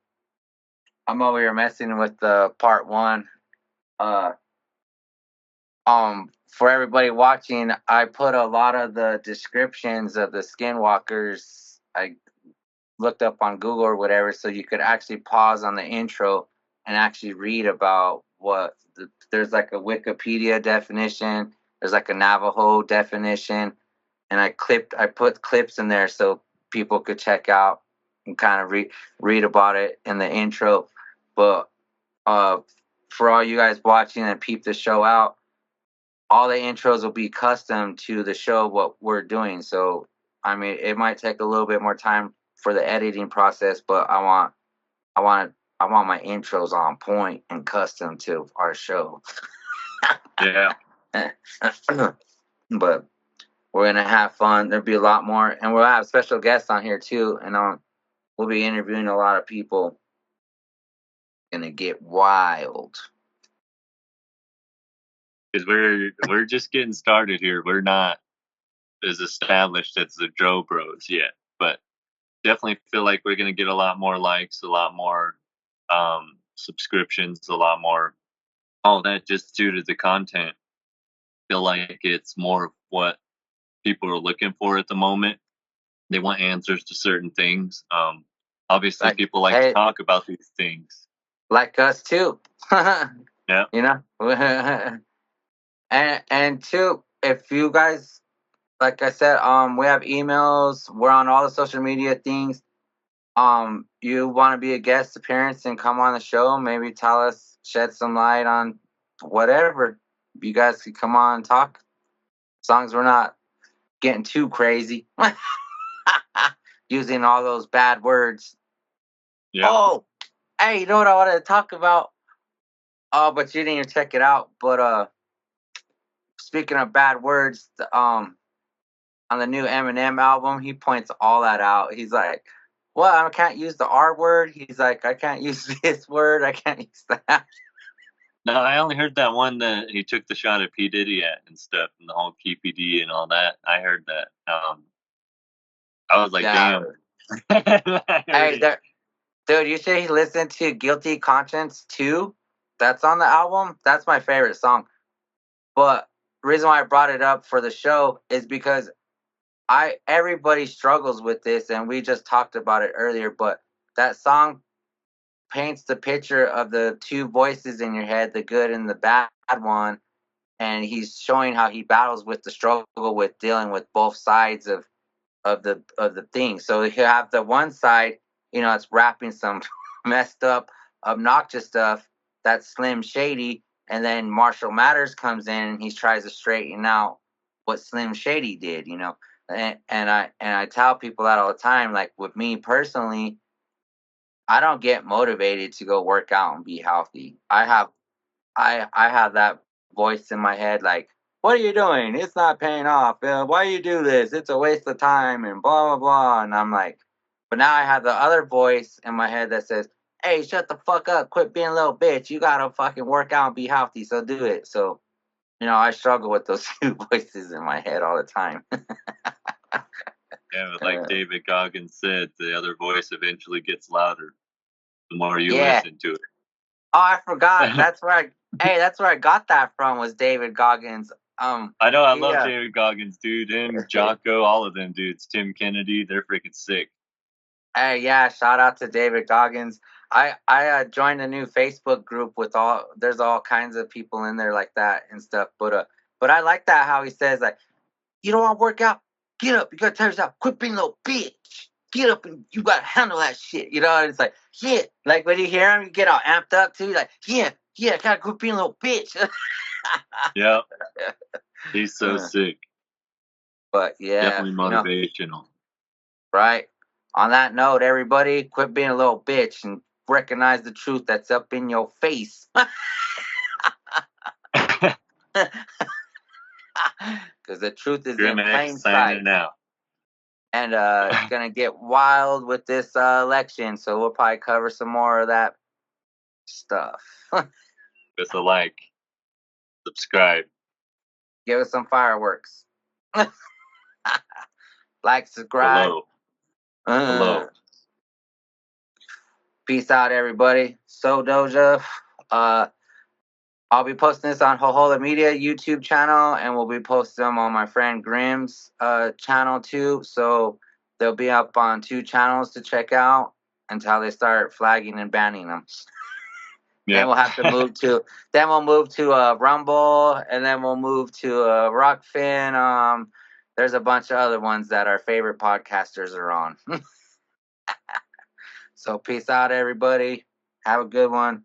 over here messing with the part 1. For everybody watching, I put a lot of the descriptions of the skinwalkers. I looked up on Google or whatever, so you could actually pause on the intro and actually read about there's like a Wikipedia definition, there's like a Navajo definition, and I put clips in there so people could check out and kind of read about it in the intro. But for all you guys watching and peep the show out, all the intros will be custom to the show, what we're doing. So, I mean, it might take a little bit more time for the editing process, but I want my intros on point and custom to our show. Yeah. But we're going to have fun. There'll be a lot more, and we'll have special guests on here too. And we'll be interviewing a lot of people. Going to get wild. Because we're just getting started here. We're not as established as the Joe Bros yet, but definitely feel like we're going to get a lot more likes, a lot more subscriptions, a lot more all that just due to the content. Feel like it's more of what people are looking for at the moment. They want answers to certain things. Obviously, people like to talk about these things. Like us too. Yeah. You know? And two, if you guys, like I said, we have emails. We're on all the social media things. You want to be a guest appearance and come on the show? Maybe tell us, shed some light on whatever. You guys could come on and talk. As long as we're not getting too crazy, using all those bad words. Yeah. Oh, hey, you know what I wanted to talk about? Oh, but you didn't even check it out. But speaking of bad words, on the new Eminem album, he points all that out. He's like, well, I can't use the R word. He's like, I can't use this word. I can't use that. No, I only heard that one that he took the shot at P. Diddy at and stuff, and the whole KPD and all that. I heard that. I was like, damn. Hey, dude, you should listen to Guilty Conscience 2. That's on the album. That's my favorite song. But the reason why I brought it up for the show is because everybody struggles with this, and we just talked about it earlier, but that song paints the picture of the two voices in your head, the good and the bad one, and he's showing how he battles with the struggle with dealing with both sides of the thing. So you have the one side, it's rapping some messed up, obnoxious stuff that's Slim Shady, and then Marshall Mathers comes in and he tries to straighten out what Slim Shady did, and I tell people that all the time. Like with me personally, I don't get motivated to go work out and be healthy. I have that voice in my head like, what are you doing? It's not paying off. Why you do this? It's a waste of time and blah, blah, blah. And I'm like, but now I have the other voice in my head that says, hey, shut the fuck up. Quit being a little bitch. You got to fucking work out and be healthy. So do it. So, I struggle with those two voices in my head all the time. Yeah, but like David Goggins said, the other voice eventually gets louder the more you listen to it. Oh, I forgot. That's where I got that from, was David Goggins. I know, I love David Goggins, dude. Him, Jocko, all of them dudes. Tim Kennedy, they're freaking sick. Hey, yeah, shout out to David Goggins. I joined a new Facebook group with there's all kinds of people in there like that and stuff. But I like that how he says, like, you don't want to work out? Get up. You got to tell yourself, quit being a little bitch. Get up and you got to handle that shit. And it's like, yeah. Like when you hear him, you get all amped up too. Like, yeah, I got to quit being a little bitch. Yeah. He's so sick. But yeah. Definitely motivational. Right. On that note, everybody, quit being a little bitch and recognize the truth that's up in your face. Because the truth is Grim in plain X sight. signing out. And it's going to get wild with this election, so we'll probably cover some more of that stuff. With a like, subscribe. Give us some fireworks. Like, subscribe. Hello. Peace out, everybody. So Doja. I'll be posting this on Hohola Media YouTube channel, and we'll be posting them on my friend Grimm's channel too. So they'll be up on 2 channels to check out until they start flagging and banning them. Yeah. Then we'll have to move to. Then we'll move to Rumble, and then we'll move to Rockfin. There's a bunch of other ones that our favorite podcasters are on. So peace out, everybody. Have a good one.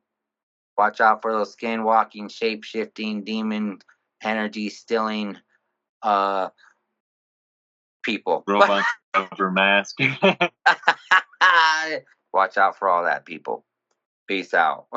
Watch out for those skin-walking, shape-shifting, demon energy-stealing people. Robot cover mask. Watch out for all that, people. Peace out.